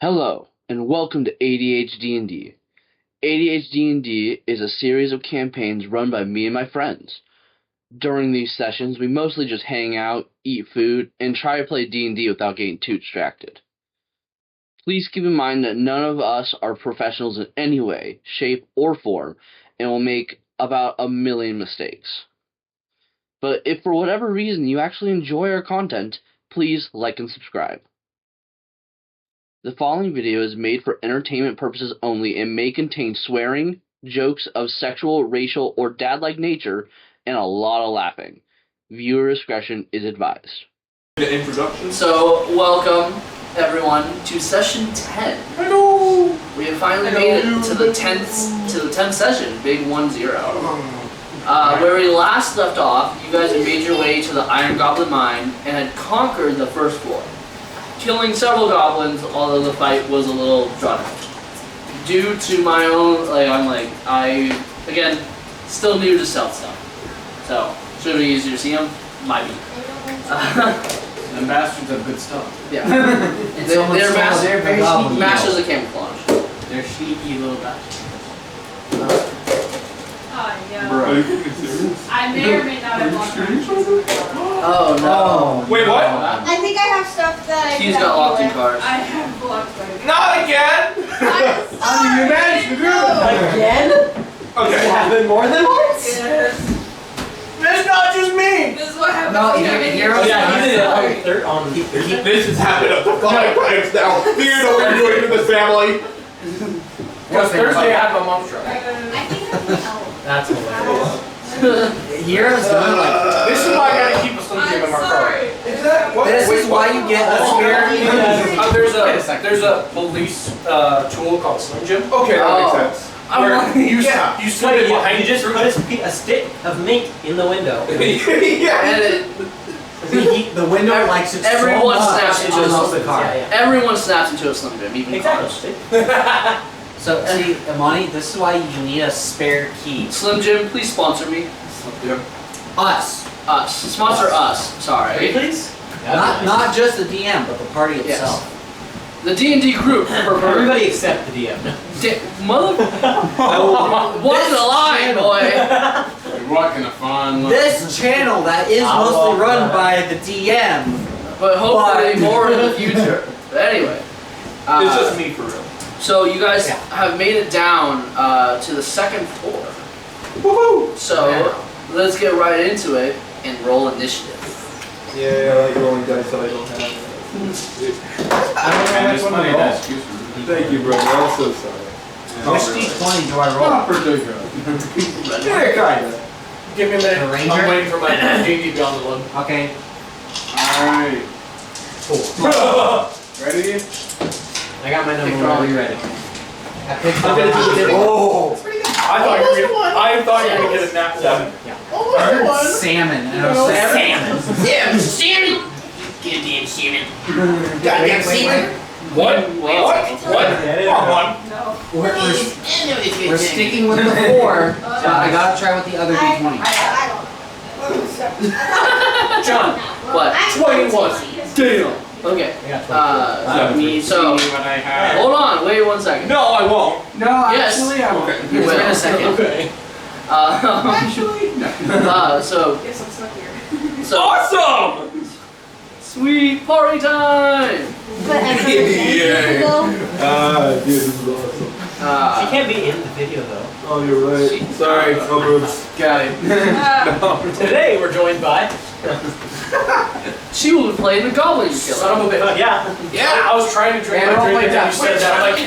Hello, and welcome to ADHD&D. ADHD&D is a series of campaigns run by me and my friends. During these sessions, we mostly just hang out, eat food, and try to play D&D without getting too distracted. Please keep in mind that none of us are professionals in any way, shape, or form, and will make about a million mistakes. But if for whatever reason you actually enjoy our content, please like and subscribe. The following video is made for entertainment purposes only and may contain swearing, jokes of sexual, racial, or dad-like nature, and a lot of laughing. Viewer discretion is advised. The introduction. So, welcome everyone to session 10. Hello. We have finally made it to the 10th session, big 1-0. Where we last left off, you guys had made your way to the Iron Goblin Mine and had conquered the first floor, killing several goblins, although the fight was a little drawn out. Due to my own, again, still new to stealth stuff. So, should be easier to see them? Might be. The bastards have good stuff. Yeah. They're very sneaky masters of camouflage. They're sneaky little bastards. Yeah. Bro. Are you serious? I may or may not have locked my keys. Oh no. Wait, what? I think I have stuff that I Keys can got help locked you in with. cars. I have blocked my Not again! I'm sorry. You managed to do No. again? Okay. It happened more than once? Yes. That's not just me! This is what happens No, when yeah, you you're get yeah, he did sorry. it on This has happened up to 5 times now. Theodore, what are you doing to this family? Because Thursday I had my mom's truck. I think I can help. That's hilarious. Heroes doing like This is why I gotta keep a Slim Jim in I'm my car. sorry. Is that what? this is why you get a spirit. There's a police tool called Slim Jim. Okay, that Oh. makes sense. You stood it behind You just put a stick of meat in the window. Yeah. And The window likes it everyone so much. snaps It into a unlocks Slim the car. everyone snaps into a Slim Jim, even cars. Exactly. So, see, Amani, this is why you need a spare key. Slim Jim, please sponsor me. Yeah. Us. Us. Sponsor us. Sorry. Please? Not just the DM, but the party Yes. itself. The D&D group. Everybody except the DM. Mother. What's the line, boy? You're walking a fun line. This channel that is mostly run by the DM. But hopefully more in the future. But anyway. It's just me for real. So you guys have made it down to the second floor. Woohoo! So let's get right into it and roll initiative. Yeah, I like rolling dice so I don't have it. I don't know which one to roll. Thank you, brother. I'm so sorry. Which D20 do I roll? Not particular. Very kind. Give me a minute. The ranger? I'm waiting for my D&D Beyond the one. Okay. Alright. Cool. Ready? I got my number. Are you ready? I picked I'm gonna do the Oh! I thought you were gonna get a nat 1. I heard salmon, and I was like, salmon. Yeah, salmon. Goddamn salmon. Goddamn salmon. What? Wrong one. No. We're sticking with the 4, but I gotta try with the other D20. I don't. John, What? 21. Damn. Okay. So what I have. hold on. Wait 1 second. No, I won't. No, Yes. actually, I won't. You will. In a second. Okay. So Guess I'm stuck here. so Awesome! sweet party time. But as Yeah. go. Dude, this is awesome. She can't be in the video though. Oh, you're right. Sorry, Cobras. Got it. Today we're joined by. She will be playing the Goblin Killer. Son of a bitch. Yeah. Yeah. I was trying to drink my drink and you said that. I'm like,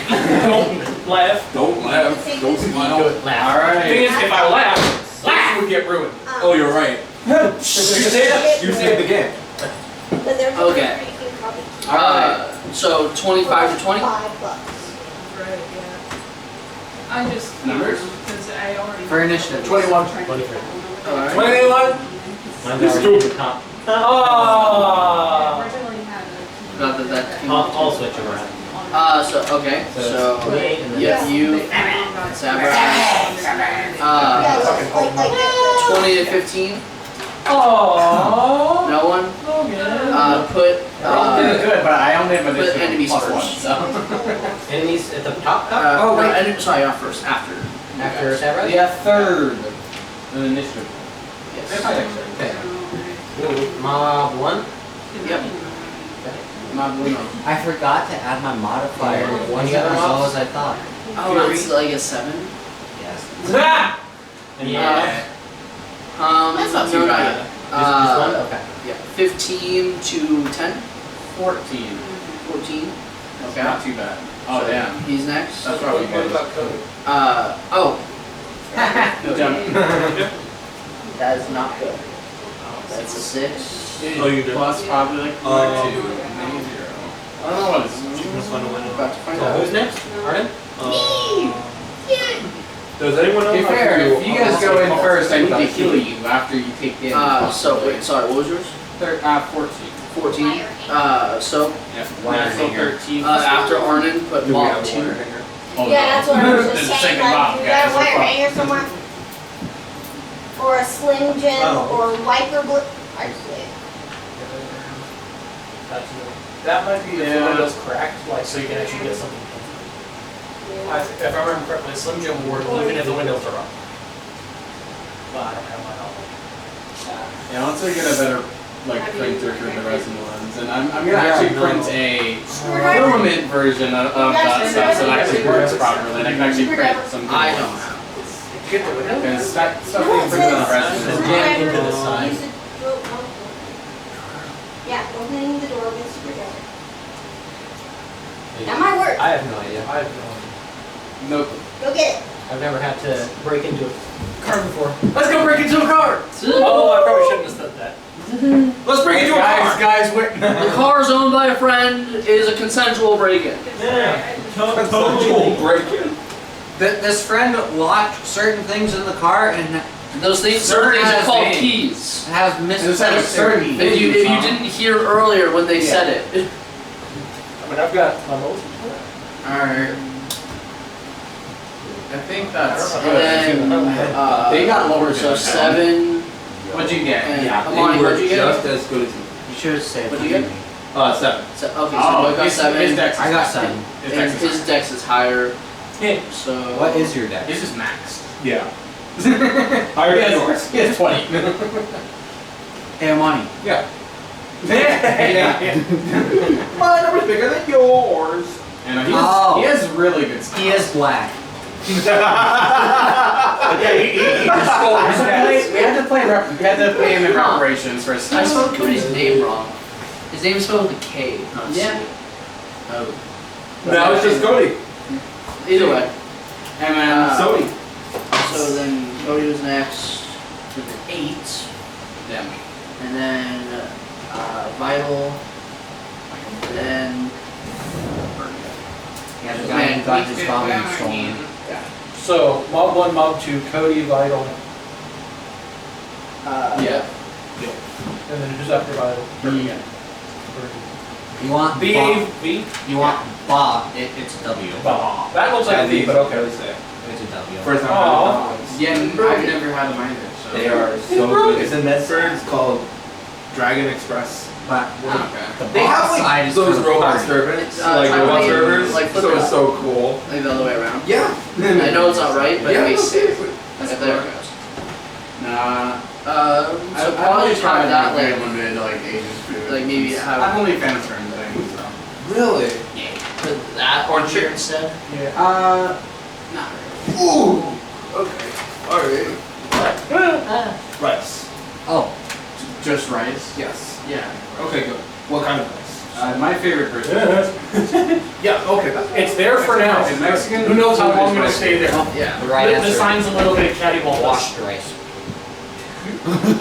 don't laugh. Don't laugh. Don't smile. Laugh. The thing is, if I laugh, this would get ruined. Oh, you're right. You say that? You saved the game. But there's Okay. So 25 to 20. $5. Right, yeah. I just Numbers? because I already. For initiative. 21. 23. Alright. 21? Mine's already top. Oh. Originally had a. Not that came I'll switch them around. So okay. So 28 and then yeah, you Sabra. Yeah, 20 to 15. Oh. No one. Put They're all doing good, but I only have put initiative enemy plus first. 1, so. enemies at the top? Oh, wait. I didn't, sorry, not first. After. After Sabra? Yeah, third. An initiative. Yes. Okay. Mob 1? Yep. Mob 1. I forgot to add my modifier. Yeah. One as low as I thought. Oh, that's like a 7? Yes. Yeah. That's not too bad. Just one? Okay. Yeah. 15 to 10? 14. 14. Okay. Not too bad. Oh, So damn. He's next. That's probably good. Oh. Good job. That is not good. That's a 6. Oh, you did? Plus probably like 2, maybe 0. I don't know what it's. About to find So out. who's next? Arden? Does anyone else To be have fair, to do if you guys go in first, I need to Something. heal you after you take damage. So wait, sorry, what was yours? 14. 14. So Yeah. Wire Natural hanger. 13. after Arnon, put Do we Mob have a 2. wire hanger? Oh, Yeah, that's what I was The just saying. second Like, mob, you guys, got a is wire fun. hanger somewhere? Or a Slim Jim or wiper blue. I see. That might be if the Yeah. window's cracked, like so you can actually get something. If I remember correctly, Slim Jim will work even if the windows are up. But I don't have my helmet. Yeah, once I get a better printer for the resin ones, and I'm gonna actually print a filament version of that stuff so it actually works properly, and I can actually print some good I don't ones. have. Get the window. Because that stuff being printed on resin is Jam into the side. Yeah, opening the door with a screwdriver. That might work. I have no idea. I have no idea. nope. Go get it. I've never had to break into a car before. Let's go break into a car! Oh, I probably shouldn't have said that. Let's break into a car! Guys, wait. The car is owned by a friend is a consensual break-in. Yeah. Total break-in. This friend locked certain things in the car and Those things, Certain certain things are has called names. keys. has It's like a misspelled certain certain. If you didn't hear earlier when they said it. I mean, I've got my most. Alright. I think that's I And don't know. then, They got lower so than 7. What'd you get? And Yeah, Amani, they were what'd you get? just as good as you. You should have said. What'd you get? 7. So, okay, so Oh, I got his 7. dex is I got high. 7. His And dex is his dex is higher. Yeah. So What is your deck? His is maxed. Yeah. Higher than yours. He has 20. Hey, Amani. Yeah. Yeah. My number's bigger than yours. And he Oh. has really good stuff. He is black. Yeah, he just stole his stats. We had to pay him in reparations for his I stuff. spelled Cody's name wrong. His name is spelled with a K, not a C. Yeah. Oh. Now it's just Cody. Either way. And then, Sody. So then Cody was next with an 8. yeah. And then Vital. And then Yeah, the guy who got his goblin stolen. So, Mob 1, Mob 2, Cody, Vital, Yeah. and then who's after Vital? You want B, Bob? V? You want Bob? It's a W. Bob. That looks like a V, but okay. It's a W. First time Aw. I've heard Yeah, I've never had them either, so. They are so good. It's in Medford. It's called Dragon Express. But Okay. the They have boss side like is those for robot party. servants, Try like robot to, servers. like, flip so it it's up. so cool. Like the other way around. Yeah. I know it's not right, but yeah, it makes no, sense. seriously. There it goes. Nah. So I've probably only try tried that very like limited Asian food. like maybe have I'm only a fan of certain things, so. Really? put that on here instead. Not really. Ooh. Okay. All right. Rice. Oh, Just rice? Yes. Yeah. Okay. Good. What kind of rice? My favorite version. Yeah. Okay. It's there for now. It's Mexican. Who knows how food long is I'm gonna rice. stay there. Yeah. the right The answer. sign's a little bit catty ball. Washed rice.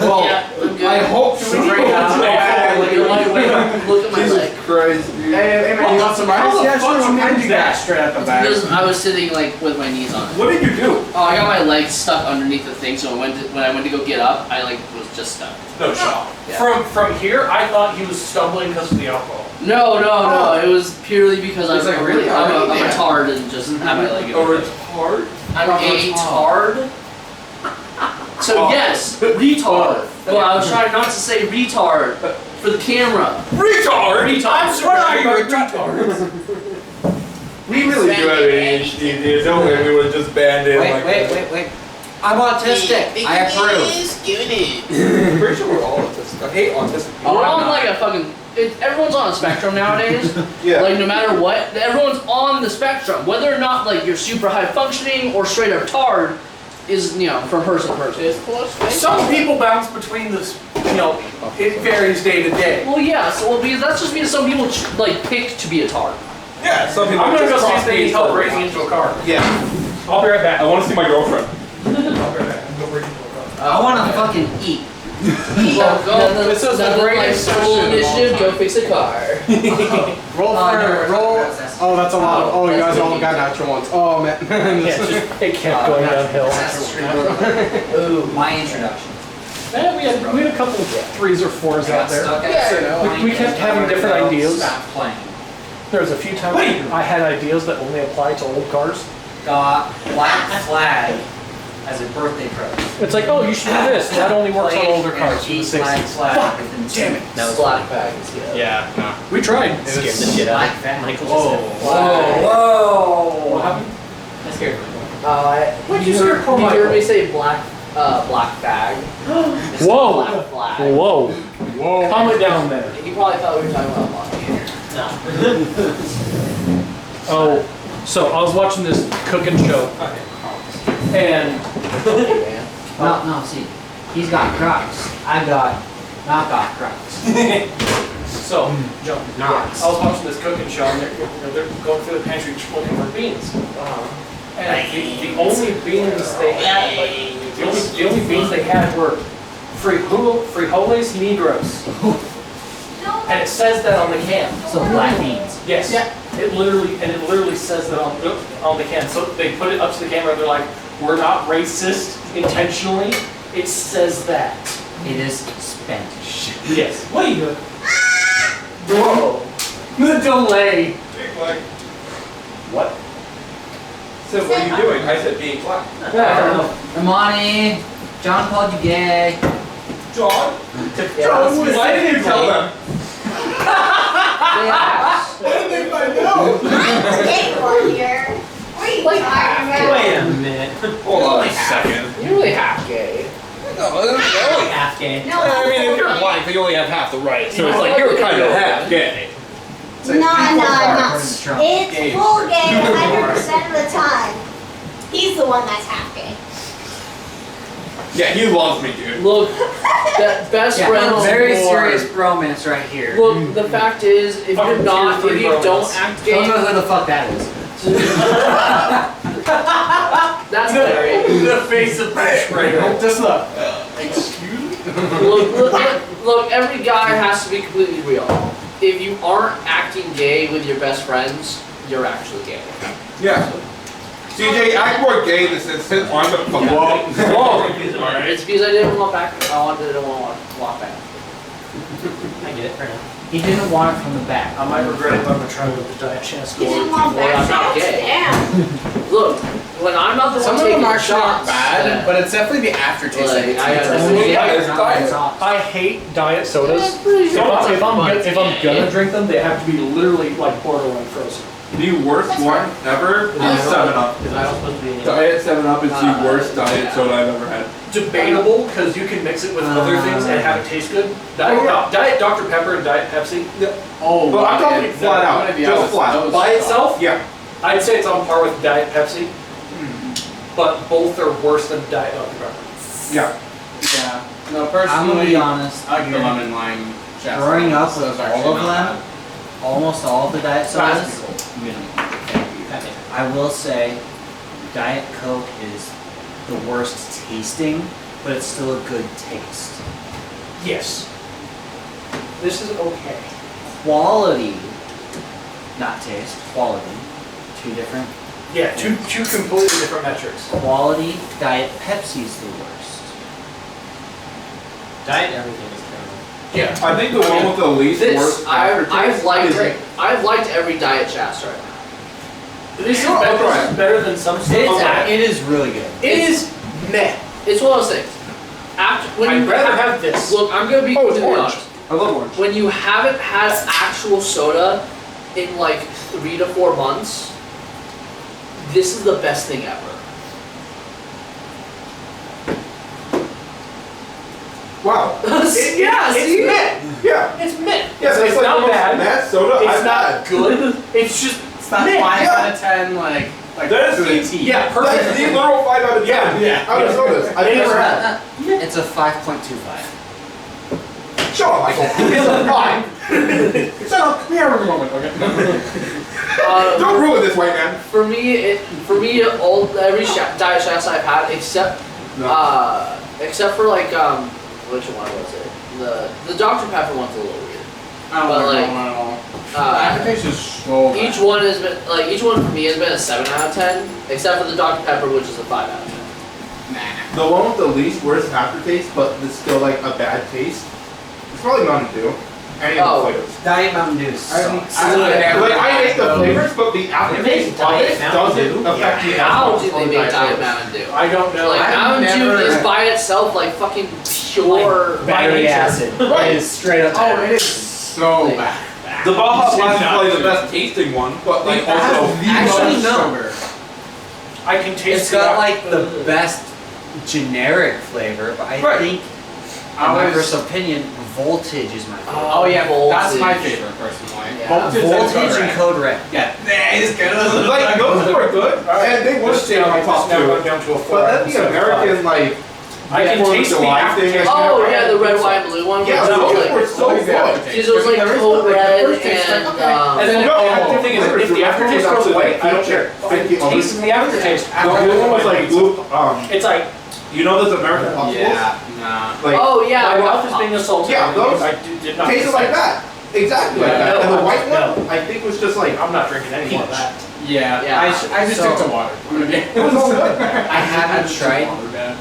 Well, Yeah, I'm good. I hope so. Right now. Like, look at my leg. Jesus Christ, dude. Hey, man, you want some rice? How the Yeah, fuck sure, you what kind do you got? that? Straight out the back. Because I was sitting like with my knees on it. What did you do? Oh, I got my legs stuck underneath the thing, so when I went to go get up, I like was just stuck. No shot. Yeah. From here, I thought he was stumbling because of the alcohol. No, it was purely because It's I'm like really I'm a hard. tard and just have my leg in A the way. retard? I'm a tard. So yes, retard. Well, I was trying not to say retard for the camera. Retard? I'm What are you, surprised. retard? We really ADHD, there's no way we would have just banned it. Wait. I'm autistic. I approve. I'm pretty sure we're all autistic. I hate autistic people. We're on like a fucking. Everyone's on a spectrum nowadays. Yeah. Like no matter what, everyone's on the spectrum. Whether or not like you're super high functioning or straight up tard is from person to person. Some people bounce between this, it varies day to day. Well, yeah. So because that's just because some people like pick to be a tard. Yeah, some people I'm gonna go just see cross if they need these help over. raising into a car. Yeah. I'll be right back. I want to see my girlfriend. I'll be right back. Go raise into a car. I want to fucking eat. This is the greatest school session of all initiative. Go time. fix a car. Roll roll. Oh, that's a lot of. Oh, you guys all got natural ones. Oh man. It kept going downhill. Ooh, my introduction. Yeah, we had a couple of 3s or 4s out there. We kept having different ideas. Stop playing. There was a few times I had ideas that only applied to old cars. Got Black Flag as a birthday present. It's like, oh, you should do this. That only works on older cars from the Black 60s. Flag within damn it. That was black bag. Yeah, no. We tried. It Scared the shit out of me. Whoa. What happened? That scared me. What'd you You say, heard poor you heard Michael? me say black bag. It's Whoa. Black flag. Whoa. Calm it down there. He probably thought we were talking about money. Oh, so I was watching this cooking show. And No, see. He's got Crocs. I got knockoff Crocs. so, Joe, I was watching this cooking show and they're going through the pantry looking for beans. And the only beans they had, the only beans they had were frijoles negros. And it says that on the can. So black beans. Yes. Yeah. It literally says that on the can. So they put it up to the camera and they're like, we're not racist intentionally. It says that. It is Spanish. Yes. What are you doing? Whoa. The delay. What? So what are you doing? I said being black. I don't know. Imani, John called you gay. John? John, Why did you tell them? What did they find out? I'm the gay one here. What are you talking about? Wait a minute. Hold on a second. You're really half gay. No, Half gay. No, I mean, if you're I'm black, then you only have half the rights. So it's Oh, like you're kind of yeah. half gay. No. It's full gay 100% of the time. He's the one that's half gay. Yeah, he loves me, dude. Look, that best friends. Very more. serious bromance right here. Look, the fact is, if you're not, if you don't act Don't gay, know who the fuck that is. that's Larry. The face of Bush right here. Just look. Look, every guy has to be completely real. If you aren't acting gay with your best friends, you're actually gay. Yeah. CJ, act more gay in the sense that I'm gonna fuck whoa. It's because I didn't want back. I didn't want to walk back. I get it right now. He didn't want it from the back. I might regret it, but I'm gonna try with the diet chance He didn't score. want Well, I'm not back gay. Damn. Look, when I'm not the Some one of them taking are actually not shots, bad, but it's definitely the aftertaste. Like, I understand. I hate diet sodas. That's pretty If good. I'm gonna drink them, they have to be literally like borderline frozen. The worst one ever is 7-Up. Diet 7-Up is the worst diet soda I've ever had. Debatable, because you can mix it with other things and have it taste good. Diet Dr. Pepper and Diet Pepsi. Oh, But I'm talking flat out. Just flat. By itself, Yeah. I'd say it's on par with Diet Pepsi. But both are worse than Diet Dr. Pepper. Yeah. Yeah. No, I'm gonna personally, be honest. I like the lemon lime. Growing up with Those are actually all of not them, almost all of the diet sodas, Minimum. I will say Diet Coke is the worst tasting, but it's still a good taste. Yes. This is okay. Quality, not taste, quality. Two different. Yeah, two completely different metrics. Quality, Diet Pepsi's the worst. Diet everything is terrible. Yeah. I think the one with the least worst I've liked is I've liked every diet Shasta right now. This is Sure, better, I'll try this is better than some stuff. It is really good. It is meh. It's one of those things. After when I'd you rather have this. Look, I'm gonna be Oh, it's completely orange. honest. I love orange. When you haven't had actual soda in like 3 to 4 months, This is the best thing ever. Wow. Yeah, see? Mint. Yeah. It's mint. Yeah, so it's like not the most bad. Mad soda It's I've not had. good. It's just It's not mint. 5 Yeah. out of 10, like That is to a the- T. Yeah, That's perfect. the literal 5 out of 10. Yeah. Out of sodas. I've It is never had. It's a 5.25. Shut up, Michael. It's a 5. Shut up. We are a moment, okay? Don't ruin this, white man. For me, every diet shots I've had except for like which one was it? The Dr. Pepper one's a little weird. I don't But, like like, that one at all. The Uh, aftertaste is so bad. each one has been each one for me has been a 7 out of 10, except for the Dr. Pepper, which is a 5 out of 10. Nah. The one with the least worst aftertaste, but it's still like a bad taste. It's probably Mountain Dew. Any of the flavors. Diet Mountain Dew sucks. Like I hate the flavors, but the They aftertaste make of Diet it Mountain doesn't Dew? affect me as How much do they as make Diet Diet Coke. Mountain Dew? I don't know. Like I've Mountain Dew never- is by itself like fucking pure. Battery nature. acid. Right. It is straight up Oh, battery. it is so Like- bad. The Baja Blast is Not probably the good. best tasting one, but like It has also the Actually, most no. sugar. I can taste It's got like the best generic flavor, but I Right. think, in my personal opinion, Voltage is my favorite. Oh yeah, that's my Voltage. favorite personally. Yeah. Voltage and Code Red. Yeah, it's good. like those two are good, and they would stay on my top now two. gone down to a 4. But then the American like I can Fourth of taste the July thing, aftertaste. Oh I yeah, had the red, pizza. white, and blue one. Yeah, was those like, were so Always the good. aftertaste. because it was like There is Code like, the Red first taste, and like, okay. And then No, the thing is, if the aftertaste goes away, I don't care. I can taste the aftertaste. The blue one was like blue. It's like, You know those American popsicles? Yeah, nah. Like oh yeah, my I mouth got is being assaulted. Yeah, those I did not. tasted like that. Exactly like Yeah, that. no, And the white no. one, I think, was just like I'm not drinking any more of that. Yeah, Yeah. I just So- stick to water. I'm gonna be it was all good. I haven't tried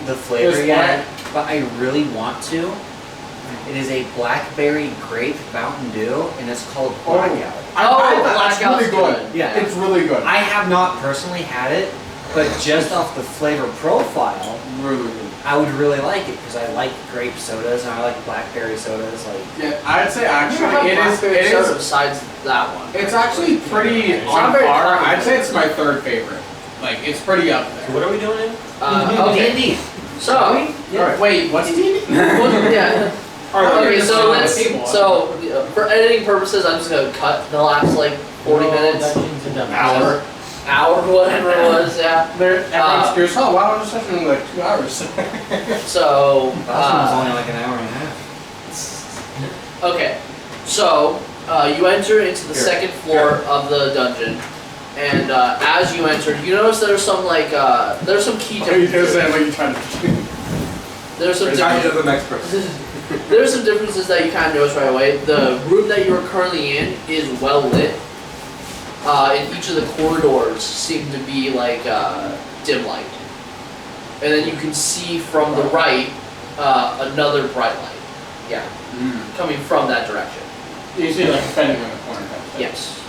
the flavor It's yet, but I really want to. It is a blackberry grape Mountain Dew, and it's called Blackout. It's really Blackout's good. good. Yeah. It's really good. I have not personally had it, but just off the flavor profile, Really good. I would really like it because I like grape sodas and I like blackberry sodas. Like, Yeah, I'd say I never had actually blackberry soda it is besides that one. it's actually pretty It's on not very par. common. I'd say it's my third favorite. Like it's pretty up there. What are we doing? Okay, D&D. so Alright. Wait, what's D? yeah. Okay, so Alright, let's for editing purposes, I'm just gonna cut the last like 40 minutes, hour, whatever it was. Yeah. Everyone's curious. Oh, wow, it was such like 2 hours. So Last one was only like an hour and a half. okay, so you enter into the Here. second floor of the dungeon, and as you enter, you notice there's some like there's some key What are you differences. saying? What are you trying to There's some Back differences. to the next person. There's some differences that you kind of notice right away. The room that you are currently in is well lit. And each of the corridors seem to be like dim light. And then you can see from the right another bright light. Yeah, coming from that direction. You see like a fending in the corner. Type thing. Yes.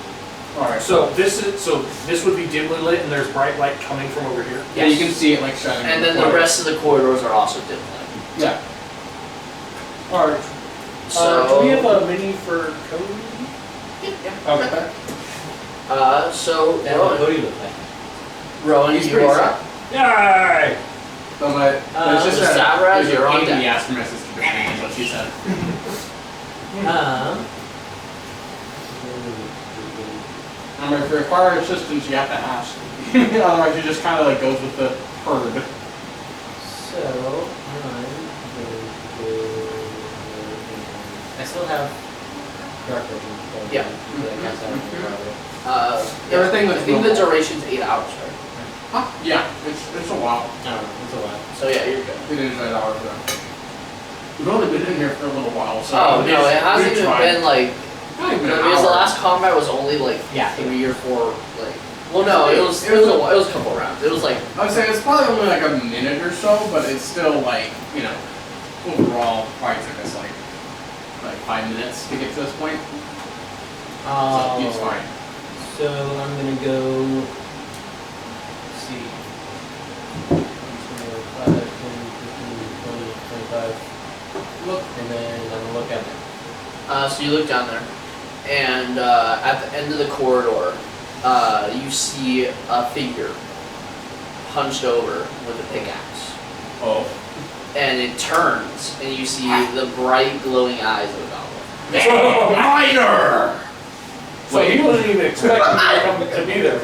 Alright. So this would be dimly lit, and there's bright light coming from over here. Yeah, you can see it like shining. And in then the corner. rest of the corridors are also dim light. Yeah. All right. So do we have a mini for Cody? Okay. so Rowan, do you look like? Rowan, He's you pretty are sick. up. Yay! So my it's just that Sabras, there's you're a on pain in the deck. ass for my sister to change is what she said. If you require assistance, you have to ask. Otherwise, you just kind of like goes with the herd. So, I still have dark vision. So Yeah. I guess I don't Everything I was think the normal. duration's 8 hours, right? Huh? Yeah, it's a while. it's a while. So yeah, you're good. We did it 8 hours ago. We've only been in here for a little while, so. Oh no, it hasn't it's even fine. been like Not even an because the hour. last combat was only like Yeah. 3 or 4 like. Well, no, it was a couple rounds. It was like I would say it's probably only like a minute or so, but it's still like, you know, overall probably took us like 5 minutes to get to this point. So it's fine. So I'm gonna go. Let's see. 5, 10, 15, 20, 25. Look, and then I'm gonna look at it. so you look down there, and at the end of the corridor, you see a figure hunched over with a pickaxe. Oh. And it turns, and you see the bright glowing eyes of a goblin. Miner! So he wasn't even expecting to be there.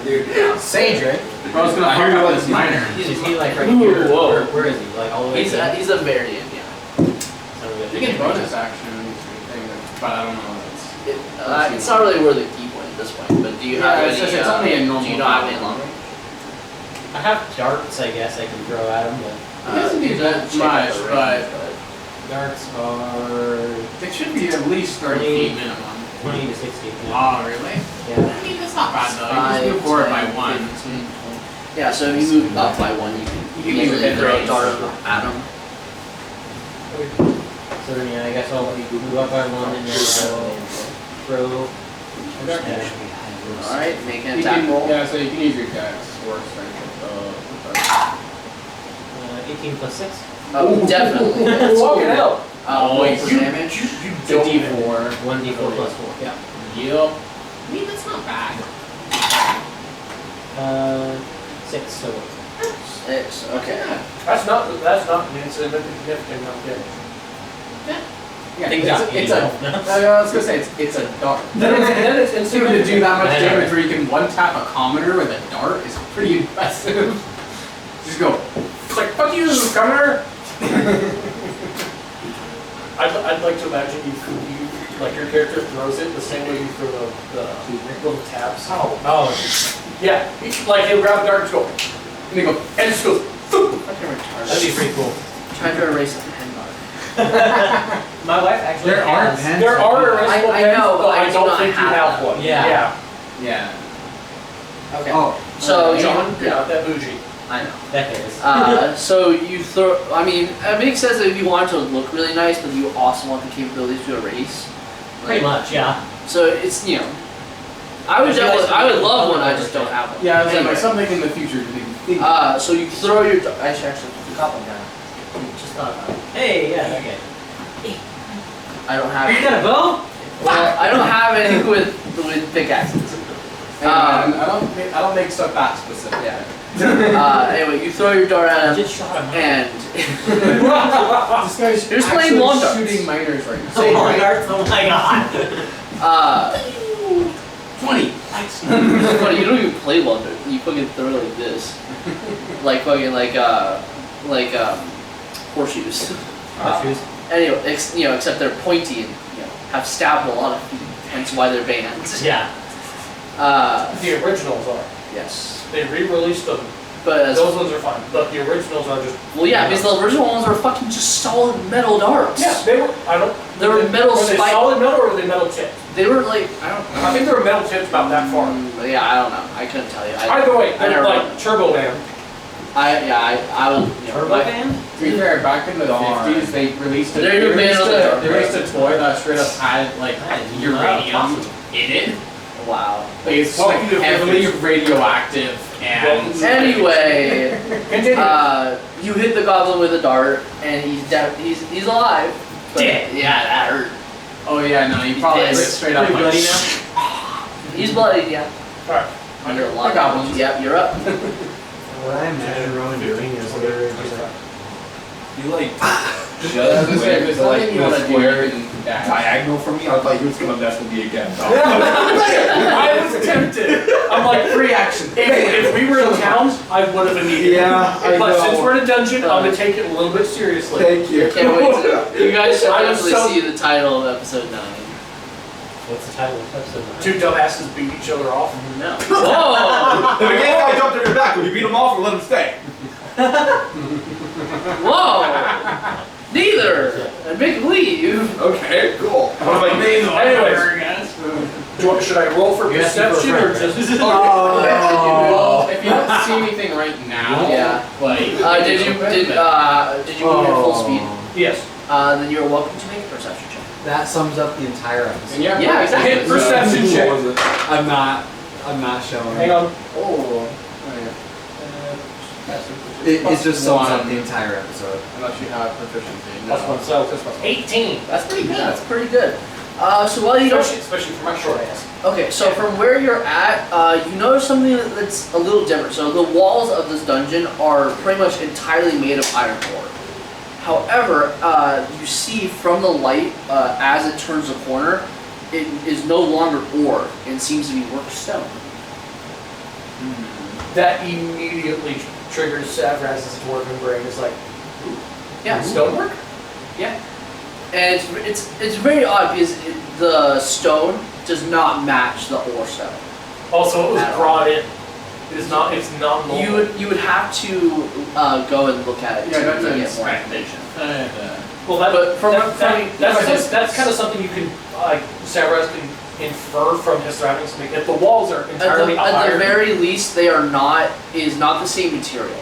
Cedric. I was gonna hear about this miner. Is he like right Ooh, here? whoa. Where is he? Like all the way He's to a very end, yeah. You get bonus action, but I don't know. It's not really worth a key point at this point, but do you have any, it's only a normal. do you not have any longer? I have darts, I guess I can throw at him, but It doesn't do that much, but darts are it should be at least 30 feet minimum. 20 to 60. Oh, really? Yeah. I mean, that's not bad though. You just move forward by 1. 15, 20. Yeah, so if you move up by 1, you can easily throw a dart at him. So then, yeah, I guess I'll move up by 1 and then I'll throw. Alright, make an You attack can, roll. yeah, so you can use your dex or strength. 18 plus 6. Oh, definitely. That's Walking cool. out. Roll for damage. It's a D4. 1d4 plus 4. Yeah. Yup. I mean, that's not bad. 6, so. 6, okay. That's not insignificant enough damage. Yeah, Things it's, out, it's you a. know. I was gonna say it's a dart. Then it's To insignificant. do that much I know. damage where you can one tap a commoner with a dart is pretty impressive. Just go. It's like, fuck you, commoner! I'd like to imagine you, like your character throws it the same way you throw the little tabs. Oh. Yeah, like he'll grab the dart and go, And they go. and it just goes, boom. That'd be pretty cool. Try to erase a pen mark. My wife actually There are has. pens. There are erasable I pens, know, but but I I do don't not think you have have them. one. Yeah. Yeah. Okay. Oh. So, John, yeah, that bougie. I know. That is. So you throw, I mean, it makes sense if you want it to look really nice, but you also want the capabilities to erase. Pretty much, yeah. So it's, I would I would love one, I just don't have one. Yeah, I was like, Anyway, something in the future to think. so you throw your, actually, the goblin guy. Just thought about it. Hey, yeah, okay. I don't have You got a bow? well, I don't have any with pickaxes. I don't make stuff that specific. Yeah. Anyway, you throw your dart I at him, just shot him. and This guy's You're just playing actually lawn darts. shooting miners right now. Oh my god. 20. it's funny, you don't even play lawn darts. You fucking throw it like this, like fucking horseshoes. Horseshoes. Anyway, except they're pointy and have stabbed a lot of feet. Hence why they're banned. Yeah. The originals are. Yes. They re-released them. But as Those ones are fine, but the originals are just. well, yeah, because the original ones were fucking just solid metal darts. Yeah, they were. I don't. They were metal Were they spike. solid metal or were they metal tipped? They were like I don't. I think they were metal tipped about that far. Yeah, I don't know. I couldn't tell you. Either way, I they're never. like Turbo Man. I was. Turbo my- band? To be fair, back in the 50s, they released a, They're your band of the dark. they released a toy that straight up had like uranium in it. Wow. Like it's like heavily radioactive and. Anyway, Continue. you hit the goblin with a dart, and he's dead. He's alive. But Dead. yeah, that hurt. Oh yeah, no, you probably Yes. straight up Pretty like. bloody now. He's bloody, yeah. Alright. Under a lot of goblins. damage. Yep, you're up. What I imagine Rowan doing is literally just like, You like There's nothing you wanna do. diagonal from me? I thought he was gonna mess with me again. I was tempted. I'm like, Free action. if we were in town, I would have immediately. Yeah, I But know. since we're in a dungeon, I'm gonna take it a little bit seriously. Thank you. Can't wait to. You guys should I was definitely so- see the title of episode 9. What's the title of episode? Two dumbasses beat each other off. No. Whoa! If a gay guy jumped on your back, would you beat him off or let him stay? Whoa! Neither. And make him leave. Okay, cool. What am I doing? Anyways, should I roll for You have to go perception or first, just? Well, if you don't see anything right now, Yeah. like. Did you move at full speed? Yes. Then you're welcome to make a perception check. that sums up the entire episode. And yeah, Yeah, exactly. Hit perception check. I'm not showing. Hang on. Oh. It just sums up the entire episode. Unless you have proficiency. Plus one, so 18. That's pretty good. That's pretty good. So while you don't. Especially for my short ass. Okay, so from where you're at, you notice something that's a little different. So the walls of this dungeon are pretty much entirely made of iron ore. However, you see from the light, as it turns the corner, it is no longer ore and seems to be worked stone. That immediately triggers Savraz's dwarven brain. It's like, ooh, Yeah. stonework? Yeah. And it's very odd because the stone does not match the ore stone. Also, it was At all. brought in. It's not normal. You would have to go and look at it Yeah, to that's an get more inspection. information. Well, But that's kind of something you can, like, Savraz can infer from his surroundings. I mean, if the walls are entirely At the iron, very least, they are not the same material.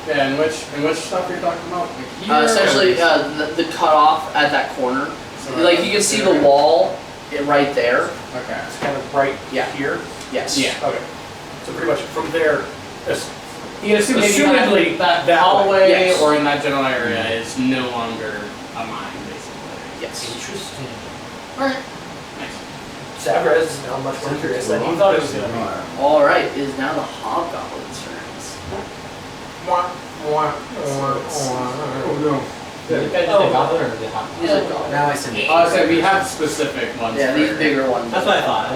Yeah, and which stuff are you talking about? Like here, Essentially, or- the cutoff at that corner. So Like you can see the wall right there. Okay. it's kind of right Yeah. here. Yes. Yeah. Okay. So pretty much from there, you assume Assumedly, that that hallway Yes. or in that general area is no longer a mine, basically. Yes. Interesting. Alright. Savraz is now much more curious than he thought it was going to be. All right. It is now the hobgoblin's turns. Oh no. He's a goblin. Now I see. So we have specific ones. Yeah, for- these bigger ones. That's what I thought.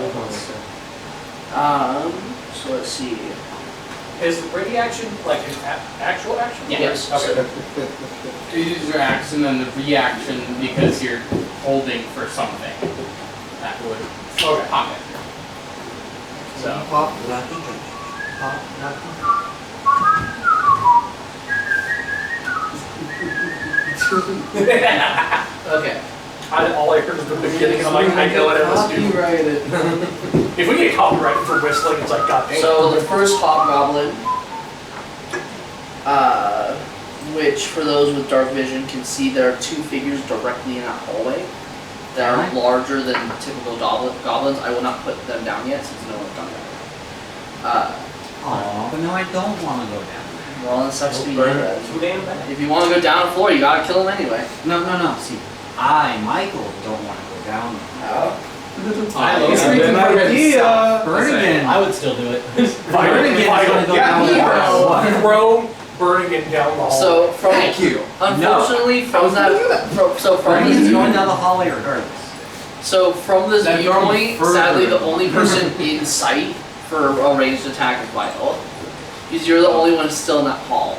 So let's see. Is ready action like an actual action? Yes. Okay. You use your action and then the reaction because you're holding for something that would Okay. pop it. So Pop, lucky. Pop, lucky. Okay. All I heard was the beginning, and I'm like, I know what I was doing. If we get copyrighted for whistling, it's like, goddamn. So the first hobgoblin, which for those with dark vision can see there are two figures directly in that hallway that are larger than typical goblins. I will not put them down yet since no one's done that. Aw, but no, I don't want to go down there. Well, it sucks to be you guys. Too damn bad. If you want to go down the floor, you gotta kill him anyway. No. See, I, Michael, don't want to go down there. it's a good idea. Bernigan. I would still do it. Bernigan's gonna go down there. Throw Bernigan down the hall. So from Thank you. unfortunately from that from Bernigan's going this down the hallway regardless. so from this Then throw him viewpoint, further. sadly the only person in sight for a ranged attack is Vital. Because you're the only one still in that hall.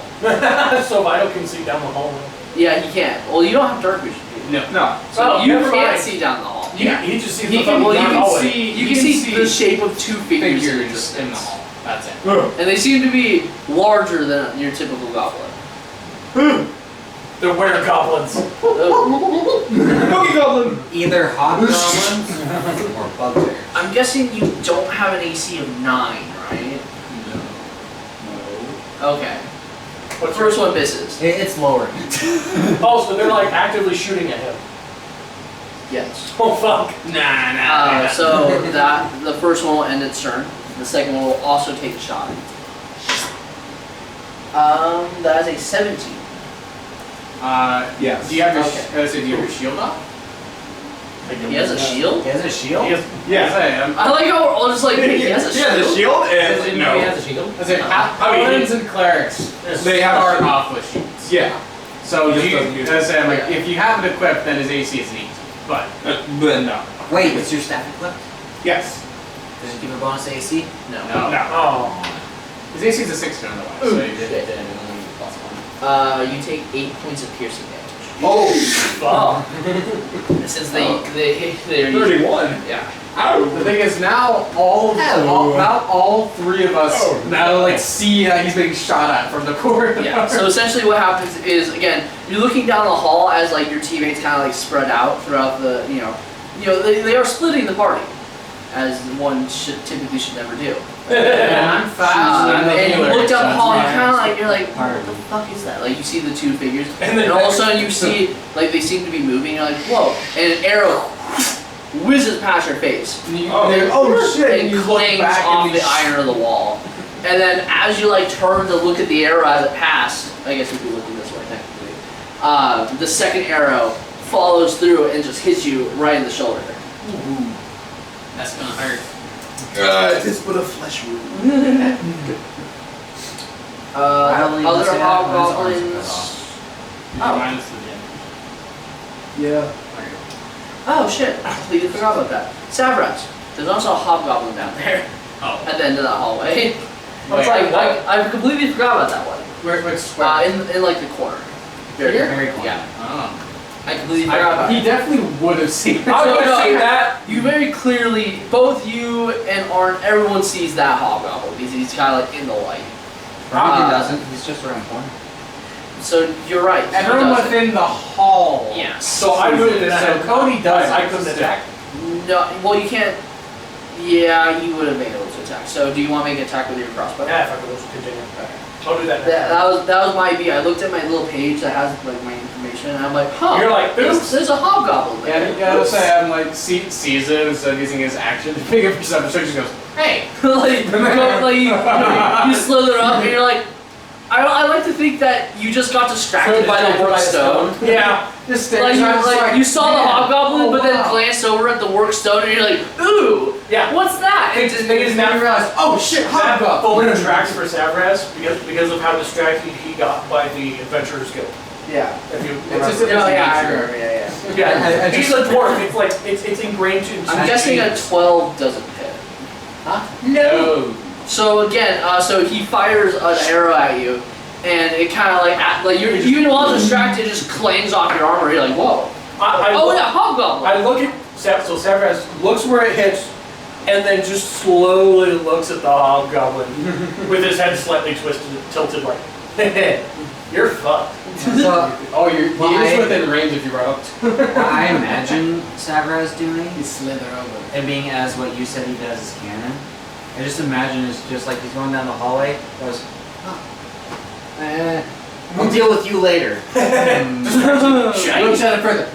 So Vital can see down the hallway. Yeah, he can't. Well, you don't have dark vision. Do you? No. So Oh, you never can't mind. see down the hall. Yeah, he just sees He the can, well, you down the can hallway. see you can see the shape of two figures in Figures existence. in the hall. That's it. And they seem to be larger than your typical goblin. They're were-goblins. Cookie Goblin! Either hobgoblins or bugbears. I'm guessing you don't have an AC of 9, right? Okay. The first one misses. It's lower. Oh, so they're like actively shooting at him. Yes. Oh fuck. Nah. So that the first one will end its turn. The second one will also take a shot. That is a 17. Yes. Do you have your Okay. do you have your shield up? He has a shield? He has a shield? Yeah. I like how we're all just like, wait, he has a Yeah, the shield? shield He and no. has a shield. I say paladins and clerics They have start a shield. off with shields. Yeah. So He do just you, doesn't use as I say, like, Yeah. if you have it equipped, then his AC is easy. But But no. Wait, is your staff equipped? Yes. Does it give a bonus to AC? No. no, Oh. his AC is a 16 otherwise. So you did it and only +1. You take 8 points of piercing damage. Oh, Fuck. Since they're 31. Yeah. The thing is now all three of us now like see how he's being shot at from the corner. Yeah. So essentially what happens is, again, you're looking down the hall as like your teammates kind of like spread out throughout the, they are splitting the party, as one typically should never do. And I'm fast. I'm the And you healer, look down the so hall, that's and why you're like, Part what of the me. fuck is that? Like you see the two figures, And and all of a sudden you see like they seem to be moving. You're like, whoa! And an arrow whizzes past your face. Oh shit! and And you look clangs back off and the iron of the wall. And then as you like turn to look at the arrow as it passed, I guess we'd be looking this way technically. The second arrow follows through and just hits you right in the shoulder. Ooh. That's gonna hurt. Just put a flesh wound. Other hobgoblins. Oh. Minus the Yeah. Oh shit! I completely forgot about that. Savras. There's also a hobgoblin down there Oh. at the end of that hallway. Wait, I completely forgot about that one. Which square? In like the corner. Here? Very cool. Yeah. Oh. I completely forgot about He it. definitely would have seen it. I would have seen that. You very clearly, both you and Arn, everyone sees that hobgoblin because he's kind of like in the light. Probably doesn't. He's just around the corner. So you're right. he Everyone doesn't. within the hall. Yes. So I moved and I So had Cody does. I couldn't attack. No, well you can't. Yeah, you would have been able to attack. So do you want to make an attack with your crossbow? Yeah, if I could also continue. I'll do that. That was my idea. I looked at my little page that has like my information, and I'm like, huh? You're like, oops. There's a hobgoblin there. Yeah, I'll say I'm like sees it instead of using his action to pick up yourself. So he just goes, hey. like you slither up, and you're like, I like to think that you just got distracted by the work stone. Yeah. Just Like you saw the hobgoblin, but then glanced over at the work stone, and you're like, ooh, Yeah. what's that? It just made his mouth realize, oh shit, That hobgoblin. fully tracks for Savraz because of how distracted he got by the Adventurer's Guild. Yeah. If you It's just remember. I remember. Yeah. Yeah, I he's just- a dwarf. It's like it's ingrained in. I'm guessing a 12 doesn't hit. No. So again, so he fires an arrow at you, and it kind of like you're even while distracted, it just clangs off your armor. You're like, whoa! Oh yeah, hobgoblin! I look at so Savraz looks where it hits, and then just slowly looks at the hobgoblin with his head slightly twisted, tilted, like, you're fucked. So, He is I- within range if you were up. what I imagine Savraz doing, You slither over. and being as what you said he does is canon, I just imagine it's just like he's going down the hallway, goes, I'll deal with you later. Looks at it further.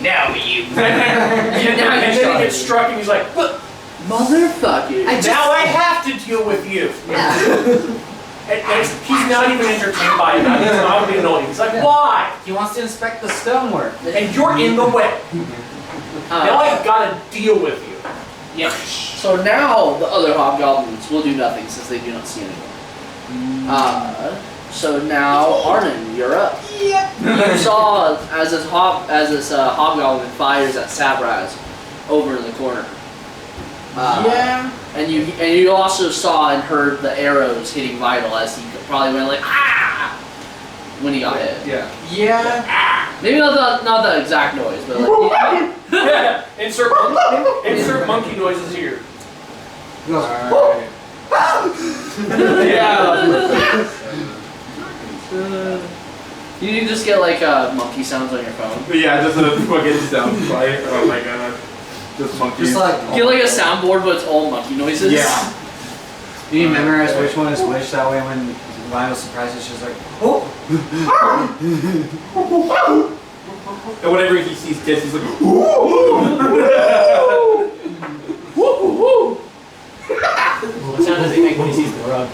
Now you. Now and then he you're gets struck, and he's like, "Look, motherfucker! now I have to deal with you." And he's not even entertained by it. He's not even annoyed. He's like, why? He wants to inspect the stonework. And you're in the way. Now I've got to deal with you. Yeah. So now the other hobgoblins will do nothing since they do not see anyone. So now Arnon, you're up. Yep. You saw as this hobgoblin fires at Savraz over in the corner. Yeah. And you also saw and heard the arrows hitting Vital as he probably went like ah when he got hit. Yeah. Yeah. Maybe not the exact noise, but like Yeah. Insert monkey noises here. He goes, Alright. Yeah. you can just get like monkey sounds on your phone. But yeah, just a fucking sound bite. Oh my god. Just monkeys. just like, Get like a soundboard, but it's all monkey noises. Yeah. you need to memorize which one is which, that way when Vital surprises, she's like, oh! And whenever he sees kids, he's like, What sound does he make when he sees the rug?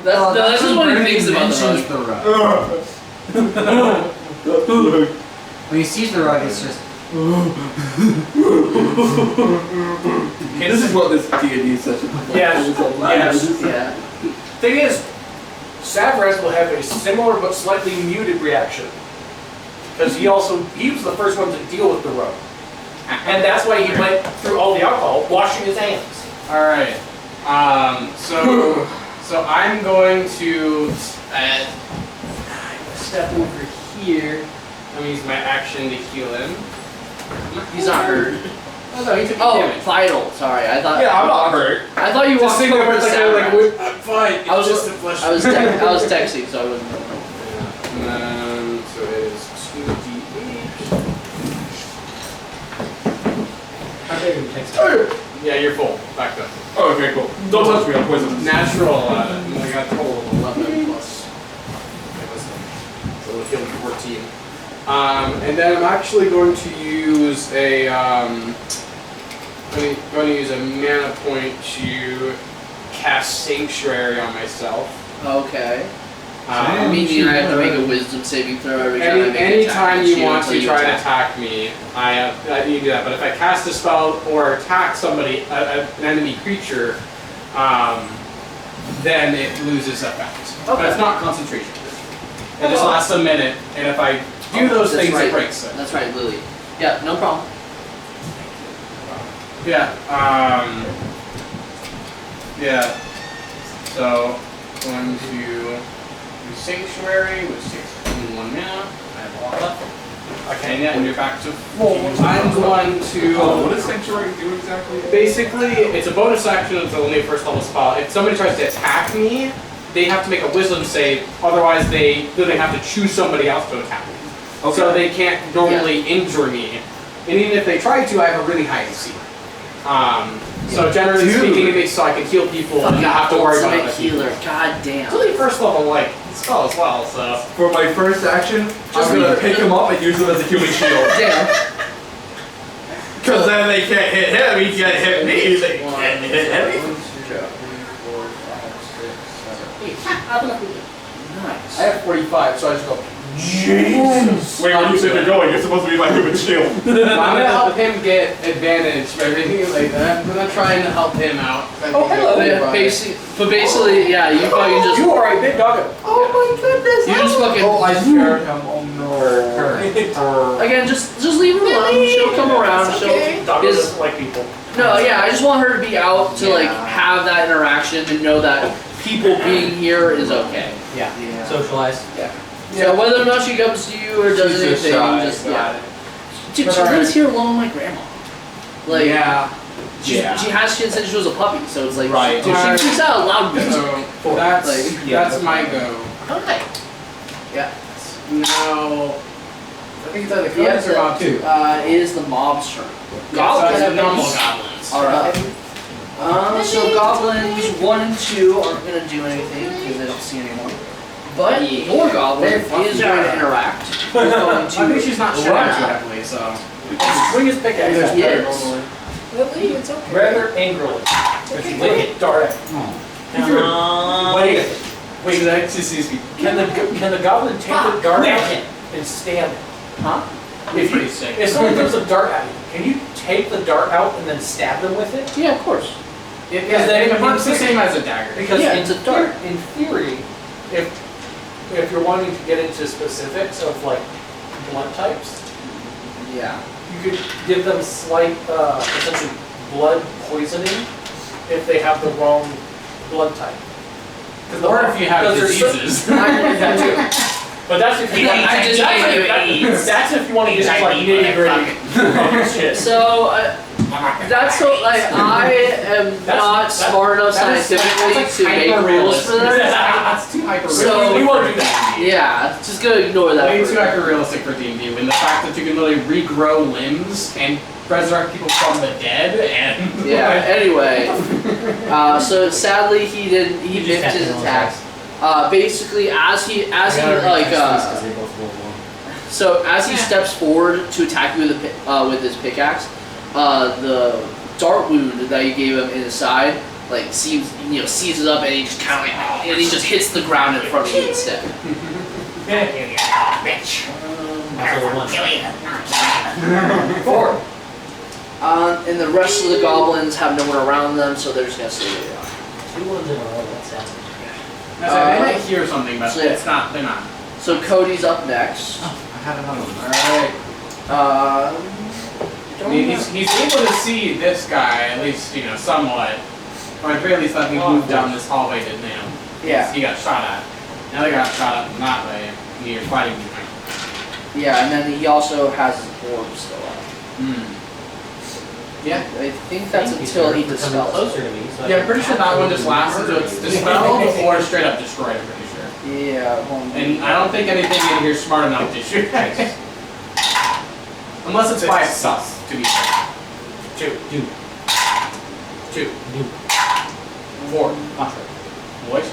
That's just what he thinks about mentions the the rug. Look. When he sees the rug, it's just, This is what this D&D session is. Yes. Yes. Yeah. Thing is, Savraz will have a similar but slightly muted reaction. Because he was the first one to deal with the rug. And that's why he went through all the alcohol, washing his hands. Alright. So I'm going to step over here. I'm gonna use my action to heal him. He's not hurt. Oh no, he took Oh, damage. Vital. Sorry, I thought. Yeah, I'm not hurt. I thought you Just walked signal over where to it's like, Savraz. I'm fine. It's I was just a flesh. I was texting, so I wasn't. So it is 2d8. Yeah, you're full. Back up. Oh, okay, cool. Don't touch me, I'm poisonous. Natural 11. I got a total of 11 plus. So it'll heal 14. And then I'm actually going to use a I'm going to use a mana point to cast Sanctuary on myself. Okay. Meaning I have to make a wisdom saving throw every time I make an attack. Anytime you want to try to attack. attack me, you do that. But if I cast a spell or attack somebody, an enemy creature, then it loses effect. But it's not concentration. It just lasts a minute, and if I do those That's things, right. it breaks it. That's right, Lily. Yeah, no problem. Yeah. Yeah. So, going to do Sanctuary with 1 mana. I have a lot left. Okay, and you're back to full. I'm going to. What does Sanctuary do exactly? Basically, it's a bonus action. It's only a first level spell. If somebody tries to attack me, they have to make a Wisdom save. Otherwise, they have to choose somebody else to attack me. Okay. So they can't normally injure me. And even if they try to, I have a really high AC. So generally speaking, it makes so I can heal people and not have to worry about Ultimate it. healer. God damn. It's only first level spell as well. So For my first action, I'm gonna pick him up and use him as a human shield. Damn. Because then they can't hit him, he can't hit me, they can't hit him. Nice. I have 45, so I just go. Jesus! Wait, where do you think you're going? You're supposed to be my human shield. I'm gonna help him get advantage for everything like that. I'm gonna try and help him out. Oh, hello there. But basically, yeah, you fucking just. You are a big doggo. Oh my goodness. You just fucking. Oh, I scared him. Oh no. Again, just leave her alone. She'll come around. Doggo doesn't like people. No, yeah, I just want her to be out to like have that interaction and know that people being here is okay. Yeah. Socialize. So whether or not she comes to you or does She's anything, shy, just got it. Dude, she lives here along with my grandma. Like, she has kids since she was a puppy, so it's like, Right. dude, she freaks out loud. So that's my go. Okay. Yeah. Now, I think it's either Yeah, Codex or Mob 2. it is the mob's turn. Goblins. Goblins. Normal goblins. Alright. So goblins 1 and 2 aren't gonna do anything because they don't see anymore. But your goblin is going to interact. He's going I think to she's not shooting too heavily, so. Swing his pickaxe. Yes. Lily, it's okay. Rather angrily. Flick it, dart it. Wait. Wait, that just sees me. Can the goblin take the dart out and stand it? Huh? It's pretty sick. If someone throws a dart at you, can you take the dart out and then stab them with it? Yeah, of course. Yeah, it works the same as a dagger. Because Yeah, in, it's a dart. in theory, if you're wanting to get into specifics of like blood types, Yeah. you could give them slight, essentially blood poisoning if they have the wrong blood type. Or if you have diseases. I did that too. But that's if you want. I just gave you AIDS. That's if you want to get into like nitty gritty shit. So, that's so, like, I am not smart enough scientifically to make rules for this. That's too hyper. So- we won't do that. Yeah, just gonna ignore that. Way for too now. hyper realistic for D&D. When the fact that you can literally regrow limbs and resurrect people from the dead and Yeah, anyway. So sadly he missed his attacks. Basically as he so as he steps forward to attack you with his pickaxe, the dart wound that you gave him in his side like seizes up and he just kind of and he just hits the ground in front of you instead. Four. And the rest of the goblins have no one around them, so they're just gonna stay where they are. 2 ones in a row, that's sad. I might hear something, but so yeah. it's not. They're not. So Cody's up next. I had another one. All right. He's able to see this guy at least, somewhat, or at the very least, let me move down this hallway to him. Yeah. He got shot at. Now they got shot at from that way. And you're fighting me. Yeah, and then he also has his orb still up. Yeah. I think that's until he dispels. Closer to me, so Yeah, I'm pretty sure that one just lasts until it's dispelled or straight up destroyed. I'm pretty sure. Yeah. And I don't think anything in here is smart enough to shoot. Unless it's by itself, to be fair. 2. 4. Voice.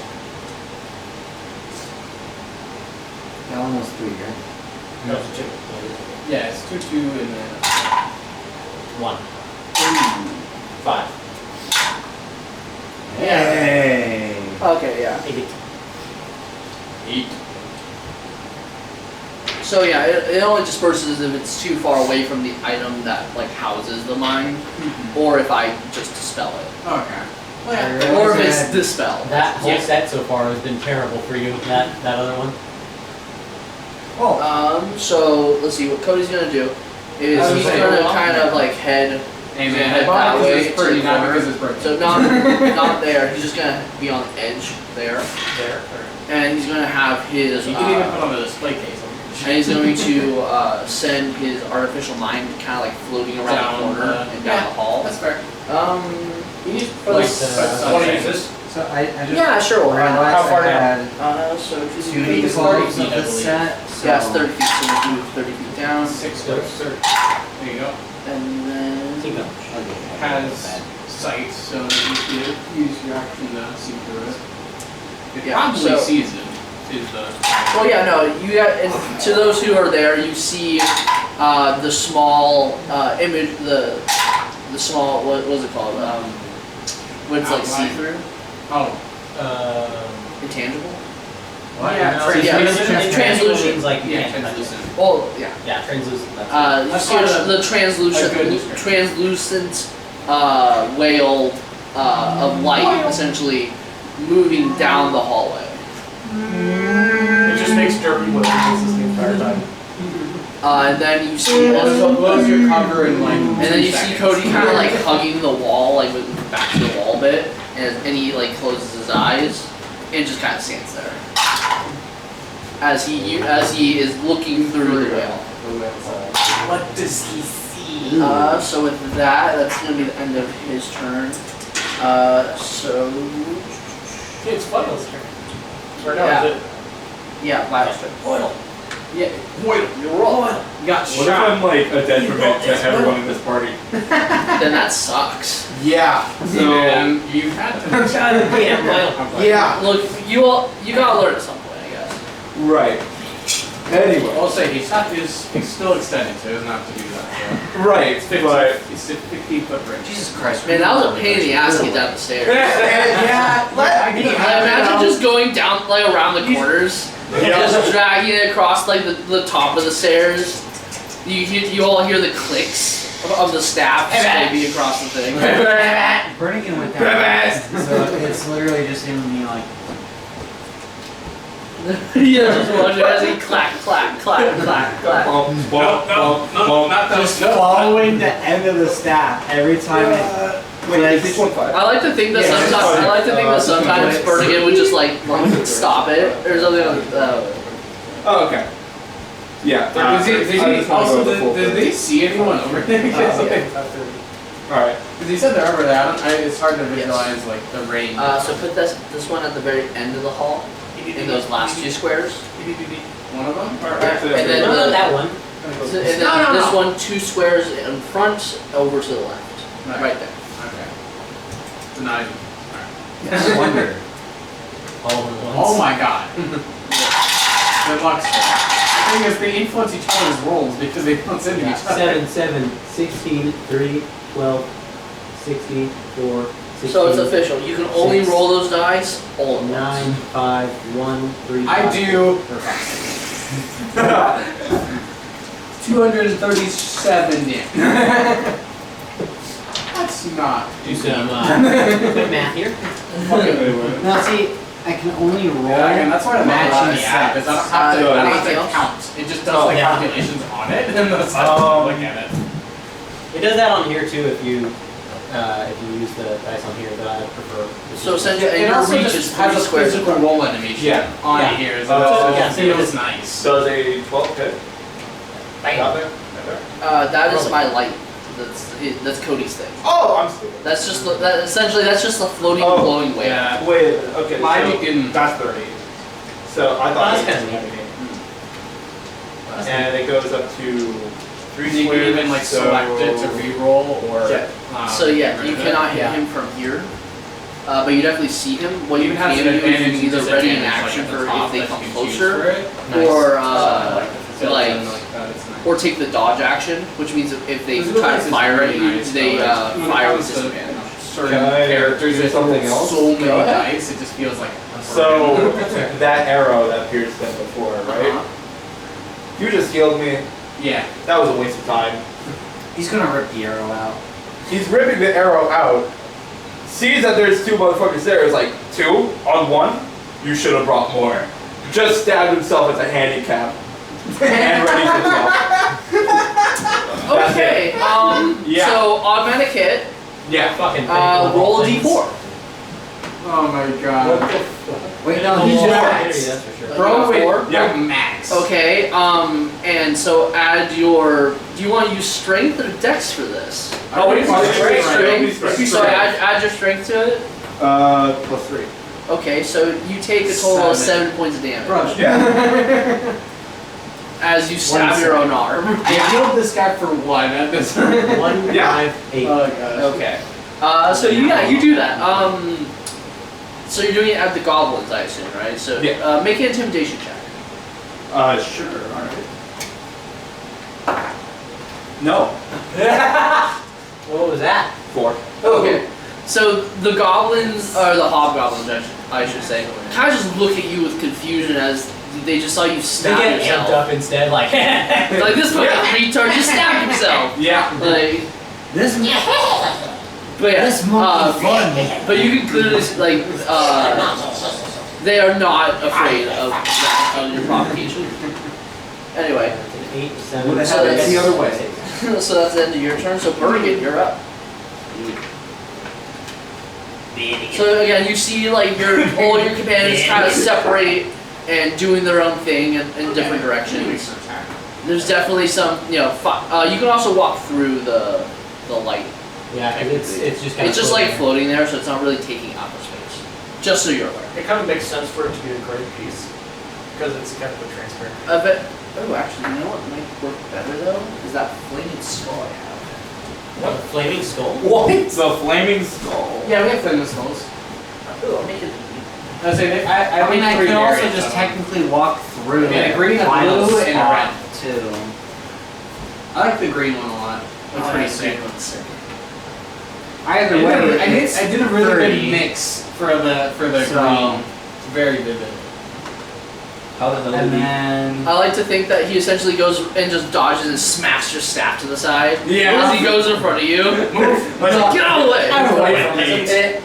That one was 3, right? That was 2. Yeah, it's 2, 2, and then 1. 5. Yeah. Hey. Okay. Yeah. 8. 8. So yeah, it only disperses if it's too far away from the item that like houses the mine, or if I just dispel it, Okay. or if it's dispel. That whole set so far has been terrible for you. That other one. So let's see what Cody's gonna do. Is he's gonna kind of like head that way it's pretty, to the not corner. because it's broken. So not there. He's just gonna be on the edge there, and he's gonna have his. You can even put on a display case. And he's going to send his artificial mind kind of like floating around Down the corner and down the hall. That's fair. You need to put Like, want to use this? So I just Yeah, sure. We'll realized have How far I had so if you 2 do d12s 30 of feet, I the believe. set. So yeah, it's 30 feet, so we'll do 30 feet down, 6 foot. There you go. and then Has sight, so you can use your action to see through it. It Yeah, probably so- sees it. Is the well, yeah, no, you got. And to those who are there, you see the small image, the small what was it called? When it's like Outline. see through, oh. intangible. Well, Yeah, Translucent translucent. means like you Yeah, can't touch it. translucent. Well, yeah. Yeah, translucent. That's You That's see not a the translucent, good description. translucent whale of light, essentially moving down the hallway. It just makes derpy noises the entire time. And then you see Also blows your cover in like. and then you see Cody kind of like hugging the wall, like with his back to the wall a bit, and he like closes his eyes and just kind of stands there as he is looking through the whale. What does he see? So with that, that's gonna be the end of his turn. So Yeah, it's Vital's turn. Or no, Yeah. is it? yeah, last turn. Yeah. You're rolling. Got What if I'm like a detriment to everyone in this party? Then that sucks. Yeah. So you had to. Yeah. Look, you gotta learn at some point, I guess. Right. Anyway. I'll say he's still extended, so he doesn't have to do that. So. Right, It's 50, but it's 15 foot range. Jesus Christ, man, that was a pain in the ass to get down the stairs. Yeah. I imagine just going down like around the corners, just dragging it across like the top of the stairs. You all hear the clicks of the staff maybe across the thing. Burning went down. So it's literally just him being like, Yeah, just watching as he clack, clack, clack, clack, clack. bump, bump, bump, No, not those. just following the end of the staff every time it Wait, is clicks. this one 5? I like to think that sometimes Burnigan would just like stop it or something. Oh, okay. Yeah. Does he I just wanna also, go with the full did they see anyone over there? Because Alright. he said they're over there. It's hard to visualize like the range. So put this one at the very end of the hall in those last two squares. One of them? And then No, not that one. And then this one 2 squares in front over to the left. Right there. Okay. It's an item. I wonder. All at once. Oh my god. Good luck, sir. The thing is, they influence each other's rolls because they bounce into Yeah, each other. 7, 16, 3, 12, 16, 4, 16. So it's official. You can only roll those dice all at 9, once. 5, 1, 3. I 5. do. 237 damage. That's not. Do some quick math here. Now see, I can only roll Yeah, again, that's why I love matching the app, is I don't sets. have to, I don't have anything to else? count. It just does Oh, the yeah. calculations on it, and that's how I look at it. It does that on here too if you use the dice on here, but I prefer. So essentially, It your also reach just is 3 has a squares. physical roll animation Yeah. on Yeah. here, so yeah, it so feels it's- nice. Does a 12 hit? Got there? That is my light. That's Cody's thing. Oh, I'm stupid. That's just essentially that's just a floating, Oh, glowing whale. Yeah. Wait, okay. Mine so you can- That's 30. So I Oh, thought that's it was kinda neat. 70. And it goes up to 3 You can squares. even like so select it to re-roll or. Yeah. So yeah, you cannot hit Yeah. him from here, but you definitely see him. What you Even has can an do is advantage you can either ready in disadvantage, action like, at for the top if they that come you can choose closer, for it. or Like, or take the dodge action, which means if they This try to is fire at really you, nice, they though, like, when it fire with comes to, disadvantage. Certain Can I characters do that something roll else? so many Go ahead. dice, it just feels like. So that arrow that pierced them before, right? You just healed me. Yeah. That was a waste of time. He's gonna rip the arrow out. He's ripping the arrow out. Sees that there's 2 motherfuckers there. It's like 2 on 1. You should have brought more. Just stabbed himself as a handicap. And ready himself. Okay. Yeah. So automatic hit. Yeah. Fucking Roll a d4. Oh my god. What the fuck? Wait, no, He's he's max. max. That's for sure. Bro, wait. Yeah. Max. Okay. And so add your. Do you want to use strength or dex for this? Oh, we Strength. So add your strength to it. +3. Okay, so you take a total of 7 points of damage Yeah. as you stab your own arm. I healed this guy for 1 at this. 1, Yeah. 5, 8. Oh gosh. Okay. So you do that. So you're doing it at the goblins, I assume, right? So Yeah. make an intimidation check. Sure. Alright. No. What was that? 4. Okay. So the goblins, or the hobgoblins, I should say, kind of just look at you with confusion as they just saw you They stab get yourself. amped up instead, like. Like this fucking retard just stabbed himself. Yeah. Like, This but yeah, this monkey fun. but you can clearly like they are not afraid of that, of your provocation. Anyway, 8, 7. What the hell, That's the other way. so that's the end of your turn. So Bergen, you're up. So again, you see like all your companions kind of separate and doing their own thing in different directions. There's definitely some, you know, you can also walk through the light. Yeah, 'cause it's just kind It's just like floating there, so it's not really taking up the space. Just so you're aware. It kind of makes sense for it to be a gray piece because it's kind of a transparent. I bet. Oh, actually, you know what might work better though? Is that flaming skull I have. What? Flaming skull? What? The flaming skull. Yeah, we have flaming skulls. Ooh, I'll make it. I say I mean, I three could also areas just of- technically walk through. Yeah, a green, a Final blue, and a spot, red. too. I like the green one a lot. It's pretty sick. Either I way, did a really 30. good mix for the So- green. It's very vivid. How does And then I like to think that he essentially goes and just dodges and smacks your staff to the side. Yeah. As he goes in front of you. Move. Like, get out of the way! I'm away from it.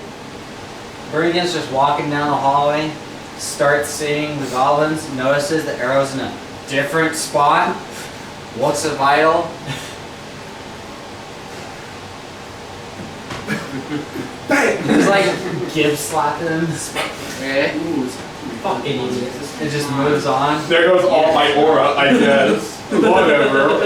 Bergen's just walking down the hallway, starts seeing the goblins, notices the arrow's in a different spot, looks at Vital. He's like give slapping him. Okay. fucking idiot? It just moves on. There goes all my aura, I guess. Whatever.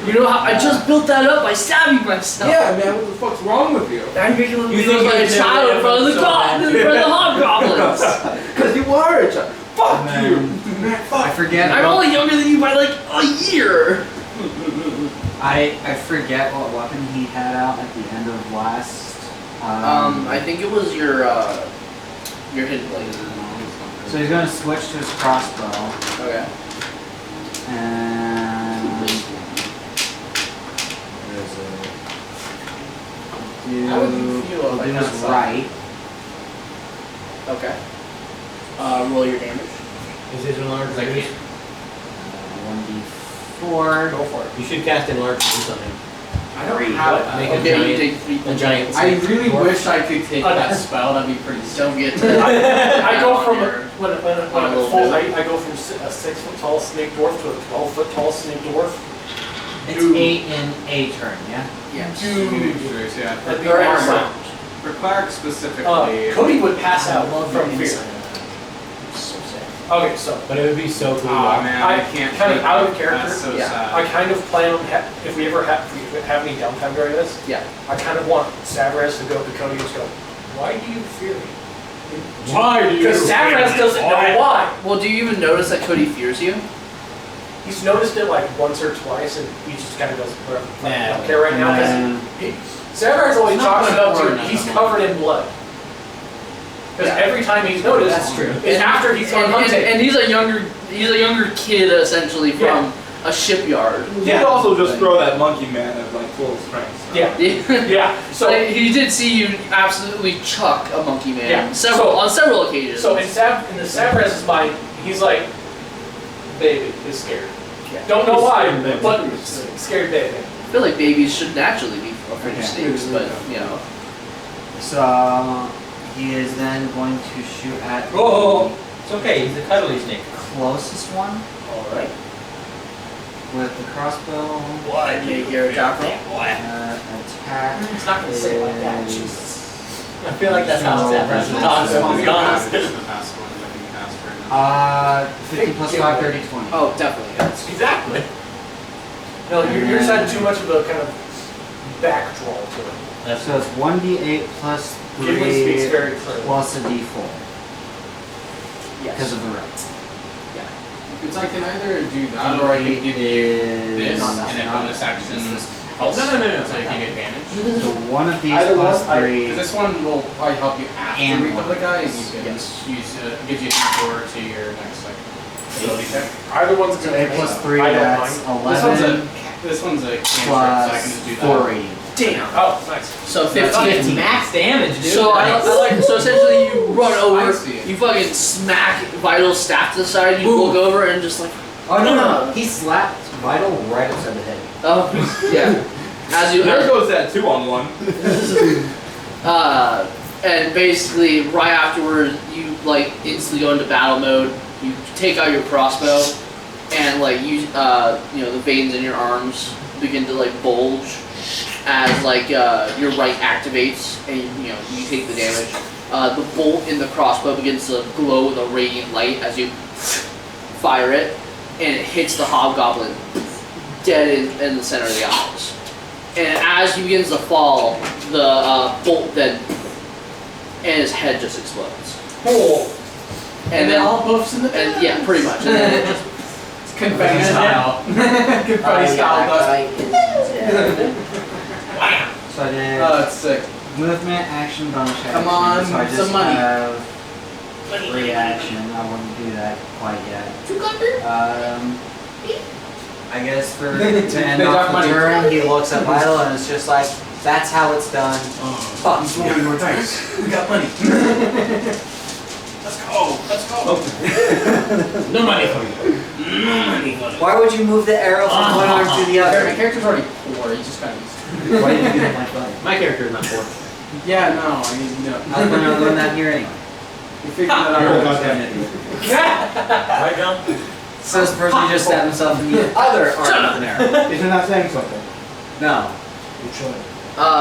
You know how I just built that up by stabbing myself. Yeah, man, what the fuck's wrong with you? I'm making You you think look like a you've child in never front of the so god, in front of the hobgoblins. Because you are a child. Fuck And you. then- Man, fuck. I forget. I'm only younger than you by like a year. I forget what weapon he had out at the end of last. I think it was your hidden blade. So he's gonna switch to his crossbow, Okay. and where is it? How would you feel if I'll I do kinda his saw- right. Okay. Roll your damage. Is his enlarged? 1d4. Go for it. You should cast enlarge to do something. I don't have. Make a Okay, you giant, take 3 a points. giant. I really wish I could take that spell. That'd be pretty sick. Don't get to I go from Your- when I'm at full height, I go from a 6 foot tall snake dwarf to a 12 foot tall snake dwarf. It's Dude. 8 in a turn, yeah? Yes. Yeah. That'd be Or awesome. round. For Clark specifically. Cody would pass out from fear. So sad. Okay, so But it would be so cool. Aw, man, I can't kind of take out it. of character. That's so Yeah. I sad. kind of plan on if we ever have any downtime during this. Yeah. I kind of want Savras to go to Cody and just go, "Why do you fear me?" Why do you? Because Savras doesn't know why. Well, do you even notice that Cody fears you? He's noticed it like once or twice, and he just kind of goes, "Whatever, I Nah. don't care right now." And Because Savras always It's not chalks it up to important he's enough. covered in blood. Because Yeah. every time he's noticed, That's true. is after he's gone and, hunting. and he's a younger kid essentially from a shipyard. You could also just throw that monkey man at like full strength. So. Yeah. Yeah. Yeah. So Like, he did see you absolutely chuck a monkey man Yeah. on several occasions. So in the Savraz's mind, he's like, baby is scared. Don't know why, but scared baby. I feel like babies should naturally be afraid of snakes, but you know. So he is then going to shoot at It's okay, he's a cuddly snake. the closest one Alright. with the crossbow. What? Make your attack roll. Attack. It's not gonna say it like that. is- Jesus. I feel like that's how that person talks, to be honest. 50 plus 5, 30, 20. Oh, definitely. Yes. Exactly. No, yours had too much of a kind of back draw to it. That's So it's 1d8 plus Gimli speaks 3 very clearly. plus a d4 because Yes. of the red. It's I can either do that or I can give you this Not and then not bonus action. this. Oh, no, so you can get advantage. So one of these Either plus one, 3. Because this one will probably help you after And we kill the one. guy, and you can use gives you a d4 to your next ability check. Either one's So gonna 8 plus 3, I don't that's mind. This one's 11 a cantrip, so I can just do plus that. 4 radiant. Damn. Oh, nice. So 15. max damage, dude. So I like so essentially you run I over, see it. you fucking smack Vital staff to the side, you look over and just like Oh no! He slapped Vital right upside the head. oh yeah. As you There goes that 2 on 1. and basically right afterward you like instantly go into battle mode. You take out your crossbow and like you know the veins in your arms begin to like bulge as like your right activates and you know you take the damage. The bolt in the crossbow begins to glow with a radiant light as you fire it, and it hits the hobgoblin dead in the center of the eyes. And as he begins to fall, the bolt then, and his head just explodes. And then all buffs in the and yeah, pretty much. And then it just confetti style. Confetti style dust. So I did Oh, that's sick. movement, action, bonus action. Come on, so I just some money. have reaction. I wouldn't do that quite yet. I guess for to end They off got the money. turn, he looks at Vital and it's just like, that's how it's done. Fuck I'm throwing more dice. We got money. Let's go. Let's go. No money for you. No money for you. Why would you move the arrow from one arm to the My other? character's already poor. He just got used. Why did you do that like that? My character is not poor. Yeah, no. I mean, no. I was gonna learn that here anyway. You figured that out. You're a goddamn idiot. Right, John? Says the person who just stabbed himself in the other arm with an arrow. Isn't that saying something? No.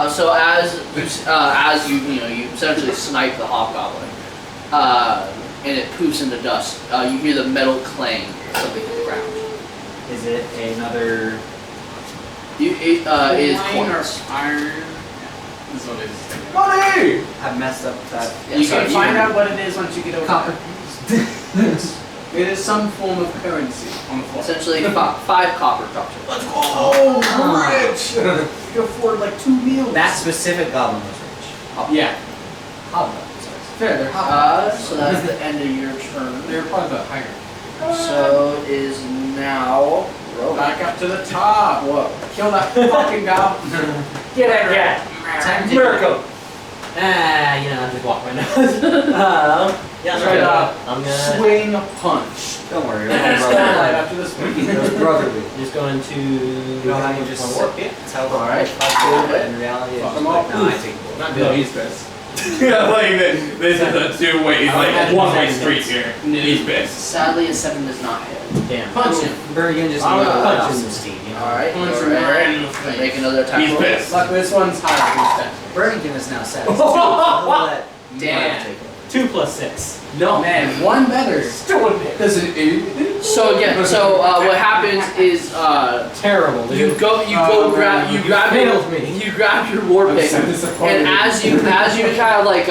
so as you know you essentially snipe the hobgoblin, and it poofs into dust. You hear the metal clang of something hit the ground. Is it another... It is quartz. Iron. This is what it is. Money! I messed up that. Yeah, You so can find out what it is once you get over Copper. there. It is some form of currency on the floor. essentially 5 copper drops. Let's go! Oh, rich! You can afford like 2 meals. That specific goblin was rich. Yeah. Hobgoblin, sorry. Fair, they're hot. So that's the end of your turn. They're probably the higher. So it is now Rowan. Back up to the top. Whoa. Kill that fucking goblin. Get that guy. Time to Miracle. You know, I just walk right now. Yeah, Straight up. I'm gonna Swing a punch. Don't worry, And it starlight after this one. was brotherly. just going to. You know how you just work? Yeah. tell them Alright. but in reality it's Fuck just 'em like, all. no, I take the Not No, Bill. he's pissed. Yeah, like this is a 2-way, I like had 1-way 10 street minutes. here. He's pissed. Sadly, a 7 does not hit. Damn. Punch him. Bergen just I'm needed gonna to let punch off him. some steam, you know? Alright, Punch go him ahead. right in the face. Make another attack He's roll. pissed. Luck, this one's higher. Bergen is now set. He'll let Damn. Vital take it. 2 plus 6. No, man, one better. Still a bit. Does it? So again, what happens is Terrible, dude. you go grab you failed me. you grab your war pick, so disappointed. and as you kind of like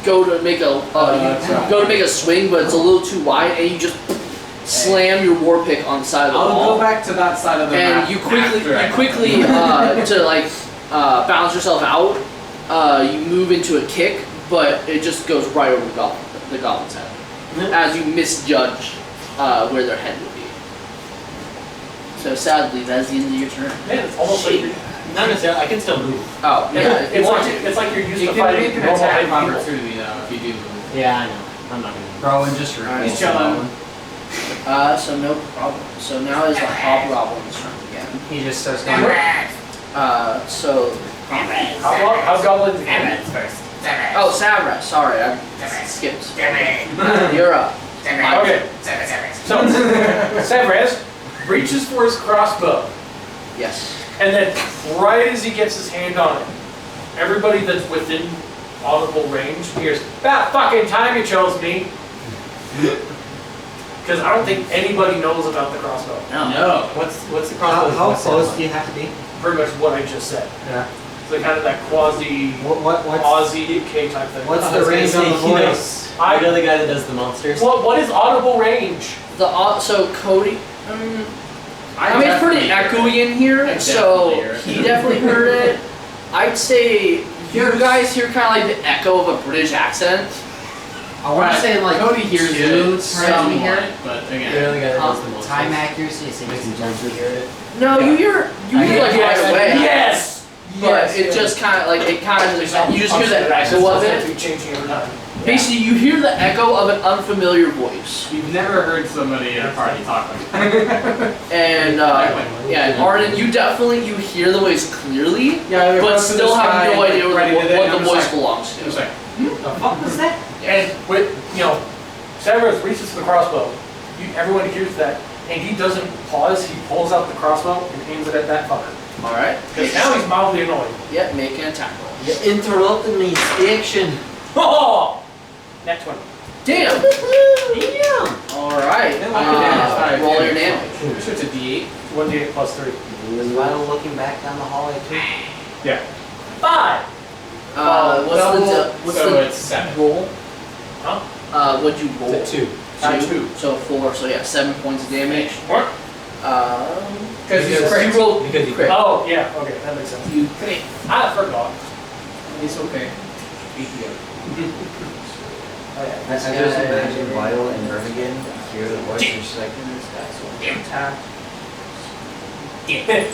go to make a that's right. go to make a swing, but it's a little too wide, and you just slam your war pick on the side of the I'll wall. go back to that side of the map. And you quickly after I- to like balance yourself out, you move into a kick, but it just goes right over the goblin's head as you misjudge where their head would be. So sadly, that's the end of your turn. Man, it's almost like you're, Not necessarily. I can still move. Oh yeah, it's like you're used You to can fighting make an normal attack people. opportunity though if you do move. Yeah, I know. I'm not gonna. Rowan just He's chilling. So no problem. So now is the hobgoblin's turn again. He just starts going. So. Hobgoblins again. Oh, Savras. Sorry, I skipped. You're up. Okay. So, Savras reaches for his crossbow, Yes. and then right as he gets his hand on it, everybody that's within audible range hears, "About fucking time you chose me." Because I don't think anybody knows about the crossbow. No. What's the How crossbow? close do you have to be? Pretty much what I just said. Yeah. So kind of that quasi What's Aussie K type thing. what's I the was gonna range on say, the you know, voice? You know the guy that does the monsters? What is audible range? So Cody. I mean, it's pretty definitely echoey in here, I so definitely heard it. he definitely heard it. I'd say you guys hear kind of like the echo of a British accent. I want to say like Cody hears two it times we hear somewhat, it. but You know again, the guy that does the monsters? Time accuracy, so you can jump to hear it. No, you hear like right away. Yes. But it just kind of like you just hear the echo of it. Changing every time. Basically, you hear the echo of an unfamiliar voice. you've never heard somebody at a party talk like that. And yeah, and Arden, you hear the voice clearly, Yeah, but still have no idea what the voice I'm belongs just to. like, The fuck was that? And with Severus reaches for the crossbow. Everyone hears that, and he doesn't pause. He pulls out the crossbow and aims it at that fucker. All right. Because now he's mildly annoyed. Yeah, make an attack roll. You interrupted me, action. Oh! Next one. Damn. Damn. All right. Roll your damage. Pretty sure it's a D8. 1d8 plus 3. Was Vital looking back down the hallway too? Yeah. 5. What's So the it's 7. roll? Huh? What'd you roll? It's a 2. 2. So 4. So yeah, 7 points of damage. What? Because he's you crit. rolled Because he crit. Oh, yeah. Okay, that makes sense. You crit. I forgot. It's okay. I just imagine Vital and Birmingham hear the voice and she's like, this guy's so attack.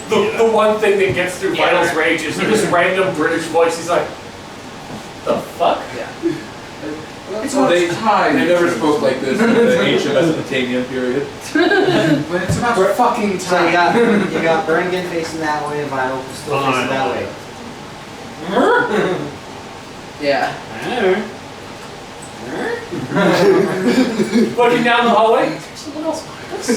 the one thing that gets through Vital's rage is this random British voice. He's like, the fuck? Yeah. They never spoke like this in the ancient Mesopotamian period. But it's about fucking So time. you got Birmingham facing that way and Vital still facing that way. Yeah. Looking down the hallway. Someone else behind us.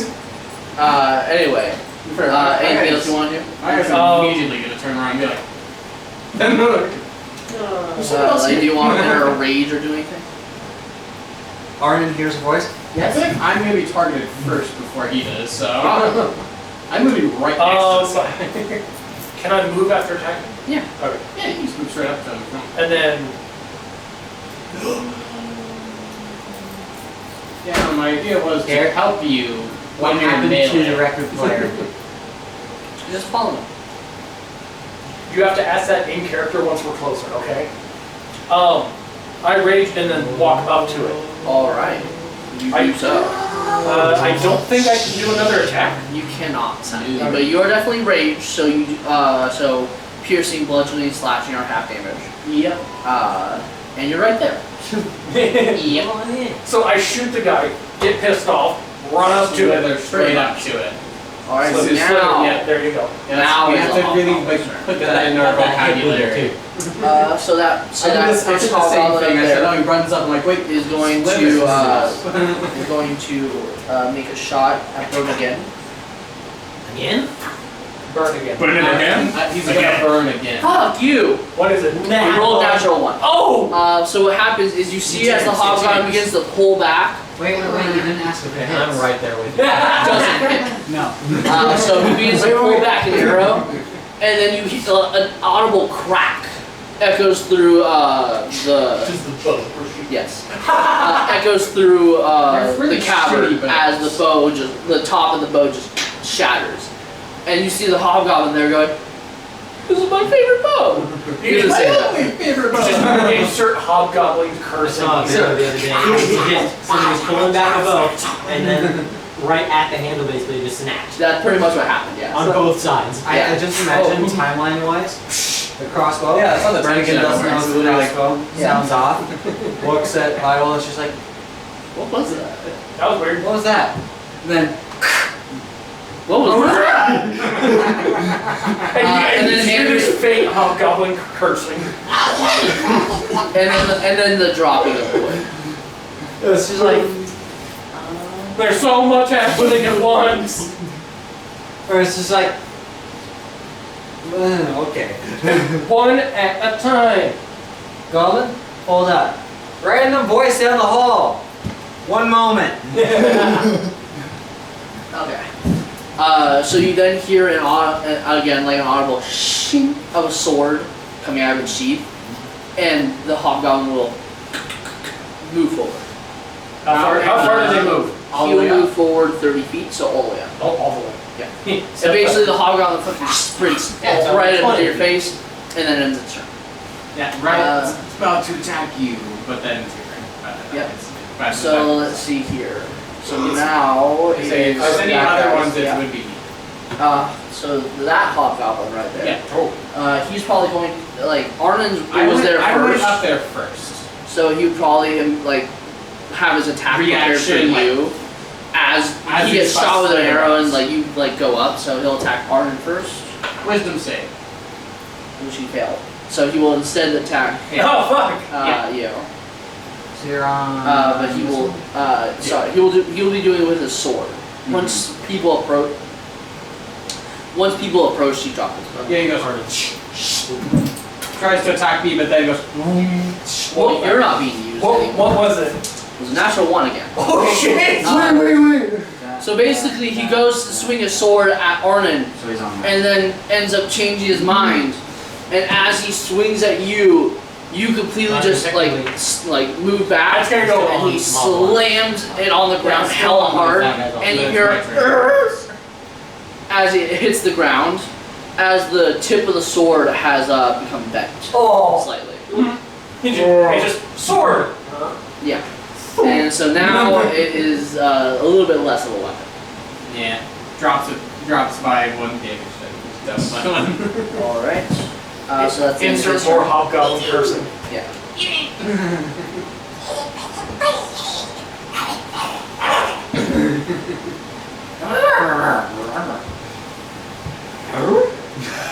Anyway. Anything else you want to do? I guess I'm immediately going to turn around and be like, Do you want to enter a rage or do anything? Arnon hears a voice. I feel like I'm going to be targeted first before he does, so I'm moving right next to this guy. Can I move after attacking? Yeah. Okay. Yeah, you just move straight up to him. And then Yeah, my idea was to Eric, help you What when you're happened to the melee. record player? You just follow him. you have to ask that in character once we're closer, okay? I rage and then walk up to it. All right. You do so. I don't think I can do another attack. You cannot, sadly, but you are definitely raged. So so piercing, bludgeoning, slashing are half damage. Yep. And you're right there. Yep. So I shoot the guy, get pissed off, run up to it. Slither straight up to it. All right. So So just now. yeah, there you go. Now we is have the to really hobgoblin like turn. put that in our vocabulary. So that I did the same hobgoblin thing. I said, there oh, he runs up. I'm like, wait, is going Slither. to make a shot at Bird again. Again? Burn again. Put it in again? He's gonna burn again. Fuck you! What is it? You rolled a natural one. Oh! So what happens is you see as the hobgoblin begins to pull back. Wait, you didn't ask if it hits. I'm right there with you. Doesn't hit. No. So he begins to pull back an arrow, and then you hear an audible crack echoes through Just the bow. yes echoes through They're really the cavern shitty bows. as the top of the bow just shatters, and you see the hobgoblin there going, "This is my favorite bow." He doesn't say that. favorite Just insert hobgoblin I cursing. saw a video the other day. Somebody's pulling back a bow, and then right at the handle basically just snapped. That's pretty much what happened. Yeah. On both sides. I just imagine timeline-wise, the crossbow. Yeah, it's on the Brannigan tension doesn't know of the it. crossbow. Sounds off. Looks at Vital and she's like, What was that? That was weird. "What was that?" And then What was that? And and you then hear Andrew- this faint hobgoblin cursing. and then the dropping of the wood. it's just like, There's so much happening at once. or it's just like, okay. One at a time. Goblin, hold up. Random voice down the hall. One moment. Okay. So you then hear again like an audible shing of a sword coming out of its sheath, and the hobgoblin will move forward. How far did they move? He will move forward 30 feet, so all the way up. Oh, all the way. Yeah. And basically the hobgoblin fucking sprints right into your face, and then ends its turn. Yeah, right. It's about to attack you, but then it's Yep. But So let's see here. So now if there's any that other guy's- ones, it yeah. would be. So that hobgoblin right there. Yeah, totally. He's probably going like Arnon I was there I went first, up there first. so he would probably like have his attack prepared for Reaction, you as he he gets shot with an busts arrow arrows. and like you like go up. So he'll attack Arnon first, Wisdom save. which he failed. So he will instead attack Oh fuck! you. So you're on. But he will. Sorry, he will be doing it with his sword. Once people approach, he drops his bow. Yeah, he goes. Tries to attack me, but then goes. Well, you're not being used anymore. What was it? It was a natural 1 again. Oh shit! Wait. So basically, he goes to swing a sword at Arnon, So he's on. and then ends up changing his mind. And as he swings at you, you completely just like move back, That's gonna go and on he small one. slams it on the ground That's hella still on hard, that guy's on. and you That's hear my turn. as it hits the ground, as the tip of the sword has become bent Oh! slightly. He just sword! Yeah. And so now it is a little bit less of a weapon. Yeah, drops by 1 damage. That was my one. All right. So that's Insert his more turn. hobgoblin cursing. Yeah.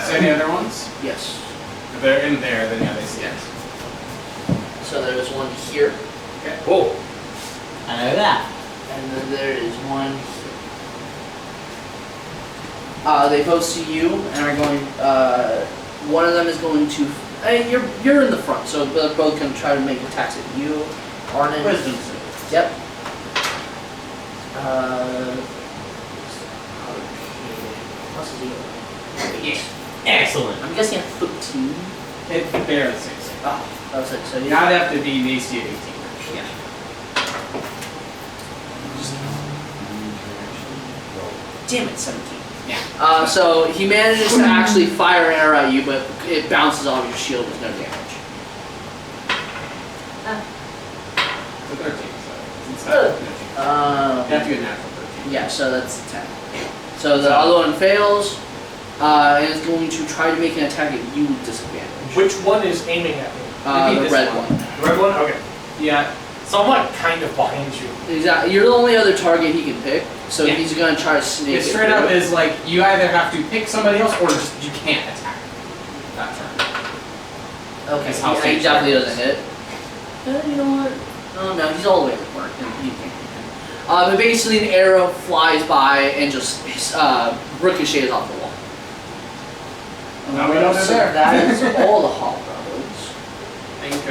So any other ones? Yes. If they're in there, then yeah, they see it. So there's one here, Okay. Whoa. I know that. and then there is one here. They both see you and are going. One of them is going to. You're in the front, so they're both going to try to make attacks at you. Arnon. Wisdom save. Yep. Yeah. Excellent. I'm guessing at 13. It barely saves. Oh, that was it. So You gotta have to be an AC of 18. Yeah. Damn it, 17. Yeah. So he manages to actually fire an arrow at you, but it bounces off your shield with no damage. So 13. So it's Uh, you have to get natural 13. Yeah, so that's 10. So the other one fails, and is going to try to make an attack at you with disadvantage. Which one is aiming at me? The this red one. one. The red one? Okay. Yeah. So I'm like kind of behind you. Exactly. You're the only other target he can pick, so Yeah. he's going to try to sneak It it straight through. up is like you either have to pick somebody else or just you can't attack that turn. Okay, That's how he safe definitely it doesn't hit. You know what? Oh no, he's all the way in the corner. He can't. But basically an arrow flies by and just ricochets off the wall. Now we know they're so there. that is all the hobgoblins. I think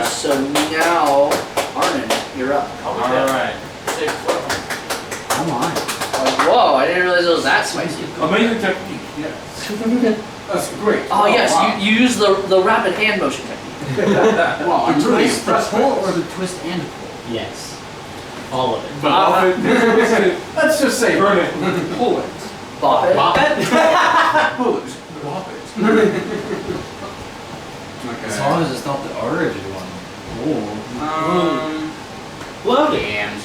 So now, Arnon, you're up. alright. Come on. Whoa, I didn't realize it was that spicy. Amazing technique, yes. That's great. Oh yes, wow. you use the rapid hand motion technique. Wow, I'm really impressed by pull this. or the twist and pull? Yes. All of it. Let's just say, burn it. Pull it. Bop it. Bop it? Pull it. Whop it. As long as it's not the origin one. Load it. Damn.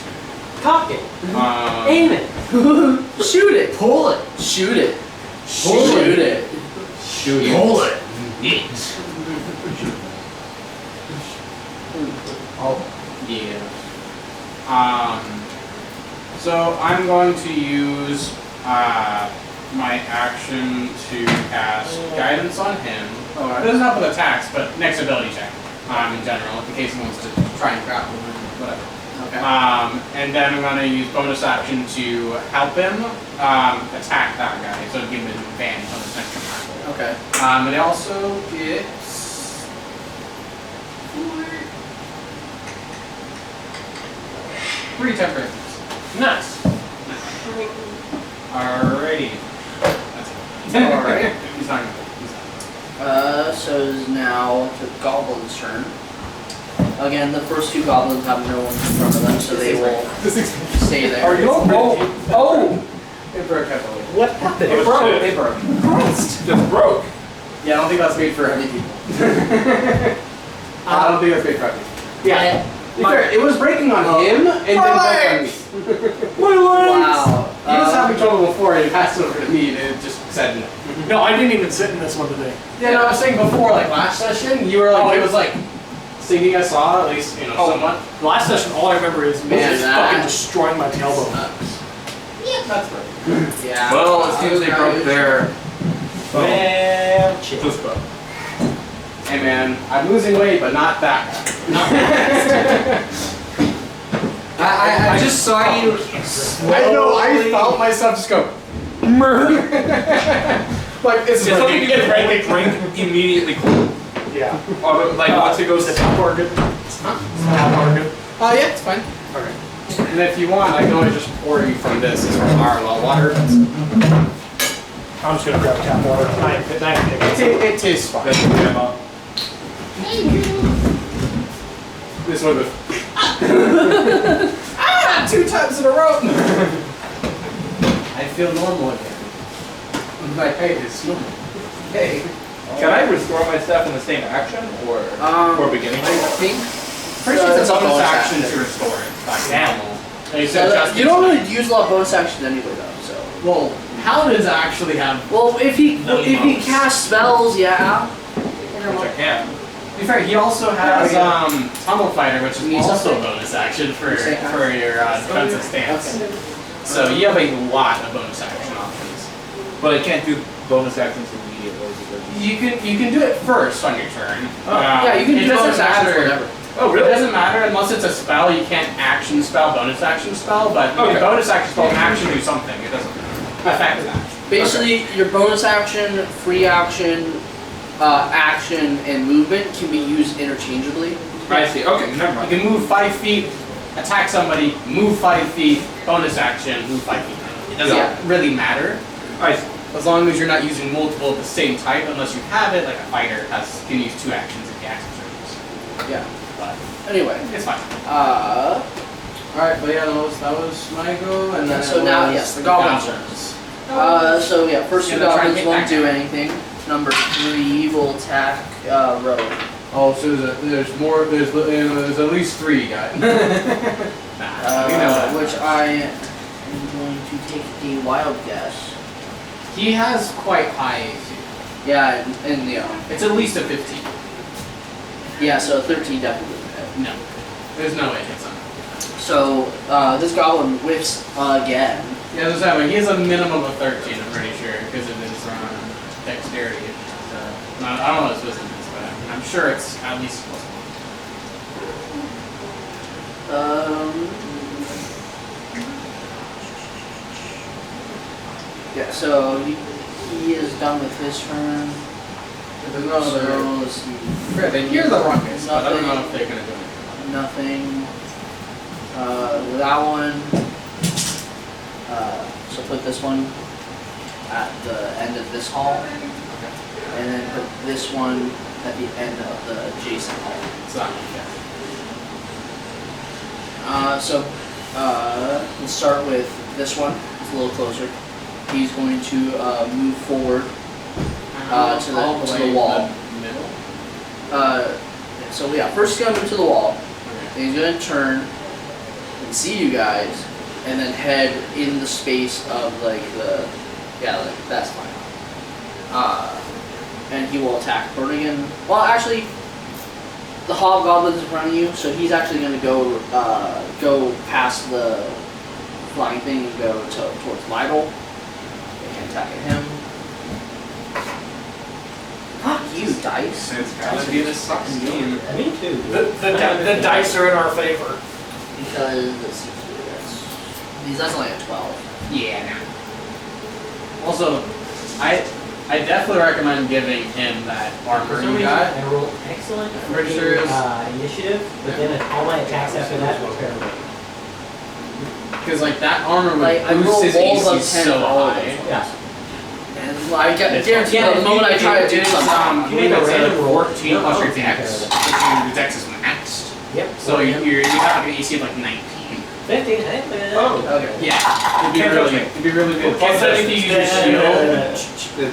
Cock it. Um, Aim it. Shoot it. Pull it. Shoot it. Pull Shoot it. Shoot it. Pull it. yeah. So I'm going to use my action to cast guidance on him. It doesn't help with attacks, but next ability check in general, in case he wants to try and grapple him or whatever. Okay. And then I'm going to use bonus action to help him attack that guy, so give him an advantage on his next attack. Okay. And it also gets 3 temporary hits. Nice. Alrighty. That's it. Alright. He's not gonna. So it's now the Goblin's turn. Again, the first 2 goblins have no one in front of them, so they will stay there. Are you? Oh! It broke heavily. What happened? It broke. It broke. Just broke. Yeah, I don't think that's made for heavy people. I don't think that's made for heavy people. Yeah. To be fair, it was breaking on him and then broke on me. Wow. He was having trouble before and it passed over to me and it just said no. No, I didn't even sit in this one today. Yeah, no, I was saying before, like last session, you were like, it was like singing a song, at least, somewhat. Last session, all I remember is Man, fucking destroying my tailbone. That's right. Yeah. Well, it seems they broke their. Well, shit. Just bow. Hey man, I'm losing weight, but not that bad. I just saw you. I know, I felt myself just go. Like, it's It's something you get ready to drink immediately cold. Yeah. Like once it goes the to top organ. Top organ. Yeah, it's fine. Okay. And if you want, I can always just pour you from this. It's from our well water. I'm just gonna grab tap water. It tastes fine. This one goes. 2 times in a row! I feel normal again. My head is normal. Hey. Can I restore my stuff in the same action or beginning? I think. Pretty sure it's a bonus bonus action action. to restore it back to Damn. normal. You don't really use a lot of bonus actions anyway, though. So. Well, paladins actually have. Well, if he casts spells, yeah. Which I can. To be fair, he also has Tunnel Fighter, which is also a bonus action for your defensive stance. Okay. So you have a lot of bonus action options. But I can't do bonus actions immediately because. You can do it first on your turn. Yeah, you can do bonus actions whenever. Oh, It really? doesn't matter unless it's a spell. You can't action spell, bonus action spell, but you can bonus action spell and action do something. It doesn't affect that. Basically, your bonus action, free action, action, and movement can be used interchangeably. I see. Okay, never You mind. can move 5 feet, attack somebody, move 5 feet, bonus action, move 5 feet. It doesn't really matter. I see. As long as you're not using multiple of the same type, unless you have it, like a fighter can use 2 actions if the action surges. Yeah. But Anyway. it's fine. Alright, but yeah, that was my go, and then so now, yes, the goblins' turns. So yeah, first 2 Gonna try and goblins hit won't that do guy. anything. Number 3 will attack Rogue. Oh, so there's more. There's at least 3 guys. Nah, we know that. Which I am going to take a wild guess. He has quite high AC. Yeah, and It's at least a 15. yeah, so 13 definitely would hit. No, there's no way it's on. So this goblin whiffs again. Yeah, as I was saying, he has a minimum of 13. I'm pretty sure because of his dexterity. I don't know what his wisdom is, but I'm sure it's at least +1. Yeah, so he is done with his turn. There's no other. So let's see. They hear the ruckus, but I don't know if they're gonna do anything. Nothing. That one. So put this one at the end of this hall, and then put this one at the end of the adjacent hall. It's not We'll start with this one. It's a little closer. He's going to move forward to the wall. Middle. So yeah, first he's gonna move to the wall. Then he's gonna turn and see you guys, and then head in the space of that's fine. And he will attack Bernigan. Well, actually, the hobgoblin's in front of you, so he's actually gonna go past the flying thing and go towards Vital. They can attack at him. Fuck you, dice. It's gotta be the 16. Me too. The dice are in our favor. Because let's see, that's only a 12. Yeah. Also, I definitely recommend giving him that armor you got. I rolled excellent I'm pretty sure it's- initiative, but then all my attacks after that were terrible. Because like that armor would Like, I boost rolled his rolls AC of 10 so for all of high. those. Yeah. And I guarantee Yeah, the moment I try to do it's, something. You make a it's random roll. 14 plus your No, dex, no. which your dex is maxed. Yep. So you have like an AC of like 19. 15. I think Oh. Okay. Yeah, it'd be really good. Plus Plus then if you use your shield,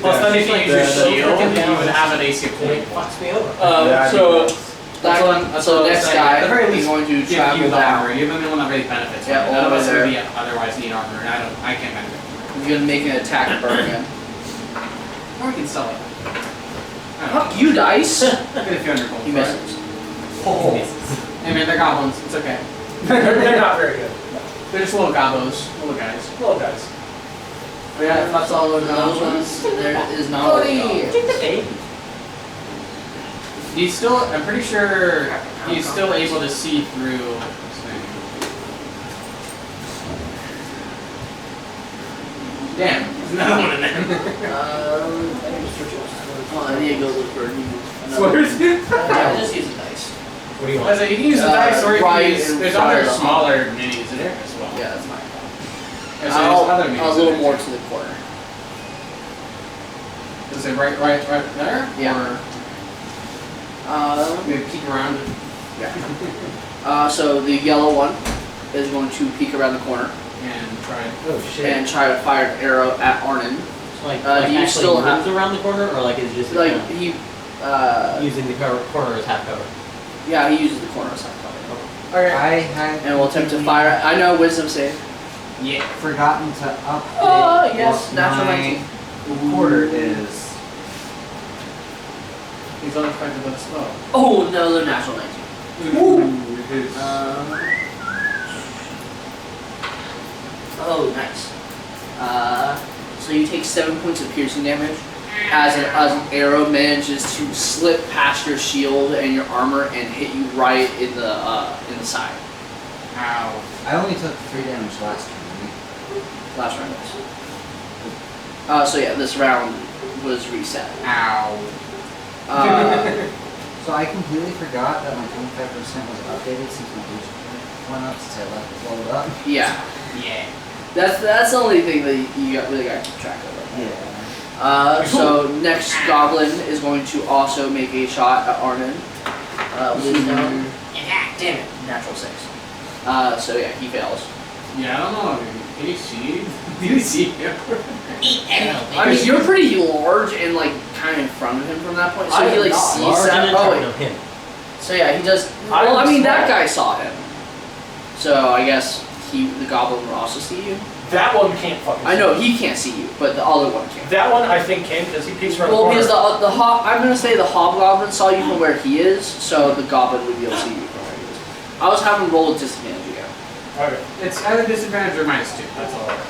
plus then if you use your shield, you would have an AC of 20. It fucks me over. So That's what so next saying. guy At the very is least, going to give you travel the down. armor. You're the only one that really benefits. Yeah, from it. all None of the us way would there. be otherwise need armor, and I can't benefit. He's gonna make an attack at Bird again. Or we can sell it. Fuck you, dice. Get a few hundred gold. He for it. misses. Hey man, they're goblins. It's okay. They're not very good. They're just little gobos, little guys. Little guys. But yeah, if that's all those ones, there is not. Take the bait. He's still. I'm pretty sure he's still able to see through this thing. Damn, there's another one in there. I need to go look for Where's it? Yeah, just use the dice. What do you I want? said you can use the dice or you right can use. in There's front other of the smaller minis in there as well. Yeah, that's fine. Yeah, so there's other minis A in little there. more to the corner. Is it right there? Yeah. Or maybe peek around. So the yellow one is going to peek around the corner And try. Oh shit. and try to fire an arrow at Arnon. Like, do you actually still have- moves around the corner, or like is it just Like kind he, of using the corner as half cover? yeah, he uses the corner as cover. Okay. I had And we'll attempt to fire. I know wisdom save. Yeah. forgotten to update Oh yes, what natural my 19. quarter is. He's unaffected by the spell. Oh no, they're natural 19. Oh nice. So you take 7 points of piercing damage as an arrow manages to slip past your shield and your armor and hit you right in the side. Ow. I only took 3 damage last turn. Last round. So yeah, this round was reset. Ow. So I completely forgot that my 25% was updated since my boost went up since I left it loaded up. Yeah, Yeah. that's the only thing that you really got to keep track of. Yeah. So next goblin is going to also make a shot at Arnon. Wisdom. Damn it, natural 6. So yeah, he fails. Yeah, I don't know. Can you see? Do you see him? I mean, you're pretty large and like kind of in front of him from that point, so I he am like not sees Large that. and Oh in wait. him. So yeah, he does. I Well, I am mean that small. guy saw him. So I guess the goblin will also see you. That one can't fucking. I know he can't see you, but the other one can. That one I think can because he peeks around Well, the corner. because I'm gonna say the hobgoblin saw you from where he is, so the goblin would be able to see you from where he is. I was having roll with disadvantage again. Okay. It's at a disadvantage or -2. That's all it is.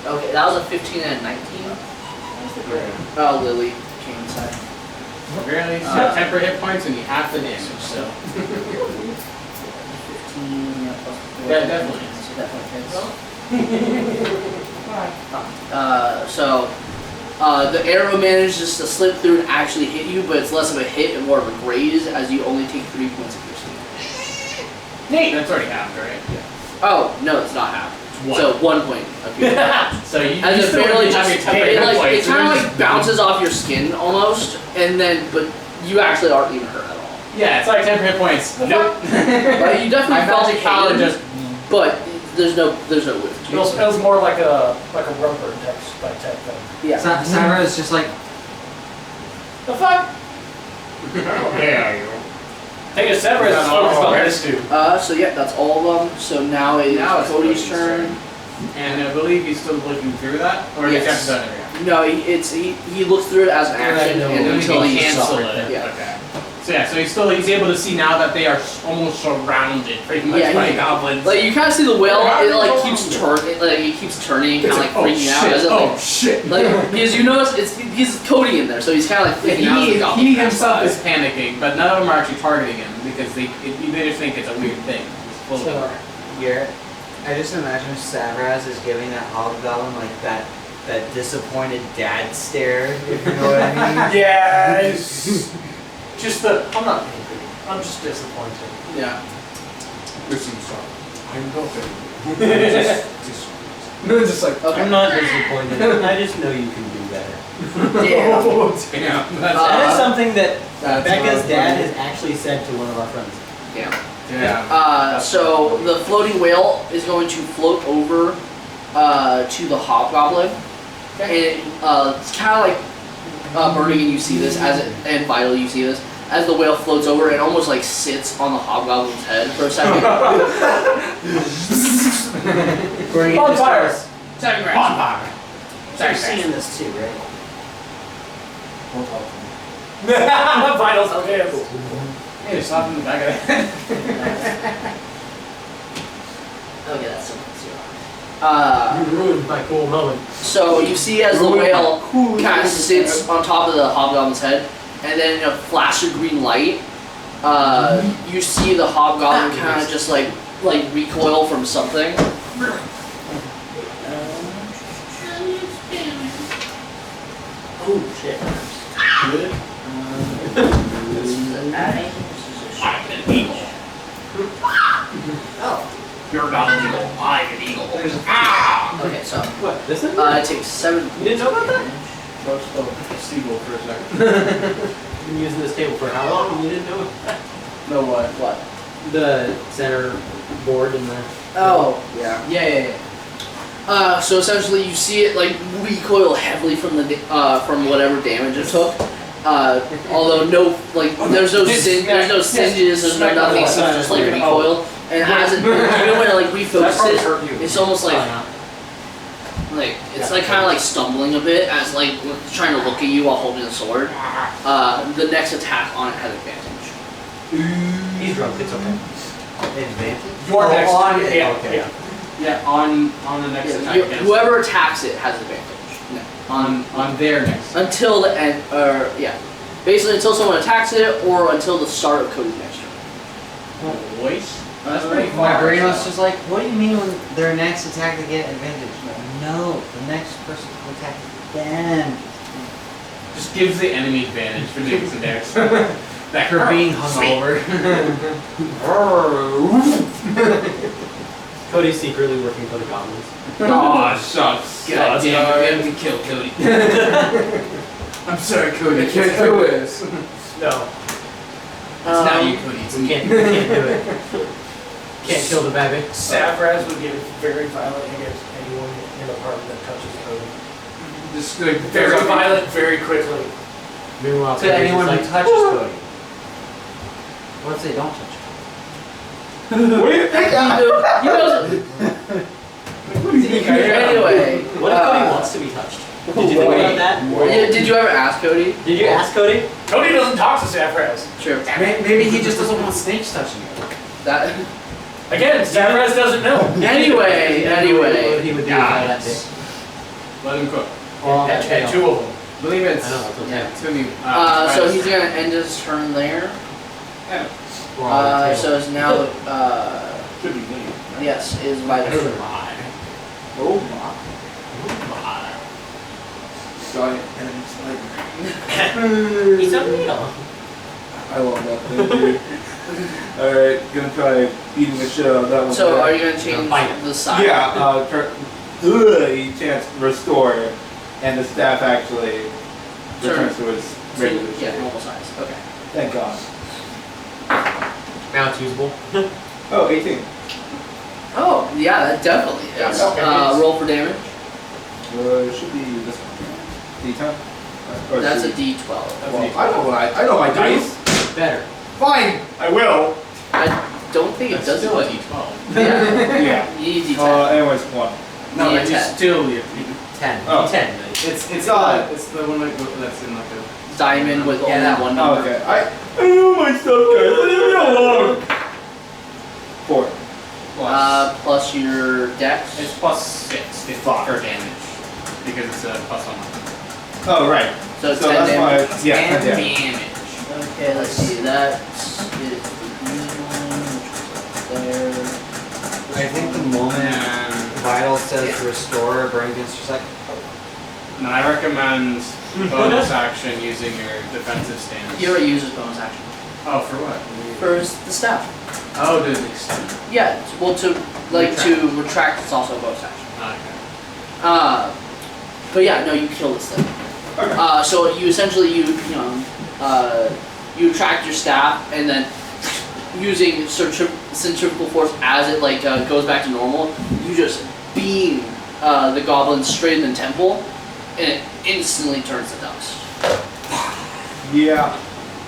Okay, that was a 15 and a 19. Oh, Lily came inside. Really? So temper hit points and you have the damage, so. 15, yeah, plus 4. Yeah, definitely. So definitely hits. The arrow manages to slip through and actually hit you, but it's less of a hit and more of a graze as you only take 3 points of piercing. That's already happened, right? Oh, no, it's not half. One. So 1 point of piercing. So you As it still barely have just, your temper it hit kind points. of like bounces off your skin almost, and then, but you actually aren't even hurt at all. Yeah, it's like temper hit points. Nope. But you definitely My felt magic power pain, just. but there's no wound. It was more like a rubber type thing. Yeah. Sarah is just like, The fuck? Okay. Thing is, Severus is focused on this dude. So yeah, that's all of them. So now it's Now it's Cody's Cody's turn. And I believe he's still looking through that? Or Yes. he's actually done it? No, he looks through it as an action no, and we until can he cancel Cancel it. Yeah. Okay. So yeah, so he's able to see now that they are almost surrounded pretty much by goblins. Like you kind of see the whale, it like keeps turning, kind of like freaking out. As it, like, shit! Like because you notice he's Cody in there, so he's kind of like freaking out. As the goblin he himself is panicking, but none of them are actually targeting him because they just think it's a weird thing. So, Garrett, I just imagine Savraz is giving that hobgoblin like that disappointed dad stare, if you know what I mean. Yeah, it's just the. I'm not angry. I'm just disappointed. Yeah. Listen, son. I'm not No, it's just like, Okay. I'm not disappointed. I just know you can do better. Yeah. Yeah. That is something that That's Becca's what dad I'm has actually said to one of our friends. Yeah. Yeah. So the floating whale is going to float over to the hobgoblin, and it's kind of like Burning, and you see this and Vital, you see this as the whale floats over and almost like sits on the hobgoblin's head for a second. Bonfire! Second round. Bonfire. You're seeing this too, right? Vitals, okay. Hey, slap in the back of the head. Okay, that's so You ruined my cool moment. So you see as the whale kind of sits on top of the hobgoblin's head, and then in a flash of green light, you see the hobgoblin kind of just like recoil from something. Oh shit. Good. I'm an eagle. Oh. You're not an eagle. I'm an eagle. Okay, so What? This is? it takes 7. You didn't know about that? Oh, seagull for a second. You've been using this table for how long and you didn't know it? No what? What? The center board and the... Oh, yeah. So essentially, you see it like recoil heavily from the from whatever damage it took. Although there's no singes, there's no nothing, so it's just like recoil. And as it, even when it like refocuses, it's almost like it's like kind of like stumbling a bit as like trying to look at you while holding the sword. The next attack on it has advantage. He's drunk, it's okay. Advantage? Your next on one, it, yeah, okay. yeah. Yeah, on the next attack. Yes. Whoever attacks it has advantage. On their next. Until the end, basically until someone attacks it or until the start of Cody's next turn. Voice? That's pretty far. My brain was just like, what do you mean when their next attack they get advantage? No, the next person will attack them. Just gives the enemy advantage for doing some damage. That For being hungover. Cody's secretly working for the goblins. Aw, shucks. God damn, we have to kill Cody. I'm sorry, Cody. I can't do this. No. It's not you, Cody. It's We me. can't do it. Can't kill the baby. Savraz would get very violent against anyone in the apartment that touches Cody. Just like Very violent, very quickly. Meanwhile, To Cody's anyone just who like, touches Cody. What if they don't touch Cody? What do you think? He knows it. Anyway, what if Cody wants to be touched? Did you think about that? Did you ever ask Cody? Did you ask Cody? Cody doesn't talk to Savraz. Sure. Maybe he just doesn't want snakes touching him. That. Again, Savraz doesn't know. Anyway. What he would do Guys. that day. Let him cook. And two of them. Believe it. I know, it's okay. It's gonna be. So he's gonna end his turn there. We're on the table. So it's now Should be me. yes is Vital. Oh my. Giant enemy sniper. He's a needle. I love that thing, dude. Alright, gonna try beating the shit out of that one. So are you gonna change the side? Yeah, you chance restore, and the staff actually returns to its regular Yeah, shape. normal size. Okay. Thank God. Now it's usable. Oh, 18. Oh yeah, that definitely is. Roll for damage. It should be this one. D10? Or That's a D- D12. Well, I know my dice. Better. Fine, I will. I don't think it It's does. still a D12. Yeah. Yeah. You need D10. Anyways, 1. No, Yeah, but you 10. still. 10. Oh. 10. It's God. it's the one that's in like a. Diamond with Yeah, only that one Oh, number. okay. I know my stuff, guys. Leave me alone. 4. Plus your dex. It's +6 for damage because it's a +1. Oh, right. So it's 10 that's damage. why. Yeah, 10 damage. Damage. Okay, let's see. That is the green one, which is I think the moment And Vital says restore or burn against your second. no, I recommend bonus action using your defensive stance. He already uses bonus action. Oh, for what? For the staff. Oh, does it extend? Yeah, well, to retract, it's also a bonus action. Okay. But yeah, no, you kill this thing. Okay. So you essentially you retract your staff and then using centrifugal force as it goes back to normal, you just beam the goblin straight in the temple, and it instantly turns to dust. Yeah.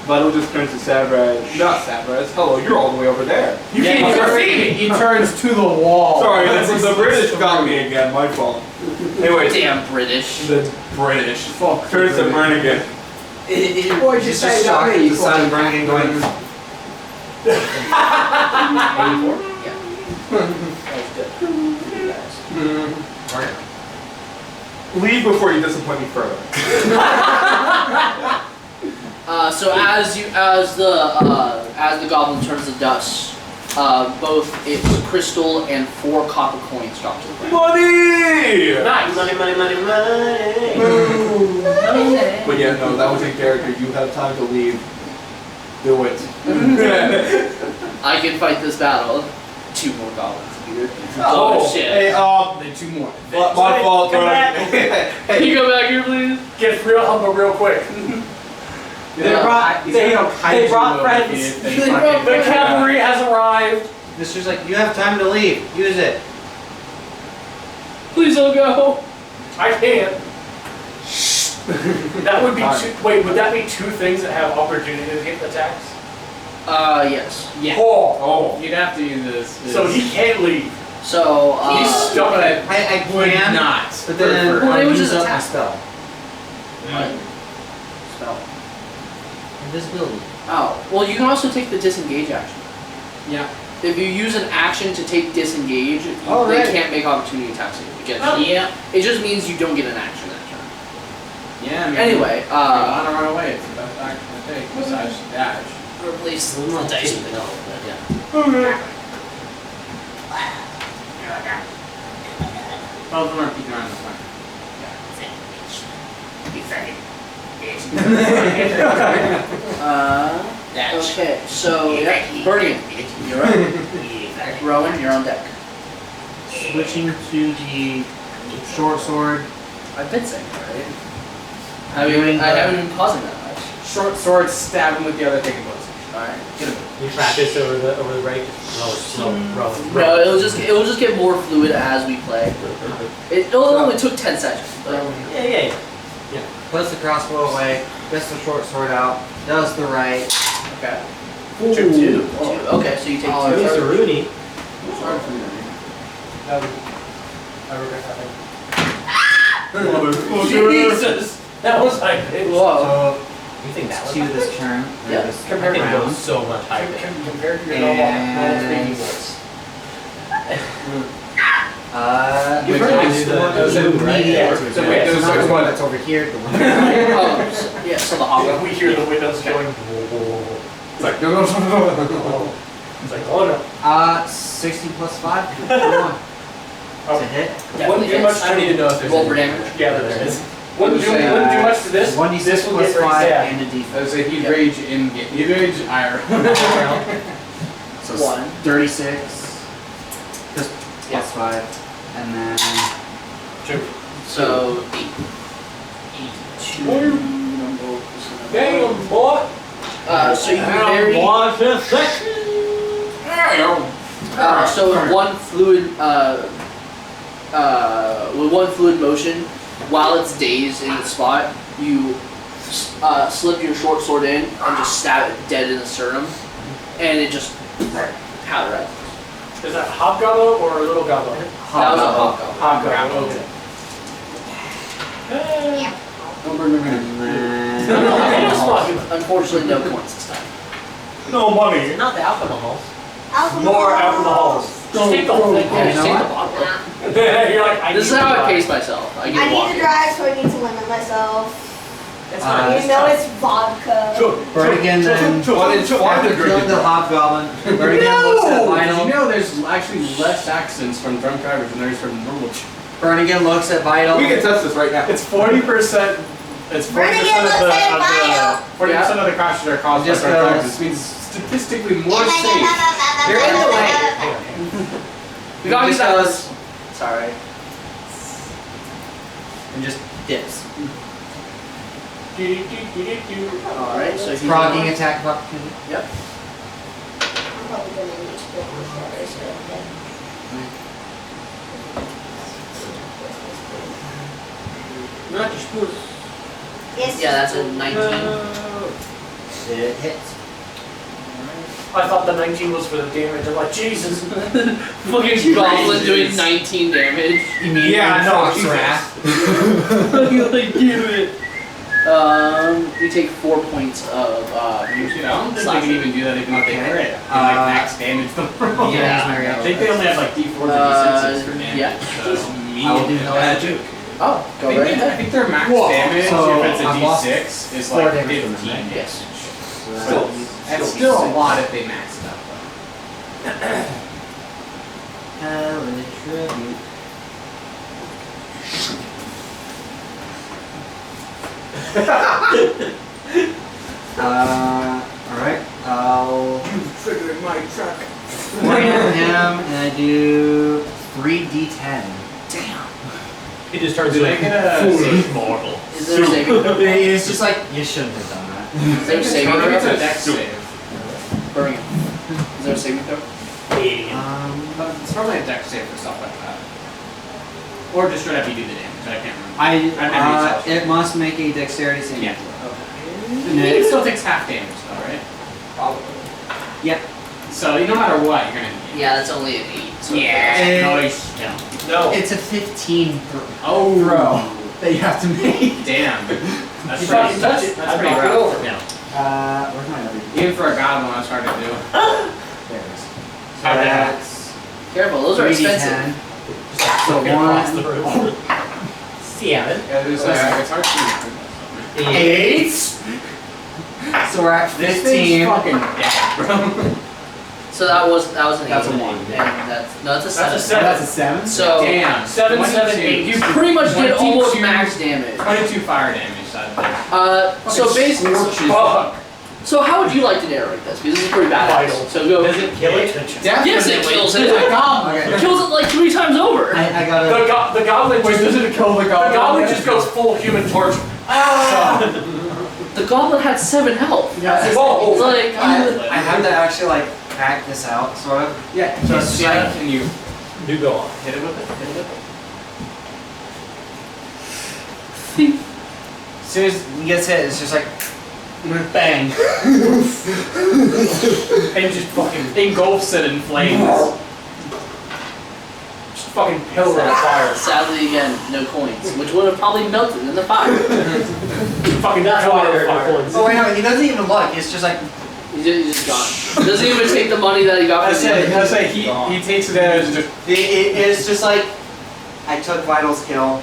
Vital just turns to Savraz. Not Savraz. Hello, you're all the way over there. You can't even see me. He turns to the wall. Sorry, the British got me again. My fault. Anyways, Damn British. the British. Fuck. Turns to burn again. Boy, just say shocked at the sound of Brannigan going. 84? Yeah. That was good. Leave before you disappoint me further. So as the goblin turns to dust, both its crystal and 4 copper coins drop to the ground. Money! Nice. Money, money, money, money. But yeah, no, that was in character. You have time to leave. Do it. I can fight this battle. 2 more goblins, dude. Oh, shit. Hey, Then 2 more. my fault. Come back. Can you go back here, please? Get real humble real quick. They brought friends. The cavalry has arrived. Mister's like, you have time to leave. Use it. Please don't go. I can't. That would be wait, would that be 2 things that have opportunity to get attacks? Yes. Yeah. Oh. You'd have to use this. So he can't leave. So, He's stuck in it. I would can, not. but then Well, it I'll was use just up my attack. spell. Spell. Invisibility. Oh, well, you can also take the disengage action. Yeah. If you use an action to take disengage, Oh, they right. can't make opportunity attacks against Oh. you. Yeah. It just means you don't get an action that turn. Yeah. I mean, Anyway, if you want to run away, it's the best action to take besides dash. replace the dice with the but yeah. Both of them are peeking around the front. Okay, so yeah, Bernie, you're up. Rowan, you're on deck. Switching to the short sword. I've been saying that, right? I haven't been pausing that much. Short sword, stab him with the other taking blows. Alright, get him. You practice over the right. Slow. No, it'll just get more fluid as we play. It only took 10 sessions. But Yeah. Puts the crossbow away. Gets the short sword out. Does the right. okay. Ooh. Two. Okay, so you take Oh, 2. Mr. Rooney. Sorry for that. I regret that. Jesus! That was like Whoa. You think that was 2 this turn. or Yeah, this I think it round. goes so much higher. compared to your normal speaking voice. You've Which heard is this the- one. those are Right? yeah. So So wait, so those not are the what? one that's over here. The one. Oh, yeah, so the hopper. We hear the windows going. It's like, no. It's like, oh no. 60 plus 5. Come on. It's a hit. Wouldn't do much I don't to even know if there's Roll any- for damage. Yeah, there is. Wouldn't do much to this. 1d6 This will plus get very 5 sad. and a I d4. would say he'd Yeah. rage in game. He'd rage IR. So 1. 36. Just plus 5. And then. So 8. 2. Damn, boy. So you very. So with one fluid motion, while it's dazed in its spot, you slip your short sword in and just stab it dead in the sternum, and it just powderizes. Is that hobgoblin or a little goblin? That was a hobgoblin. Hobgoblin. Okay. And then. Unfortunately, no coins this time. No money. Not the alcohol. More alcohols. Just take the whole thing. Yeah, just know take what? the bottle. You're like, This is how I pace myself. I I get need walking. to drive, so I need to limit myself. It's Uh, fine. You know it's vodka. Bernigan then, after killing the hobgoblin, Bernigan looks at Did you Vital. know there's actually less accidents from drunk drivers than there is from normal? Bernigan looks at Vital. We can test this right now. It's 40%. It's 40% Renegade of the looks at Vital. 40% of the crashes are caused by Just drunk goes- drivers. This means statistically more safe. You're in the way. We got Just that. goes Sorry. and just dips. Alright, so he's Progging attack of opportunity. Yep. I'm probably gonna need to go on this other Not your spoon. Yes. Yeah, that's a 19. It hits. I thought the 19 was for the damage. I'm like, Jesus. Fucking goblin doing 19 damage. Immediately Yeah, no, Fox Jesus. Wrath. Fucking like, give it. You take 4 points of I don't think they slashing. can even do that even if they Okay. crit. They like max damage them. Yeah, he's my I reaction. think they only have like D4s or D6s for damage. yeah. So I will do hell at you. Oh, go right I ahead. think their max Whoa. damage, So, if it's a I've lost D6, is 4 like damage from 15 them, right? Yes. So that's still a lot if they max it up. Hellish tribute. Alright. I'll Triggering my truck. point at him and I do 3d10. He just turns Do they get a foolish mortal. Is there a saving throw? It's just like, you shouldn't have done that. Is there a saving It's a throw? dex save. Burning. Is there a saving throw? But it's probably a dex save for stuff like that. Or just straight up you do the damage. I can't remember. I never used it must make a dexterity saving Yeah. throw. I think it still takes half damage though, right? Probably. Yep. So no matter what, you're gonna need. Yeah, that's only an 8. So Eh. Nice. Yeah. No. It's a 15 Oh. throw that you have to make. Damn. That's You pretty. fucking touch it. That's I'd pretty knock it rough. over. Yeah. Where's my other? Even for a goblin, that's hard to do. There it is. So Okay. that's Careful, those are 3d10. expensive. So Across the 1, room. Yeah, it's hard to do. 8. So we're at This thing's 15. fucking dead, bro. So that was an 8. That's a 1. And that's no, that's a 7. That's a 7. That's a 7. So Damn. 7, 7, 22. 8. you pretty much get 22 almost max damage. 22 fire damage side of there. So basically, Fuck. so how would you like to narrate this? Because this is pretty badass. Vital. So go. Does it kill it? Yes, it kills it. Okay. It kills it like 3 times over. I got a. The goblin Wait, just, does it kill the the goblin? goblin just goes full human torch. The goblin had 7 health. Whoa. It's like I have to actually like hack this out, sort of. Yeah, So just it's see like- that and you Do go on. hit it with it. Hit it with it. As soon as he gets hit, it's just like bang. And just fucking, Engulfs it in flames. just fucking pillar of fire. sadly again, no coins, which would have probably melted in the fire. Fucking That's why pillar there of are no fire. coins. Oh wait, no, he doesn't even look. It's just like He's just gone. Doesn't even take the money that he got I from the say, other. he takes it as just it's just like I took Vital's kill.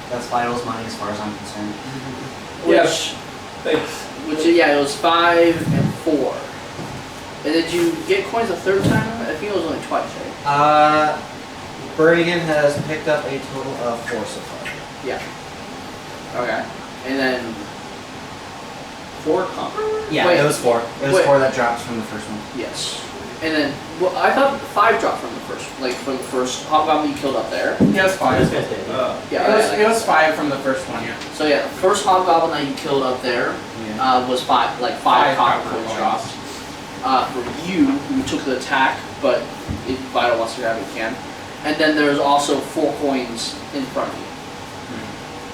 That's Vital's money as far as I'm concerned. Which, Thanks. yeah, it was 5 and 4. And did you get coins a third time? I think it was only twice, right? Bernigan has picked up a total of 4 so far. Yeah. Okay. And then 4 copper? Yeah, Wait. it was 4. It was Wait. 4 that dropped from the first one. Yes. And then, well, I thought 5 dropped from the first, like from the first hobgoblin you killed up there. yeah, it's fine. Yeah. It was 5 from the first one, yeah. So yeah, the first hobgoblin that you killed up there was 5, like 5 copper coins dropped. For you, who took the attack, but if Vital wants to grab it, you can. And then there's also 4 coins in front of you.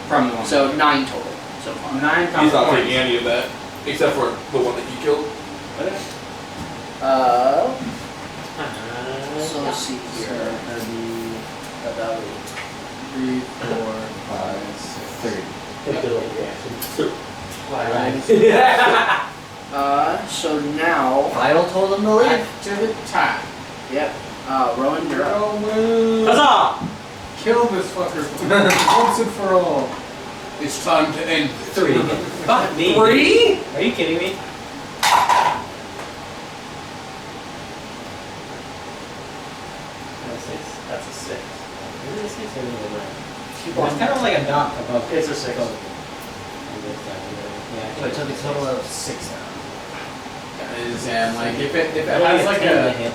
From the one. So 9 total so far. 9 He's copper not coins. taking any of that, except for the one that he killed. So let's see here. That'd be About 3, 4, 5, 6, 30. Take the little reaction. So now. Vital told him to leave. To the top. Yep. Rowan, you're up. Huzzah! Kill this fucker once and for all. It's time to end. 3. Fuck me. 3? Are you kidding me? That's a 6. Is it a 6 or is it a 9? It's kind of like a dot above. It's a 6. Yeah, so I took a total of 6 now. Is like if it has like a. hit.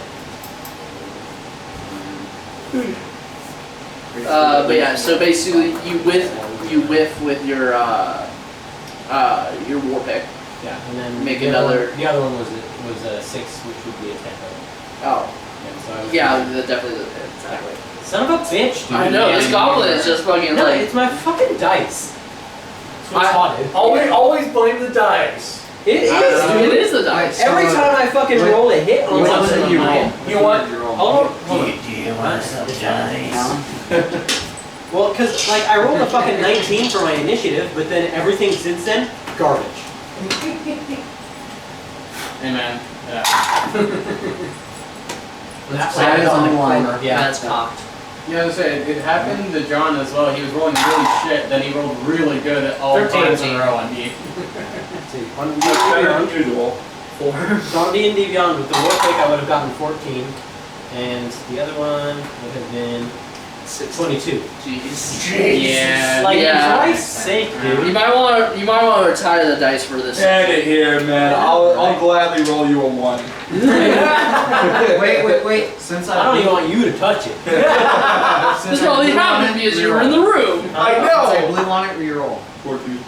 But yeah, so basically you whiff with your war pick. Yeah, and then Make the another- The other one was a 6, which would be a 10. Oh, So I was yeah, that definitely does hit. Exactly. Son of a bitch, dude. I know, this goblin is just fucking No, like. it's my fucking dice. That's what it's called, dude. Always blame the dice. It is, It dude. is the dice. Every time I fucking roll a hit on What something, did you I'm roll? like, You want? Hold on. do you want some dice? Well, because, like, I rolled a fucking 19 for my initiative, but then everything since then, garbage. Hey man. Yeah. That is on the line. Yeah. That's cocked. Yeah, I was saying, it happened to John as well. He was rolling really shit, then he rolled really good at all 13. times in a row on D. Much better than usual. 4. So on D&D Beyond, with the war pick, I would have gotten 14, and the other one would have been 22. Jeez. Yeah. Like, Yeah. for Christ's sake, You dude. might want to retire the dice for this. Get it here, man. I'll gladly roll you a 1. Wait. Since I don't even want you to touch it. This probably happened because you were in the room. I Say know. blue on it, reroll. 14.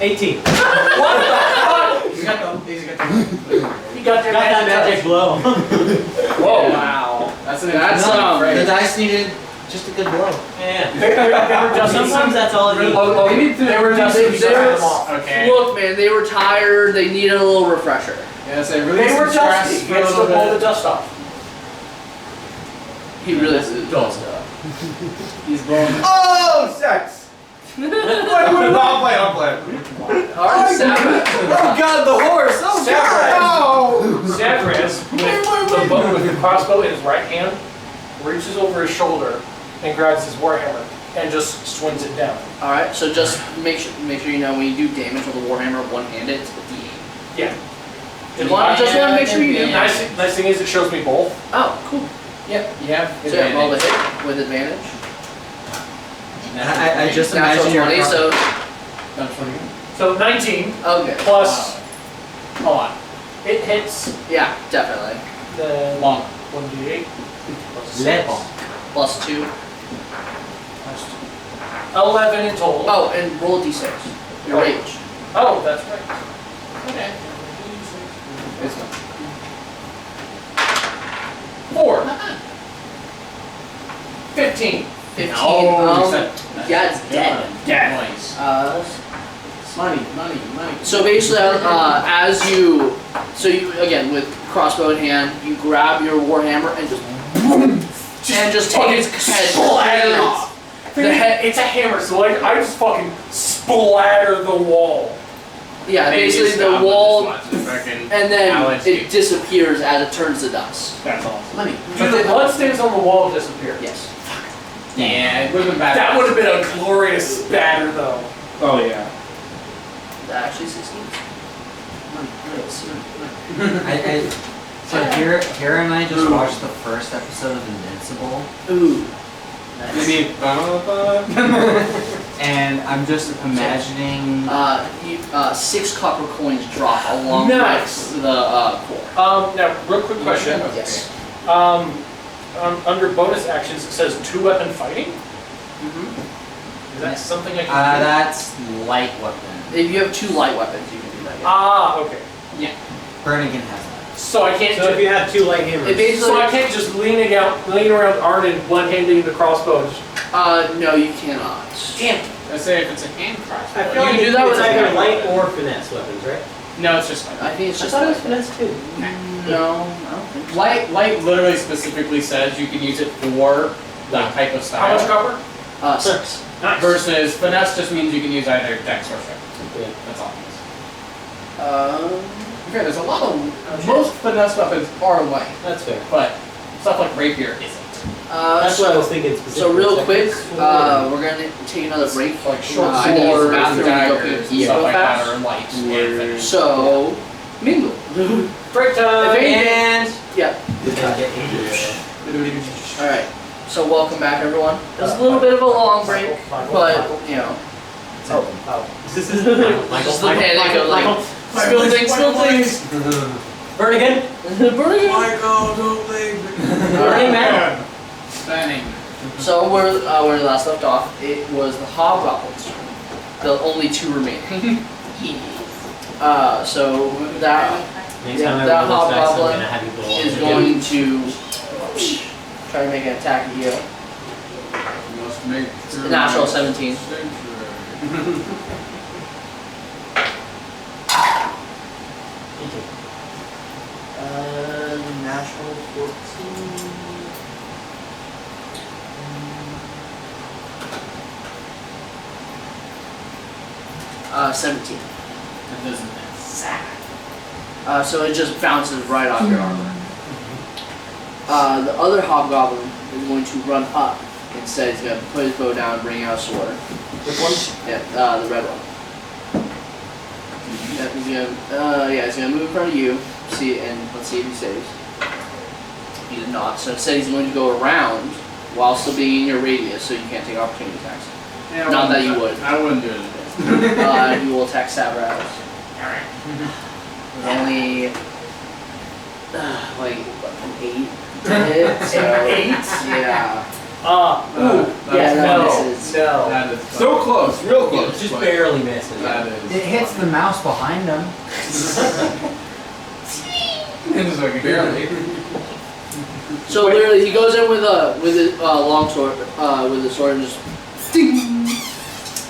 18. What the fuck? He's got the. You got your Got that magic blow. Whoa. Wow. That's The dice needed just a good blow. Yeah. Sometimes that's all it needs. They were just Okay. Look, man, they were tired. They needed a little refresher. Yeah, so release They were some stress, dusty. feel a Let's little pull the bit. dust off. He really Dull. He's blowing. Oh, sex. Wait, I'll play. All right, Sabbath. Oh god, the horse! Oh god! Zagreus, with the bow with the crossbow in his right hand, reaches over his shoulder and grabs his warhammer and just swings it down. All right, so just make sure you know when you do damage with a warhammer one-handed, it's a D8. Yeah. Just want to make sure you know. Nice thing is it shows me both. Oh, cool. Yep. Yeah. So yeah, roll the hit with advantage. I just Natural imagine your 20, so Not 20. So 19 okay. plus, hold on, it hits Yeah, definitely. the Long. 1d8 plus 6. Level. Plus 2. Plus 2. 11 in total. Oh, and roll a d6. Your rage. Oh, that's right. Okay. This one. 4. 15. 15. Oh, yeah, it's dead. Dead. Nice. Money. So basically, as you again with crossbow in hand, you grab your warhammer and just take his head splatter off. off. The head, it's a hammer, so like I just fucking splatter the wall. Yeah, Maybe basically just the stop wall, with this fucking and then Alex, it disappears as it turns to dust. That's awesome. Money. Do the bloodstains on the wall disappear? Yes. Yeah, it would have been bad. That would have been a glorious spatter, though. Oh yeah. That actually succeeds. Money. So Kara and I just watched the first episode of Invincible, Ooh. Nice. Maybe. and I'm just imagining. 6 copper coins drop along Nice. with the core. Now, real quick question. Yes. Under bonus actions, it says 2-weapon fighting. Mm-hmm. Is that something I can do? That's light weapon. If you have 2 light weapons, you can do that. Yeah. Ah, okay. Burnigan has that. So I can't. So if you have 2 light hammers. It basically, So I can't just lean around Arden one-handing the crossbows. no, you cannot. Damn. I say if it's a hand crossbow. I feel You like can do that it's with a either hammer. light or finesse weapons, right? No, it's just I think it's I just thought it was light. finesse too. No, I don't think so. light literally specifically says you can use it for that type of How style. much cover? 6. 6. Nice. Versus finesse just means you can use either dex or strength. Yeah. That's all it is. Okay, there's a lot of most finesse weapons are light, That's fair. but stuff like rapier isn't. That's what I was thinking specifically. So real quick, we're gonna take another break. Like short I need to use the swords, bathroom and go daggers, pee stuff real like that fast. are light and finished. So mingle. Break time! If anything- And... Yeah. Yeah. All right. So welcome back, everyone. It was a little bit of a long break, but you know. This is Just the panic of like spill things. Burn again? Burn again. Michael, don't leave me. Burning man. Stunning. So where we last left off, it was the hobgoblins. The only two remaining. So that Next time I that roll this dice, I'm hobgoblin gonna have you go is on. going to try to make an attack at you. Must make sure Natural my 17. sanctuary. Natural 14. 17. That doesn't miss. So it just bounces right off your armor. The other hobgoblin is going to run up. Instead, he's going to put his bow down and bring out a sword. Which one? Yeah, the red one. Yeah, he's gonna move in front of you. See, and let's see if he saves. He did not. So instead, he's going to go around while still being in your radius, so you can't take opportunity attacks. Yeah, Not that you would. I wouldn't do it. You will attack Sabras. Alright. There's only like what, an 8 to hit. So, yeah. Yeah, that misses. No. That is So close, real close. Just but- barely missed it. That is. It hits the mouse behind him. It's like barely. So literally, he goes in with his long sword, with his sword, and just. Ding!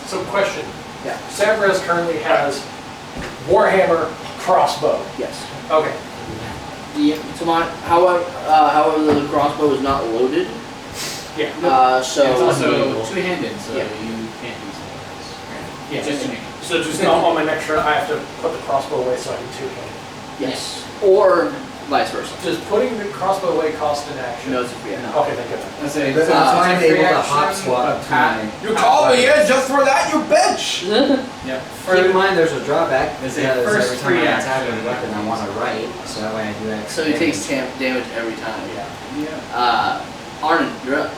So question. Yeah. Sabras currently has Warhammer crossbow. Yes. Okay. However, the crossbow is not loaded. Yeah. It's So. also two-handed, so Yeah. you can't use swords. Yeah. Just two-handed. So just on my next turn, I have to put the crossbow away so I can two-hand. Yes. Or vice versa. Does putting the crossbow away cost an action? No, it's a free action. Okay, thank you. Let's say That's why I'm able to hop swap to my. You called me in just for that, you bitch! Yep. Keep in mind, there's a drawback There's because a first every time I free attack with a action. weapon, I want to write, so that way I do that. So he takes damage every time. Yeah. Arnon, you're up.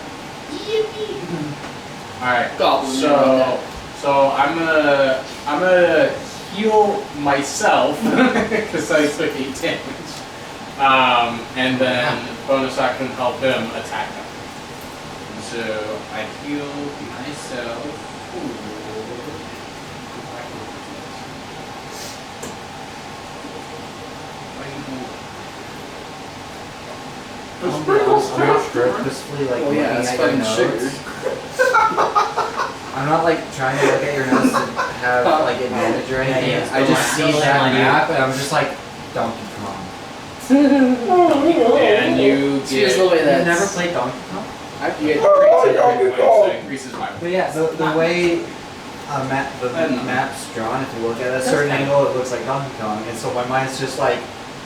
Alright. Goblin. you're on deck. So I'm gonna heal myself because I took 8 damage. And then bonus action help him attack him. So I heal myself. I'm not purposefully like Oh yeah, looking it's at your fucking notes. sugar. I'm not like trying to look at your notes to have like advantage or anything. Yeah, I just see don't that let me- map and I'm just like, Donkey Kong. And you See, there's get no way You've that's. never played Donkey Kong? you get Oh, so it increases my But yeah, the way the map's drawn, if you look at a certain angle, it looks like Donkey Kong, and so my mind's just like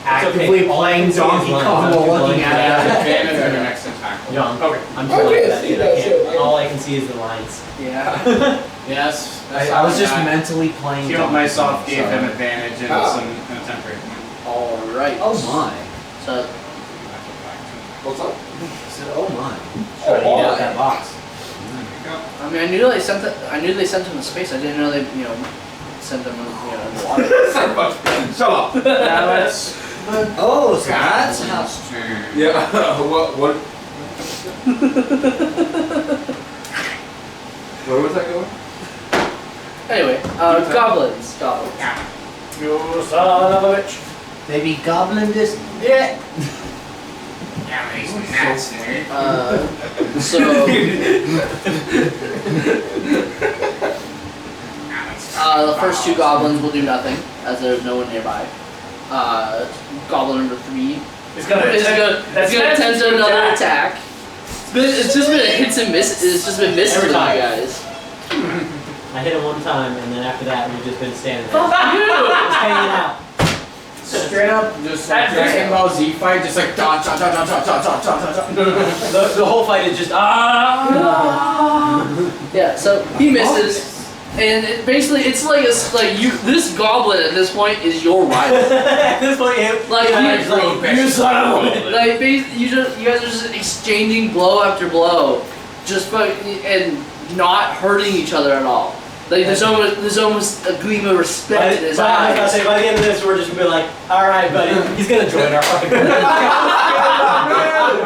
actively okay. All I playing can see is Donkey lines. Kong I'm while too looking blind for at that. it. advantage on your next attack. Okay. Young. I'm I too can't blind see for that that. shit, man. All I can see is the lines. Yeah. Yes. I was just mentally playing Healed Donkey myself, Kong, gave so- him advantage and Ah. some and a temporary point. Alright. Oh my. So, What's up? I said, oh my. Trying to eat out that box. I mean, I knew they sent him to space. I didn't know they, sent him, in the water. Shut up! Oh, so that's how. turn. Yeah, what? Where was I going? Anyway, goblins. You son of a bitch. They be gobbling this. Yeah. Yeah, makes me nuts, dude. So, the first two goblins will do nothing, as there's no one nearby. Goblin number 3 It's gonna is gonna attempt another attack. It's just been a hits and misses. It's just been missing Every with you time. guys. I I hit him one time, and then after that, we've just been standing there. Fuck you! Just hanging out. Straight up, just like Dragon Ball Z fight, just like dot dot dot dot dot dot dot dot dot. The whole fight is just Yeah, so he misses. And basically, it's like this goblin at this point is your rival. At this point, Like, you son of a bitch. Like you guys are just exchanging blow after blow, just and not hurting each other at all. Like there's almost a gleam of respect in his I was about to eyes. say, by the end of this, we're just gonna be like, all right, buddy, he's gonna join our fucking group.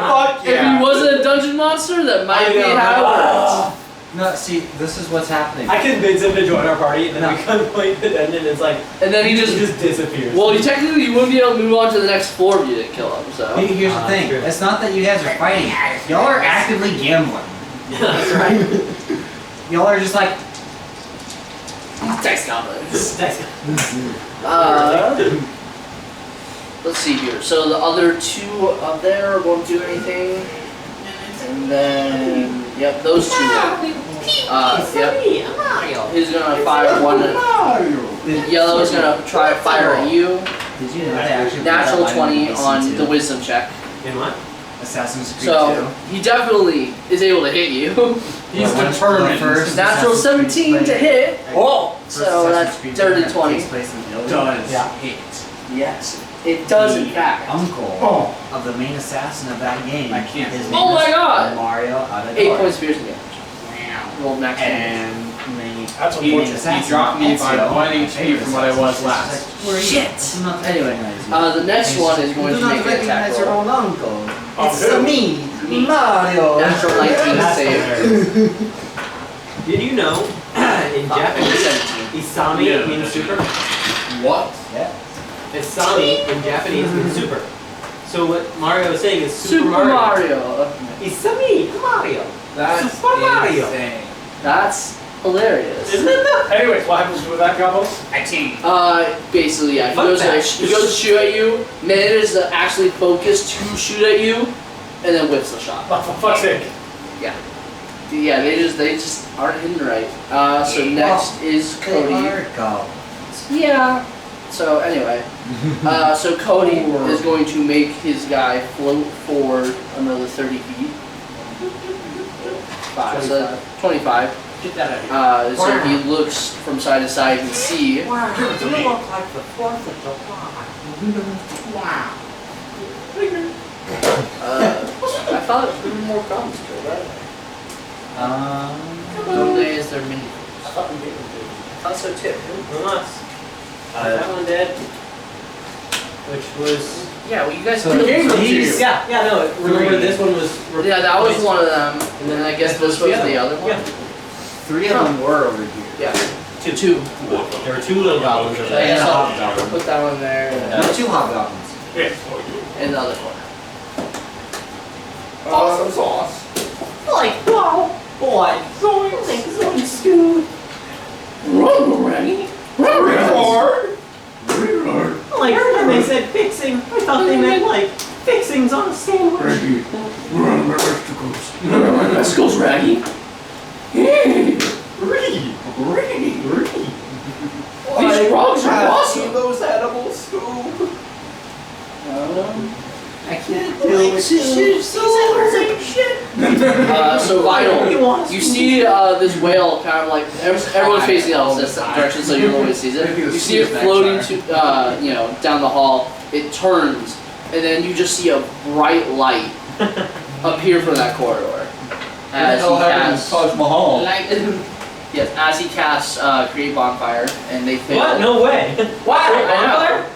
Fuck If he wasn't a dungeon monster, that might be how it works. No, see, this is what's happening. I convince him to join our party, and then we complete it, and then it's like, And then he just disappears. Well, technically you wouldn't be able to move on to the next floor if you didn't kill him. So Here's the thing. true. It's not that you guys are fighting. Y'all are actively gambling. That's right. Y'all are just like, text goblins. That's Let's see here. So the other two up there won't do anything. And then, yep, those two. Yep. He's gonna fire one. Yellow is gonna try to fire at you. did you know they actually put Natural that line 20 in on AC2? the wisdom check. In what? Assassin's Creed So he definitely is able to hit you. 2. He's Well, determined. first Natural Assassin's Creed 17 to play- hit. Oh! So that's Assassin's Creed dirty that 20. takes place in Italy. Does Yeah. hit. Yes, it does in fact. Uncle of the main assassin of that game. I can't. His Oh name my is God! Mario Auditore. 8 points piercing damage. Rolled max damage. And That's He dropped me by 1 HP from what I was last. Shit! Anyway, The next one is going to make an attack your roll. own uncle. Oh, It's who? me, Mario. Natural 19 That's save. hilarious. Did you know, in Japanese, 17. Isami Yeah. means super? What? Yeah. Isami in Japanese means super. So what Mario is saying is Super Mario. Isami Mario. That's Super Mario. insane. That's hilarious. Isn't it though? Anyways, what happens with that goblin? Basically, yeah. He Fun goes fact. to shoot at you, manages to actually focus to shoot at you, and then whips the shot. Oh, for fuck's sake. Yeah, they just aren't hitting right. So next is Cody. Yeah. So anyway, so Cody is going to make his guy float forward another 30 feet. 5, so 25. Get that out of here. So he looks from side to side and see. You look like the 4th of July. I thought there were more comments to it, right? Some days they're mini. I thought so too. Unless. That one dead. Which was. Yeah, well, you guys So killed these- these. Yeah, no, remember this one was. Yeah, that was one of them, and then I guess this was the other one. Yeah. 3 of them were over here. Yeah. Two. There were 2 little goblins over So I there. guess And a I'll hobgoblin. put that one there No, 2 hobgoblins. in the other corner. Awesome sauce. Like, wow, boy. Zoinks, Scoot. Reward. Like, when they said fixing, I thought they meant like fixings on a sandwich. Vesicles, Raggy. These frogs are awesome. Those edibles, Scoob. I can't do it. So Vital, you see this whale kind of like everyone's facing the opposite direction, so you always sees it. You see it floating to down the hall. It turns, and then you just see a bright light appear from that corridor as he casts. Taj Mahal. Yes, as he casts create bonfire, and they fail. What? No way. Why? Bonfire?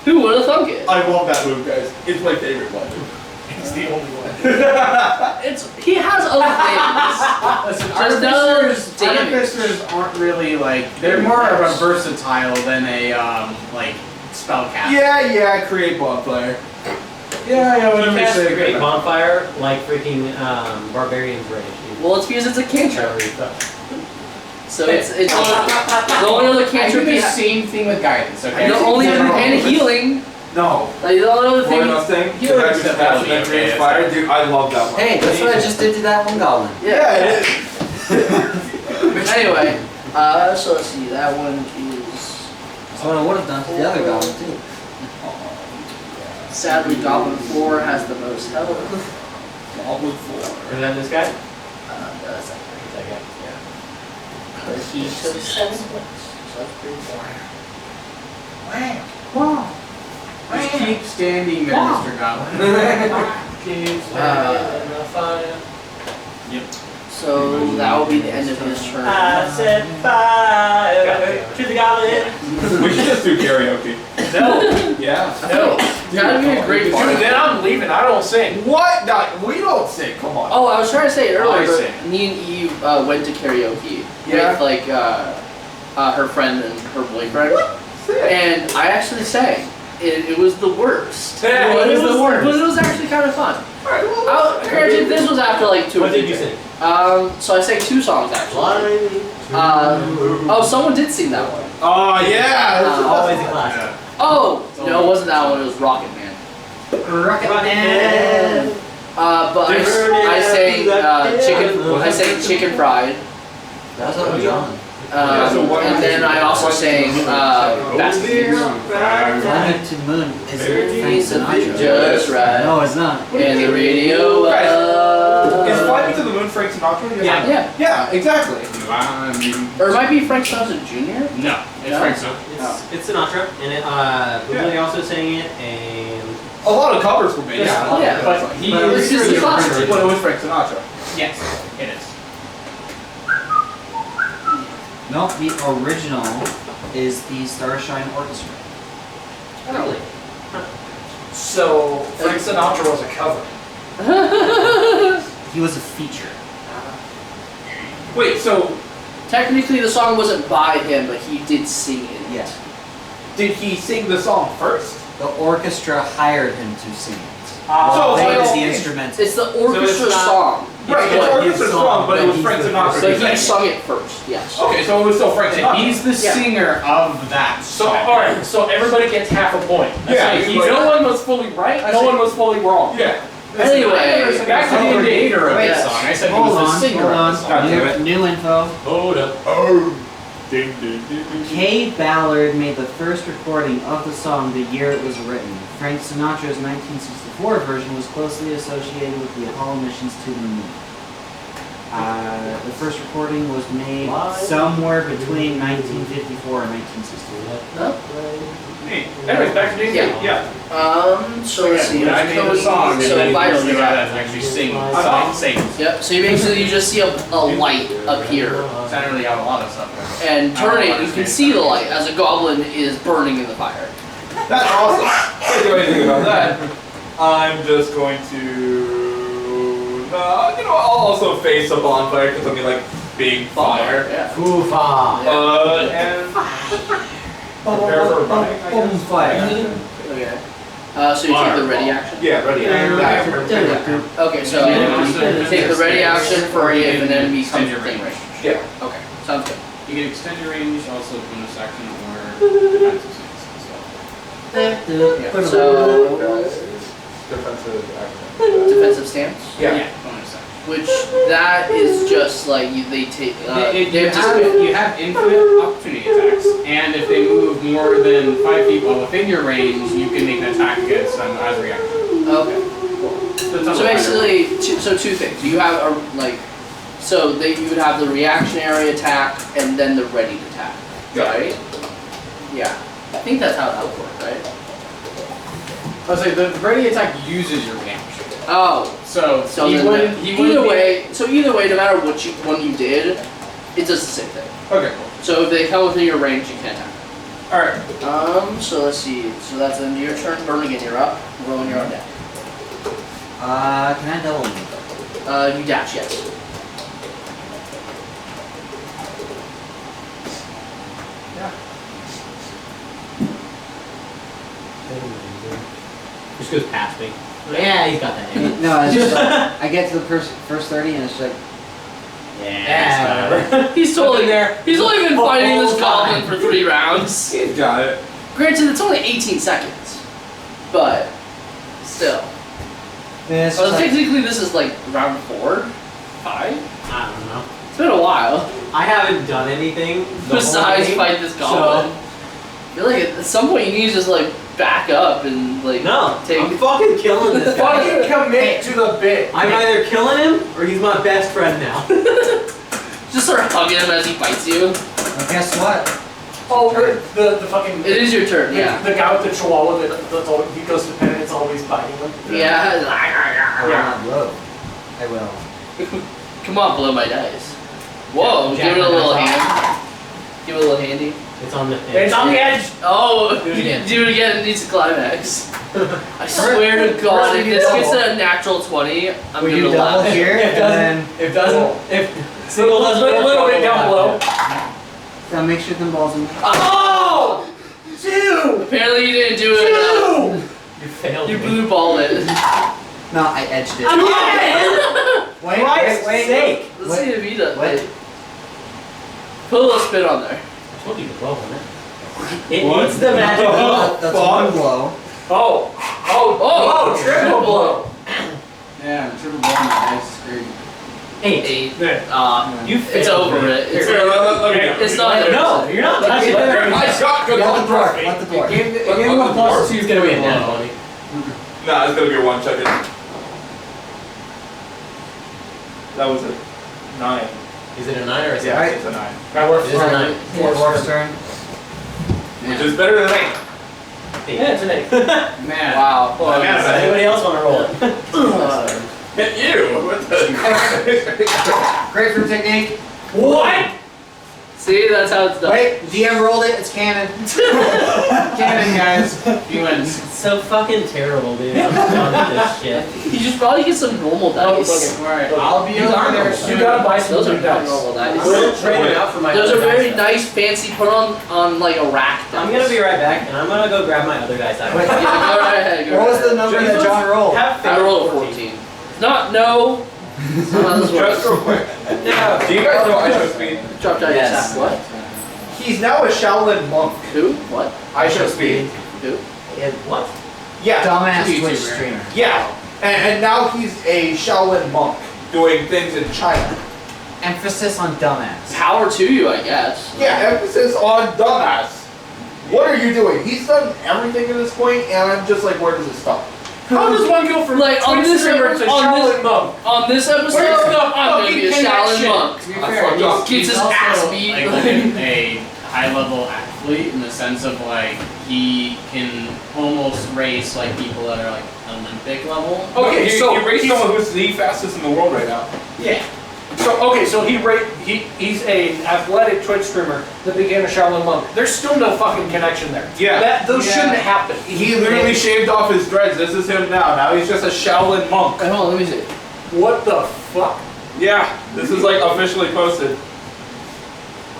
Who would have thunk it? I love that move, guys. It's my favorite one. It's the only one. He has other things. Just does damage. Artificers aren't really like, they're more of a versatile than a like spellcaster. Yeah, create bonfire. Yeah, You whatever you cast say. Great Bonfire like freaking Barbarian's Rage. Well, it's because it's a cantrip. Whatever you thought. So it's the only other I do cantrip the you have. same thing with guidance, okay? The only and healing. No. Like the only other One thing. last thing. You The would next accept pass that that one, creates okay, fire, dude. I love that one. Hey, that's what I just did to that one goblin. Yeah, it is. Anyway, So let's see, that one is... That's what I would have done to the other goblin too. Sadly, Goblin 4 has the most health. Goblin 4. And then this guy? That's that That guy, guy. But he took 7 points, so that's pretty far. Just keep standing there, Mr. Goblin. Keep standing in the fire. Yep. So that will be the end of his turn. I set fire to the goblin. We should just do karaoke. No, Yeah. no. That'd be a great Dude, part. then I'm leaving. I don't sing. What? No, we don't sing. Come on. Oh, I was trying to say it I earlier, see. but me and Eve went to karaoke Yeah? with like her friend and her boyfriend, Sick. and I actually sang. It was the worst. Yeah, But it was the worst. But it was actually kind of fun. Alright, well, Granted, this was after like 2 What or did 3 you days. sing? So I sang 2 songs actually. Oh, someone did sing that one. Oh, yeah. That's Always a classic. Oh, no, it wasn't that one. It was Rocket Man. Rocket Man. But I sang Chicken Fried. That's what we're doing. And then I also sang Basket. Flying to the Moon is Frank Sinatra. Just right. No, it's not. And the radio. Is Fly Me to the Moon Frank Sinatra? Yeah. Yeah, exactly. Or it might be Frank Sinatra Jr. No, it's No? Frank Sinatra. It's Sinatra, and Googly also sang it, and A lot of covers were made. Yeah. But he But is it's just a classic. But it was Frank Sinatra. Yes, it is. No, the original is the Starshine Orchestra. really. So Frank Sinatra was a cover. He was a feature. Wait, so Technically, the song wasn't by him, but he did sing it. Yes. did he sing the song first? The orchestra hired him to sing it. So, They like, was the instrumental. It's the orchestra not- song. Right, it's But- orchestra song, but it was he's Frank the Sinatra. But who he sang sung it first, yes. Okay, so it was still Frank Sinatra. He's the Yeah. singer of that So song. alright, so everybody gets half a point. Yeah, That's it. he's No like- one was fully right, no one was fully wrong. Yeah. Anyway, Back to the creator of Wait, this song. I said he Hold was the on, singer hold of on. the song. God damn it. New info. Hold up. Oh. Ding, ding, ding, ding. Kay Ballard made the first recording of the song the year it was written. Frank Sinatra's 1964 version was closely associated with the Apollo missions to the moon. The first recording was made somewhere between 1954 and 1964. Hey, Anyways, back to D&D. Yeah. So let's see. I made a song and So then vital, you yeah. gotta actually sing. Sing. Yep. So you basically just see a light appear, So I don't really have a lot of stuff. and turning, you can see the light as a goblin is burning in the fire. That's awesome. Can't do anything about that. I'm just going to. I'll also face a bonfire because I mean, like, big fire. Yeah. Foo-fa. And prepare for running, I guess. Fire. Okay. So you take the ready action. Yeah, ready. Okay. So you take the ready action for if an enemy comes within range. Yeah. Okay. Sounds good. You can extend your range, also bonus action or defensive stance as well. So Defensive action. defensive stance. Yeah. Bonus action. Which that is just like they take. You have infinite opportunity attacks, and if they move more than 5 feet while within your range, you can make an attack against them as a reaction. Okay. So basically, two things. You have you would have the reactionary attack and then the ready attack, right? Yeah. I think that's how that would work, right? I was like, the ready attack uses your reaction. Oh. So he then wouldn't. He either wouldn't way, no matter which one you did, it does the same thing. Okay, cool. So if they come within your range, you can attack. Alright. So let's see. So that's the end of your turn. Burn again. You're up. Roll on your own deck. Can I double move? You dash, yes. Just goes past me. Yeah, he's got that. Name. No, it's just like, I get to the first 30 and it's like, Yeah. He's totally there. He's only been fighting this goblin for 3 rounds. He's got it. Granted, it's only 18 seconds, but still. it's So just like technically, this is like round 4, 5. I don't know. It's been a while. I haven't done anything the Besides whole game, fight this goblin. I feel like at some point you need to just like back up and like No, take. I'm fucking killing this guy. Fucking commit to the bit. I'm either killing him or he's my best friend now. Just start hugging him as he bites you. Well, guess what? Oh, the fucking. It is your turn. Yeah. The guy with the chihuahua that's all, he goes to pen and it's always biting him. Yeah. I will not blow. I will. Come on, blow my dice. Whoa, Yeah, give it a little Jack, hand. Give it a little handy. It's on the It's on the edge. Oh, Do it again. do it again. It needs a climax. I swear to God, if this gets a natural 20, I'm We gonna do double laugh. here, If and doesn't, then if single doesn't A work, little bit down I'll below. make sure them balls in. Oh! Two! Apparently you didn't do it enough. You failed You me. blue balled it. No, I edged it. For Christ's sake! Let's see if he does. Wait. Put a little spit on there. I told you to blow on it. It What? needs the magic Oh, ball. That's one blow. Oh! Oh, triple blow! Yeah, triple blow on my dice is great. 8. 8. You It's failed over me. it. It's, Here, let me go. it's not. No, you're not touching it. I got good Let on the the dwarf. Let the dwarf. It gave What- him what a the plus dwarf? 2 It's gonna be a blow. net money. Nah, it's gonna be a one check. That was a 9. Is it a 9 or is it? Yeah, Right. it's a 9. That works It is a 9. Dwarf's turn. Which is better than 8. Yeah, it's an 8. Man. Wow. Oh, Does man, anybody else want to roll it? hit you! What the? Grapefruit technique. What? See, that's how it's done. Wait, DM rolled it. It's canon. Cannon, guys. He wins. It's so fucking terrible, dude. I'm done with this shit. You should probably get some normal dice. Alright, I'll be over there You soon. gotta buy some Those are new not dice. normal I'm dice. gonna trade it out for my Those other are very dice. nice, fancy. Put on like a rack. I'm gonna be right back, and I'm gonna go grab my other dice. Wait. Yeah, go right ahead. Go What right was the ahead. number that John rolled? Have faith. I rolled a 14. Not no. That's not how this Just works. real quick. Yeah. Do you guys know I show speed? Drop dice. Yes. What? He's now a Shaolin monk. Who? What? I show speed. Who? What? Yeah. Dumbass YouTuber. Twitch streamer. Yeah. And now he's a Shaolin monk doing things in China. Emphasis on dumbass. Power to you, I guess. Yeah, emphasis on dumbass. What are you doing? He's done everything at this point, and I'm just like, where does it stop? How does one go from Like on this streamer to Shaolin monk? on this episode, Where's the I'm gonna be a fucking Shaolin connection? monk. To be I fair, fucked up. Gets his also, ass beat. like a high-level athlete in the sense of like he can almost race like people that are like Olympic level. Okay, so you race someone who's the fastest in the world right now. Yeah. So he's an athletic Twitch streamer that became a Shaolin monk. There's still no fucking connection there. Yeah. Those Yeah. shouldn't happen. He literally shaved off his dreads. This is him now. Now he's just a Shaolin monk. Hold on, let me see. What the fuck? Yeah, this is like officially posted.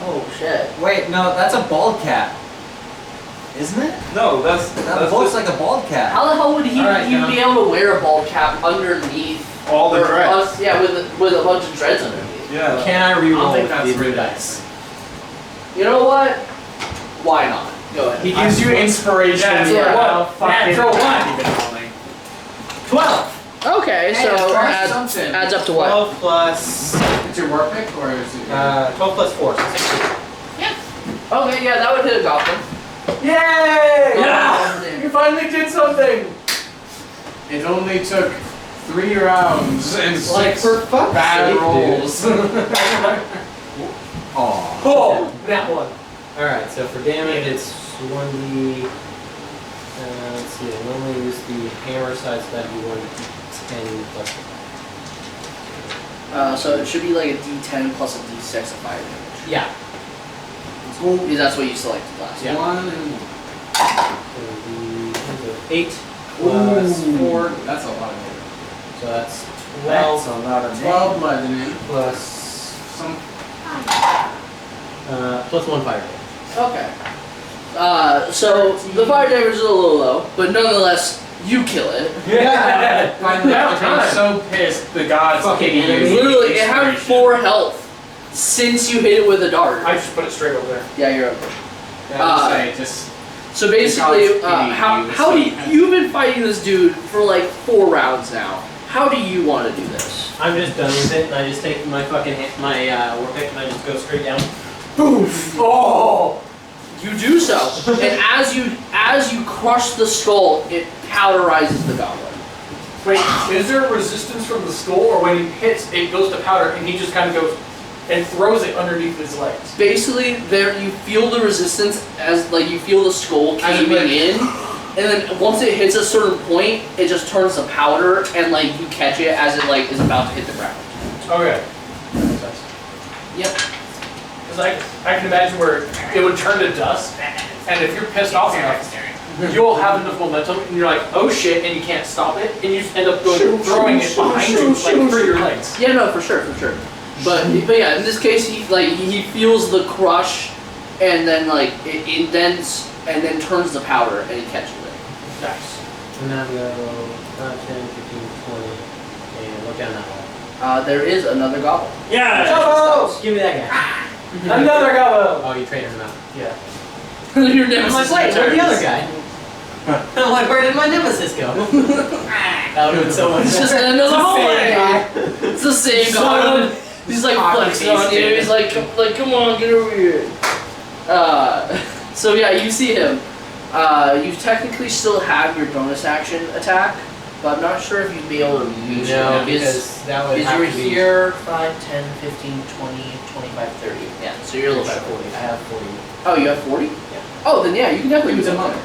Oh shit. Wait, no, that's a bald cat. Isn't it? No, that's That looks like a bald cat. How the hell would he Alright, even be able to wear a bald cap underneath? all the or, dreads. yeah, with a bunch of dreads underneath. Yeah. Can I I don't reroll think with that's these new really dice? You know what? Why not? Go ahead. He gives you inspiration. Yeah. How fucking Natural one. bad you've been rolling. 12! Okay, Hey, so try adds, something. adds up to what? 12 plus, It's your work pick or is it? 12 plus 4, so 16. Okay, yeah, that would hit a goblin. Yay! Yeah! You finally did something! It only took 3 rounds and 6 Like, for fuck's bad sake, rolls. Aw. Oh, that one. Alright, so for damage it's 1d. Let's see, I normally use the hammer side, so that'd be 1d10 plus. So it should be like a D10 plus a D6 of fire damage. Yeah. Because that's what you selected last. Yeah. 1 and So the 8 plus 4, that's a lot of damage. so that's That's 12 a lot of 12 bludgeoning plus some plus 1 fire damage. Okay. So the fire damage is a little low, but nonetheless, you kill it. Yeah. Finally, I'm so pissed the gods Fucking gave you enemy. Literally, it had inspiration. 4 health since you hit it with a dart. I just put it straight over there. Yeah, you're over. Yeah, I was just So basically, gods pity you, how do so- you've been fighting this dude for like 4 rounds now, How do you want to do this? I'm just done with it, and I just take my fucking war pick and I just go straight down. Boof! Oh! You do so, and as you crush the skull, it powderizes the goblin. Wait, is there a resistance from the skull, or when he hits, it goes to powder, and he just kind of goes and throws it underneath his legs? Basically, there you feel the resistance as like you feel the skull caving in, and then once it hits a certain point, it just turns to powder, and like you catch it as it like is about to hit the ground. Okay. Yep. Because I can imagine where it would turn to dust, and if you're pissed off enough, you'll have enough momentum, and you're like, oh shit, and you can't stop it, and you just end up throwing it behind you, like through your legs. Yeah, no, for sure. But yeah, in this case, he feels the crush, and then like it indents, and then turns to powder, and he catches it. Nice. And now go 10, 15, 20, and look down that hole. There is another goblin. Yeah! Gobbo! Give me that guy. Another Gobbo! Oh, you traded him out. Yeah. Your I'm nemesis like, wait, where'd the returns. other guy? I'm like, where did my nemesis go? That would have been so much. It's just another hallway. It's the same goblin. He's like flexing on you. He's like, come on, get over here. So yeah, you see him. You technically still have your bonus action attack, but I'm not sure if you'd be able to use No, it. because that would have You're to be... here 5, 10, 15, 20, 25, 30. Yeah, so you're a little bit 40. I have 40. Oh, you have 40? Yeah. Oh, then yeah, you can definitely use it. Mine.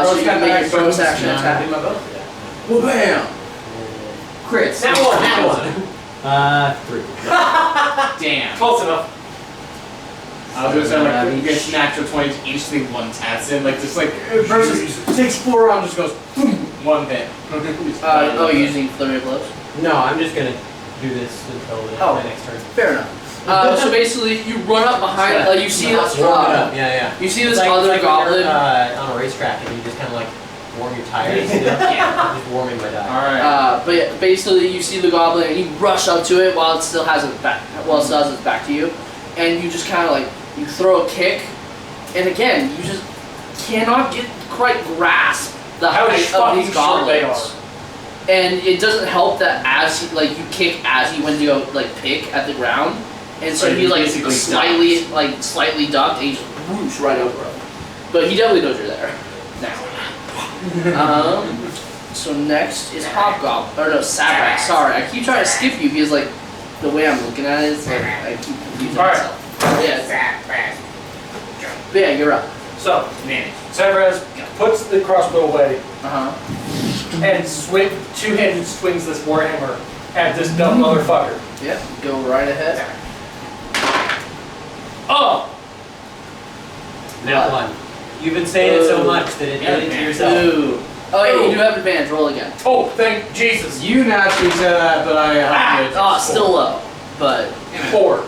So you can make your bonus action attack. Well, bam! Crits. That one. 3. Damn. Close enough. I was gonna say like you get natural 20 each thing one taps in, like just like versus takes 4 rounds, just goes boom, 1 hit. Using flurry of blows? No, I'm just gonna do this until my next turn. Fair enough. So basically, you run up behind, like you see this. Yeah. You see this It's like, other it's like when goblin. you're, on a racetrack and you just kind of like warm your tires. You know? Yeah. Just warming my tires. Alright. But yeah, basically, you see the goblin, and you rush up to it while it still has its back, to you, and you just kind of like you throw a kick, and again, you just cannot quite grasp the How height of fucking these short they goblins. And it doesn't help that as he, like you kick as he went to go like pick at the ground, and so he like basically slightly ducked, and he just whoosh right over him. But he definitely knows you're there now. So next is Hobgoblin, or no, Sabrax. Sorry, I keep trying to skip you because like the way I'm looking at it is like I keep confusing myself. But yeah, you're up. So, Severus puts the crossbow away and two-handed swings this warhammer at this dumb motherfucker. Yeah, go right ahead. Oh! Now 1. You've been saying it so much that it did it to yourself. Ooh. Oh yeah, you do have advantage. Roll again. Oh, thank Jesus. You naturally said that, but I Still low, but 4.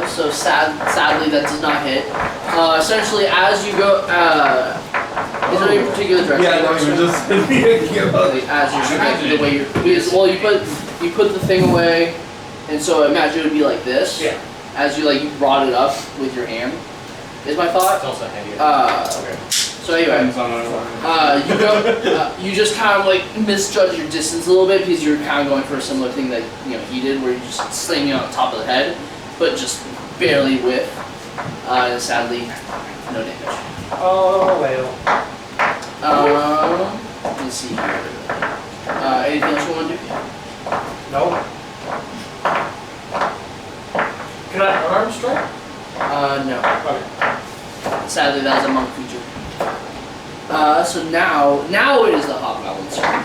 so sadly that does not hit. Essentially, as you go, is there any particular direction? Yeah, no, you're just thinking about it. As you're shooting, the way you're, because, well, you put the thing away, and so imagine it would be like this. Yeah. As you like you brought it up with your hand. Is my thought. It's also heavier. Okay. So anyway, you go. You just kind of like misjudge your distance a little bit because you're kind of going for a similar thing that he did, where you just slam you on the top of the head, but just barely whiff. And sadly, no damage. Oh, well. Let's see here. Anything else you want to do? No. Can I unarmed strike? No. Okay. Sadly, that was a monk feature. So now it is the Hobgoblin's turn.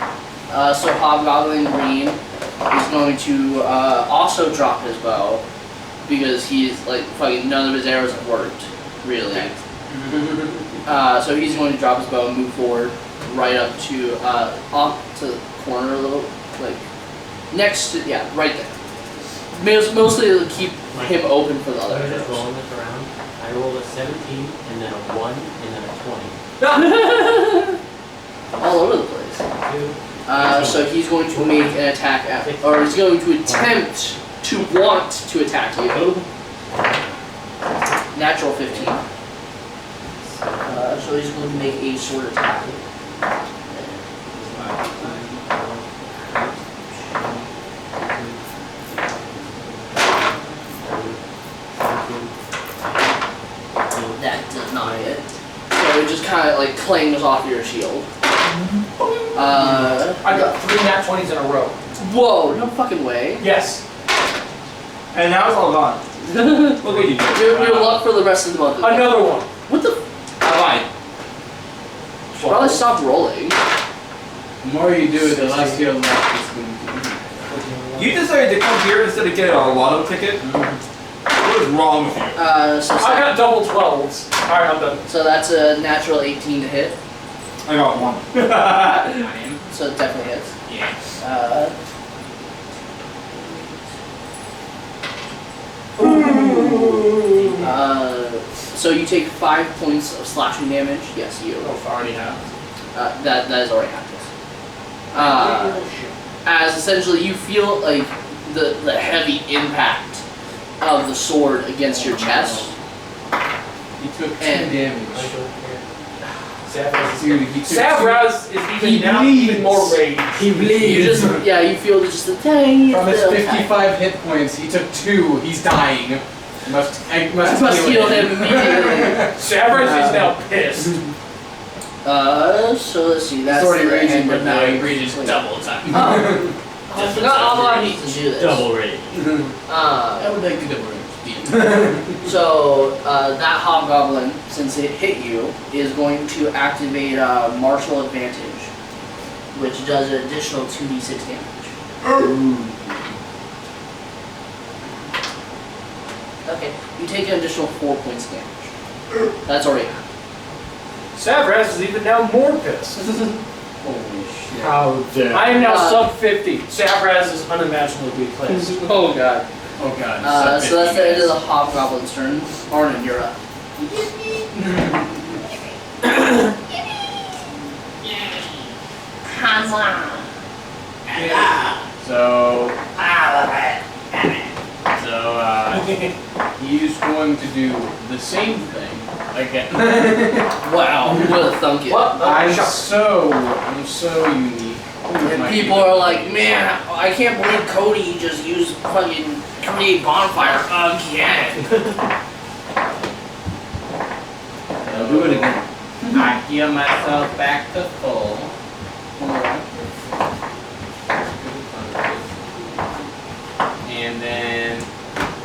So Hobgoblin Green is going to also drop his bow because he's like fucking none of his arrows have worked really. So he's going to drop his bow and move forward right up to off to the corner a little, like next to right there. Mostly to keep him open for the other I'm just arrows. rolling this around. I rolled a 17, and then a 1, and then a 20. All over the place. 2. So he's going to make an attack or he's going to attempt to want to attack you. Natural 15. So he's going to make a sword attack. clangs off your shield. I got 3 nat 20s in a row. Whoa, no fucking way. Yes. And now it's all gone. Look what you did. Your luck for the rest of the month. Another one. What the? I lied. Should probably stop rolling. The more you do it, the less your luck is going to be. You decided to come here instead of getting a lotto ticket? What is wrong with you? I got double 12s. Alright, I'm done. So that's a natural 18 to hit. I got 1. So it definitely hits. Yeah. So you take 5 points of slashing damage. Yes, you. Oh, already have. That is already happened. As essentially you feel like the heavy impact of the sword against your chest. He took 2 And- damage. Dude, he took Savraz is even more rage. He bleeds. You feel just the tiny. From his 55 hit points, he took 2. He's dying. Must heal him immediately. Savraz is now pissed. So let's see. That's He's already the raging, end but of now the- he rages double time. I forgot how I need to do this. Double rage. I would like to double rage. So that hobgoblin, since it hit you, is going to activate martial advantage, which does an additional 2d6 damage. Okay, you take an additional 4 points damage. That's already happened. Savraz is even now more pissed. Holy shit. How dare. I am now sub 50. Savraz is unimaginably pissed. Oh god. Oh god. So that's the end of the hobgoblin's turn. Arnon, you're up. So he's going to do the same thing again. Wow, what a thunk it. What? I'm so unique. And people are like, man, I can't believe Cody just used fucking create bonfire again. I'll do it again. I heal myself back to full. And then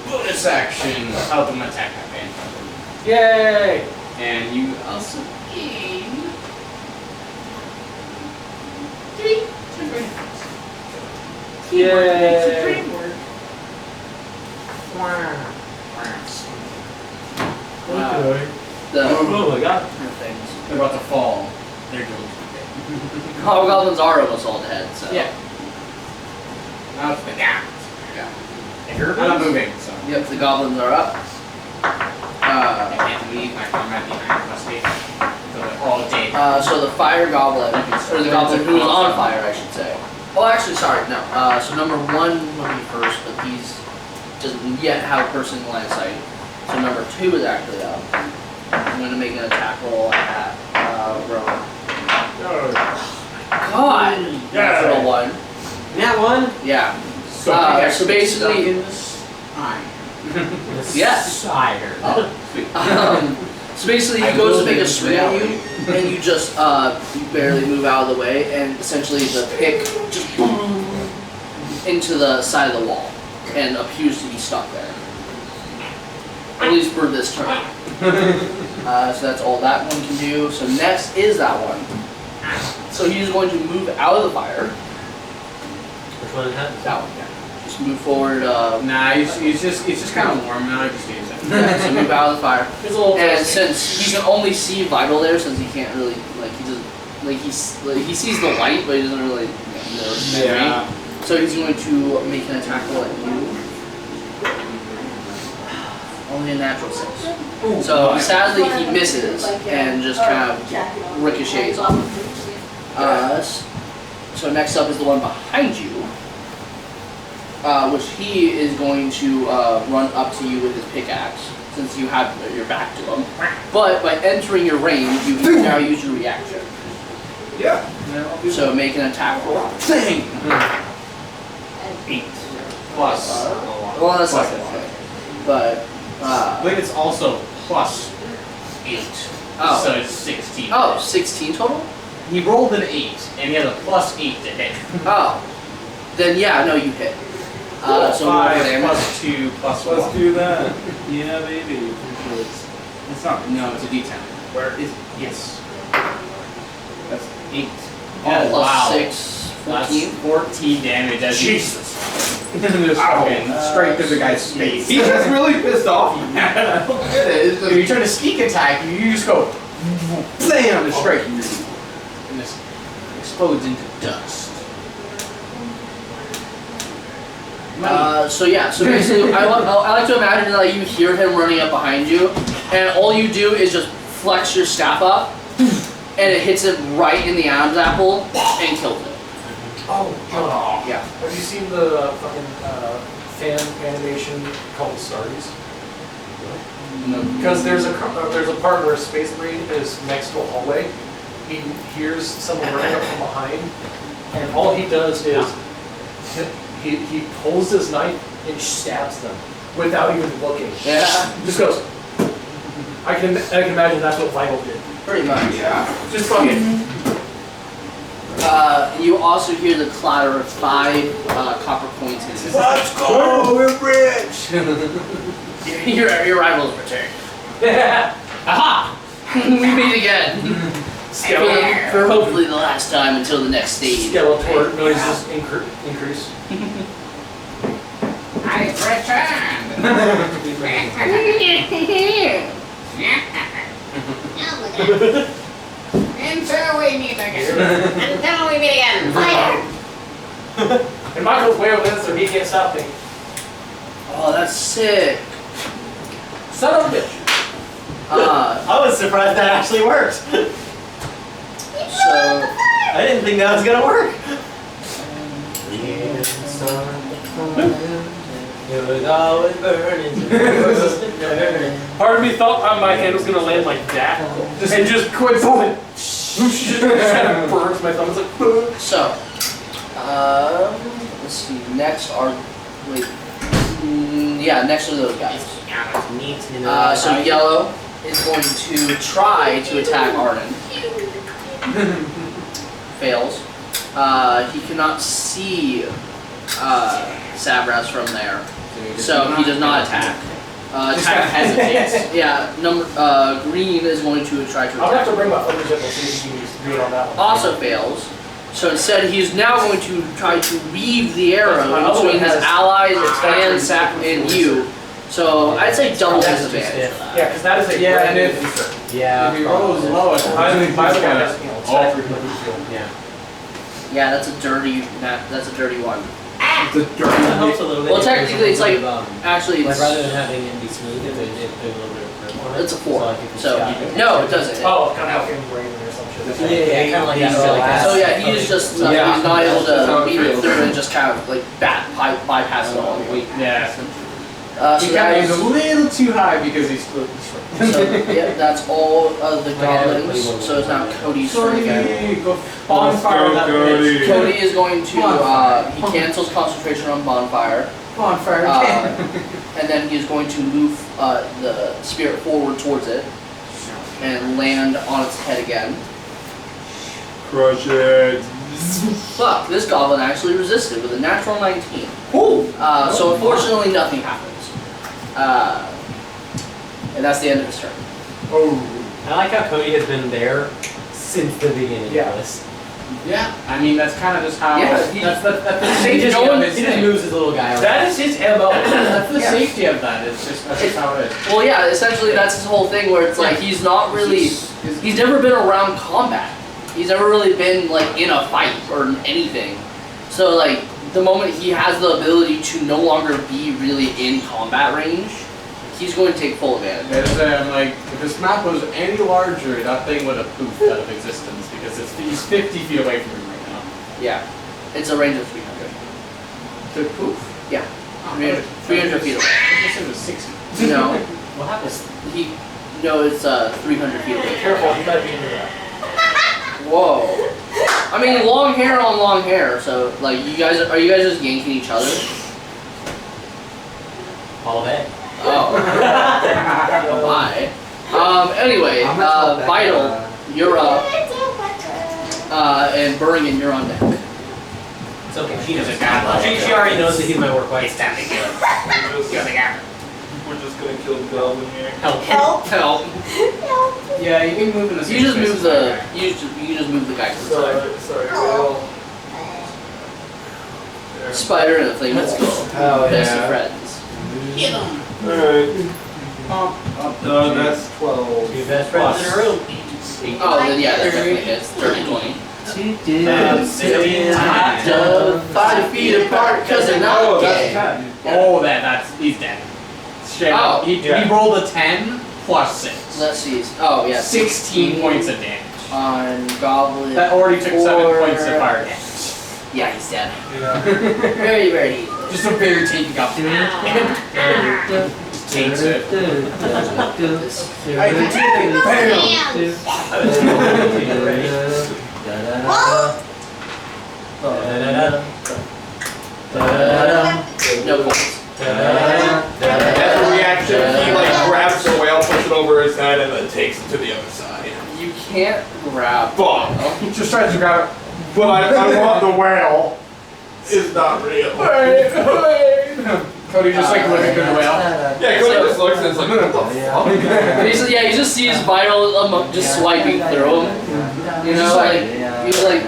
bonus action, ultimate attack advantage. Yay! And you also gain 3 Yay! Oh my god. Things. They're about to fall. They're going to Hobgoblins are almost all dead, so. Yeah. Now it's the gap. Yeah. I'm not moving, so. Yep, the goblins are up. I can't leave my combat behind must be. So they're all dead. So the fire goblin, or the goblin who is on fire, I should say. Oh, actually, sorry, no. So number 1 will be first, but he's doesn't yet have a person in line of sight. So number 2 is actually up. I'm going to make an attack roll at Rowan. God! Natural 1. That one? Yeah. So basically, yes. Cider. So basically, he goes to make a swing at you, and you just you barely move out of the way, and essentially the pick just boom into the side of the wall, and appears to be stuck there. At least for this turn. So that's all that one can do. So next is that one. So he's going to move out of the fire. Which one is that? That one. Yeah. Just move forward. Nah, it's just kind of warm now. I just need that. Yeah, so move out of the fire. It's a little And toasty. since he can only see vital there, since he can't really he doesn't he sees the light, but he doesn't really know the Yeah. So he's going to make an attack roll at you. Only a natural 6. So sadly he misses and just kind of ricochets off. So next up is the one behind you, which he is going to run up to you with his pickaxe, since you have your back to him. But by entering your range, you can now use your reaction. Yeah. So make an attack roll. Dang! 8. Plus. Well, that's not good. But I think it's also plus 8. Oh. So it's 16. Oh, 16 total? He rolled an 8, and he has a +8 to hit. Oh. Then yeah, no, you hit. So 5 roll damage. +2 +1. Let's do that. Yeah, baby. It's not. No, it's a D10. Where is? Yes. That's 8. Oh, Oh, wow. 6, 14. That's 14 damage as Jesus. just fucking straight through the guy's face. He's just really pissed off. I don't get it. It's If just- you try to sneak attack, you just go blam and straight, and this explodes into dust. So yeah, so basically, I like to imagine that you hear him running up behind you, and all you do is just flex your staff up, and it hits him right in the Adam's apple and kills it. Oh, God. Yeah. Have you seen the fucking fan animation called Starries? No. Because there's a part where Space Marine is next to a hallway. He hears someone running up from behind, and all he does is he pulls his knife and stabs them without even looking. Yeah. Just goes. I can imagine that's what Vital did. Pretty much. Yeah. Just fucking. You also hear the clatter of 5 copper coins hitting. Let's go. We're rich. Your rival's returned. Aha! We meet again. For hopefully the last time until the next stage. Skeletor noises increase. I've returned. Until we meet again. Until we meet again. Fire. And Michael's way over there, so he can't stop me. Oh, that's sick. Son of a bitch. I was surprised that actually worked. So I didn't think that was gonna work. It was always burning. Part of me thought my hand was gonna land like that, and just quit boom. Just kind of burns my thumb. It's like, boom. So, let's see. Next are next are those guys. So yellow is going to try to attack Arden. Fails. He cannot see Sabras from there, so he does not attack. Just kind of hesitates. Yeah. Green is going to try to I'll have attack. to bring my other jet and see if you can do it on that one. Also fails. So instead, he's now going to try to weave the arrow between his allies and you. So I'd say double disadvantage. Yeah, because that is a Yeah, brand and new insert. If he rolls low, it's By the way, gonna. attack your field. Yeah, that's a dirty one. It's a That helps a little bit. Well, technically, it's like actually like it's rather than having it be smooth, it put a little bit of grip on it. it's a 4. So, like, you can So stop it. no, it doesn't. Oh, kind of like in brain or some shit. Yeah, kind of like that. So yeah, he's just he's not able to beat it through and just kind of like bypass it all. Yeah. So He that kind of is, is a little too high because he's split. so yeah, that's all of the goblins. So it's now Cody's turn again. Go bonfire that bitch. Cody is going to he cancels concentration on bonfire. Bonfire And then he's going to move the spirit forward towards it and land on its head again. Crush it. Fuck, this goblin actually resisted with a natural 19. So unfortunately nothing happens. And that's the end of his turn. Oh. I like how Cody has been there since the beginning of this. Yeah, I mean that's kind of just how. Yeah, that's the He safety just, of his he just thing. moves his little guy around. That is his MO. That's the Yeah. safety of that. It's just that's just how it is. Well, yeah, essentially that's his whole thing where it's like he's not really, he's never been around combat. He's never really been like in a fight or anything. So like the moment he has the ability to no longer be really in combat range, he's going to take full advantage. I'm like, if this map was any larger, that thing would have poofed out of existence because he's 50 feet away from him right now. Yeah, it's a range of 300. To poof? Yeah, 300 feet away. I guess it was 60. No, What happens? it's 300 feet away. Careful, he might be into that. Whoa. I mean, long hair on long hair. So like, are you guys just yanking each other? All day. Oh. Why? Anyway, Vital, you're up. And Bergen, you're on deck. It's okay. She already knows that he's my work wife. It's time to kill him. We're just gonna kill the goblin here. Help. Help. Yeah, you can move in the same You just space move as the that guy. you just move the guy to the side. Sorry, Will. Spider and a flame. Let's go. Oh, Best yeah. of friends. Get him. Alright. That's 12. Your best friends in a room. Oh, then yeah, that definitely hits. 30, 20. Hot Dove, 5 feet apart, cause they're not Oh, gay. that's 10. Oh, that's he's dead. Straight up. He rolled a 10 plus 6. Let's see. Oh, yeah. 16 points of damage. On Goblin. That already took 7 4. points of fire damage. Yeah, he's dead. Yeah. Very, very easily. Just a bear taking up to him. Takes it. No points. As a reaction, he like grabs the whale, puts it over his head, and then takes it to the other side. You can't grab. Fuck! Just tries to grab it. But I want the whale. It's not real. Cody just like looking through the whale. Yeah, Cody just looks and it's like, what the fuck? And he's, yeah, he just sees Vital just swiping through him. You know, like he's like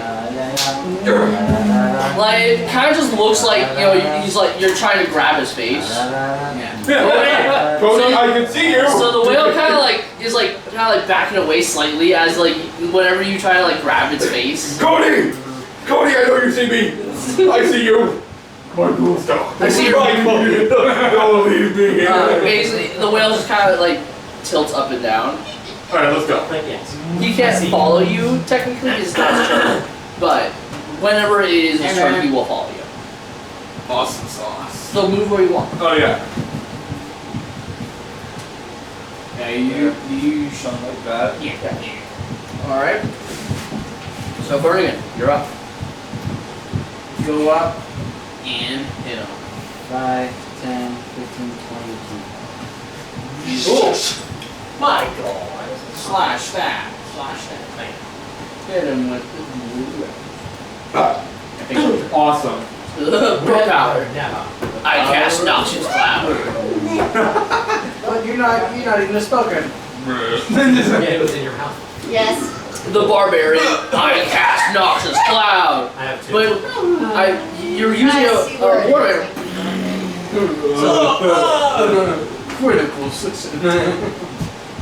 it kind of just looks like, you know, he's like you're trying to grab his face. Yeah. Cody, I can see you. So the whale kind of like is like backing away slightly as like whenever you try to like grab its face. Cody, I know you see me. I see you. My cool stuff. I see your Don't leave me here. basically, the whale just kind of like tilts up and down. All right, let's go. He can't follow you technically, it's not his turn, but whenever it is his turn, he will follow you. Awesome sauce. So move where you want. Oh yeah. Yeah, you Something like that. All right. So Bergen, you're up. Go up and hit him. 5, 10, 15, 20. Ooh. My God! Slash that. Hit him with the I think awesome. power. I cast noxious cloud. But you're not even spoken. Yeah, it was in your mouth. Yes. The barbarian. I cast noxious cloud. I have 2. But you're using a warrior. Critical success.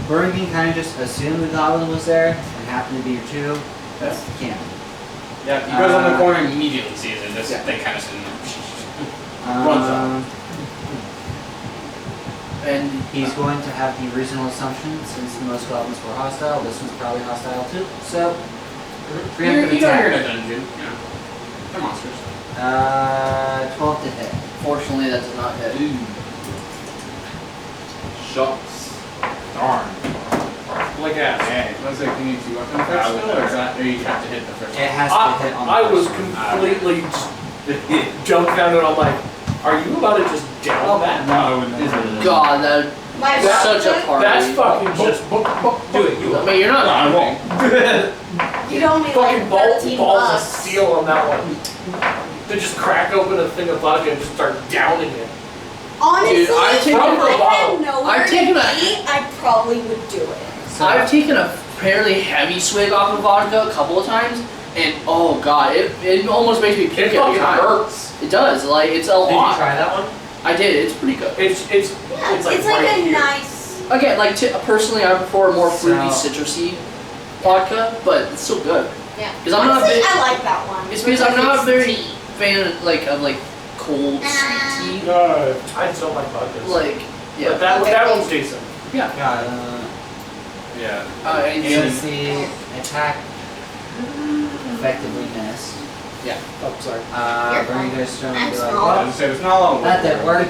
Bergen kind of just assumed the goblin was there and happened to be your 2. That's the canon. Yeah, he goes on the corner and immediately sees it. Just, they kind of sit runs up. And He's going to have the reasonable assumption, since the most goblins were hostile, this one's probably hostile too. So, preemptive You know you're in a attack. dungeon. Yeah. They're monsters. 12 to hit. fortunately, that does not hit. Shucks. Darn. Like ass. Okay. I was like, you need 2 weapon first still, or is that, or you have to hit the first It one? has to hit on the I was first one. completely just dumbfounded. I'm like, are you about to just down that? No, God, that's such a party. That's fucking just do it. You I mean, you're not. I won't. You'd only fucking like 13 balls of bucks. steel on that one. To just crack open a thing of vodka and just start downing it. Honestly, Dude, I've if taken I a had bottle. nowhere I've to taken a- be, I probably would do it. So, I've taken a fairly heavy swig off of vodka a couple of times, and oh god, it almost makes me puke It every fucking time. hurts. It does, like it's a Did you lot. try that one? I did. It's pretty good. It's Yeah, it's like a right here. nice. Again, like personally, I prefer a more fruity, So- citrusy vodka, but it's still good. Yeah. 'Cause I'm not Honestly, big- I like that one. It's because I'm not it's very tea. fan of cold sweet tea. No, I just don't like vodkas. Like yeah. But that one's decent. Yeah. Anything else? since the attack effectively missed, Oh, sorry. Bergen goes to him and be like, small. I just said it's not long. that didn't work.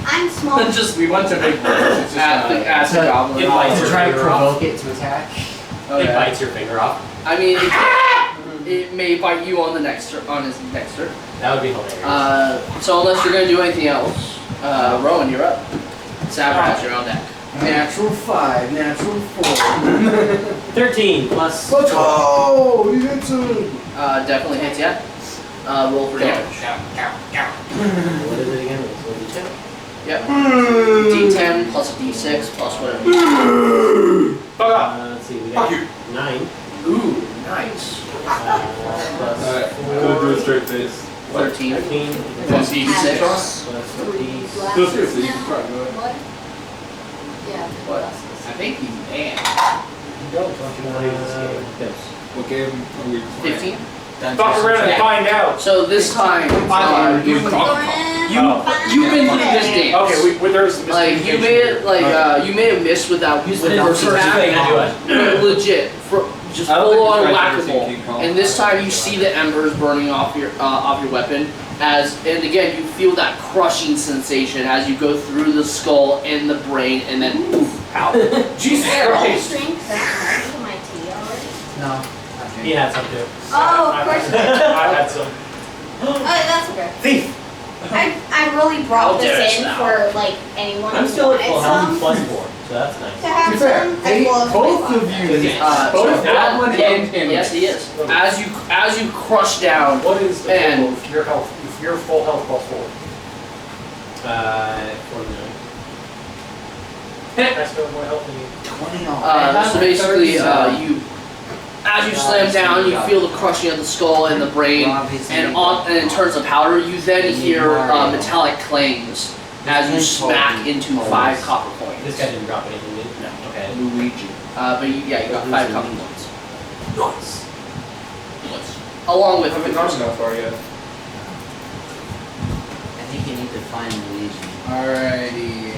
I'm small. Just We went to big birds. It's just ask the goblin. It bites To your try to finger off. provoke it to attack. Oh, It yeah. bites your finger off. I mean, it may bite you on his next turn. That would be hilarious. So unless you're gonna do anything else, Rowan, you're up. Sabrina, you're on deck. Natural 5, natural 4. 13 plus. Let's go! You hit some. Definitely hits, yeah. Roll for damage. What is it again? It's 1d10. Yep. D10 plus a D6 plus whatever. Fuck up. Let's see. We Fuck got you. 9. Ooh, nice. Plus Alright, 4. go do a straight face. 13 13. plus D6. Plus Do a 3. straight face. You can try, go ahead. What? Yeah. What? I think he's banned. Yes. What game are we playing? 15? Fuck around and find out. So this time, you've been through this dance. Okay, there's Like you made it, you may have missed without First first thing I attack, do it. but legit, just I don't full on think you tried to whack-a-mole. see King Kong. And this time you see the embers burning off your weapon, and again you feel that crushing sensation as you go through the skull and the brain, and then poof, out. Jesus Christ. Drink that to my tea already. No. He had some too. Oh, of course. I had some. Oh, that's okay. Thief! I really How brought dare this us in now. for like anyone I'm who still at wanted full health some. plus 4, so that's nice. To have To be fair, some, as well as both my of you, both So Goblin and him. yes, he is. As you crush down, What is the And- total of your health? Your full health plus 4. 4 I still have more health than you. 20 on. so basically, as you slam down, you feel the crushing of the skull and the brain, and in terms of powder, you then hear metallic clangs as you smack into 5 copper coins. This guy didn't drop anything, did he? No. Okay. Luigi. But you got 5 copper coins. Nice. Along with I haven't gone that far yet. I think you need to find Luigi. Alrighty.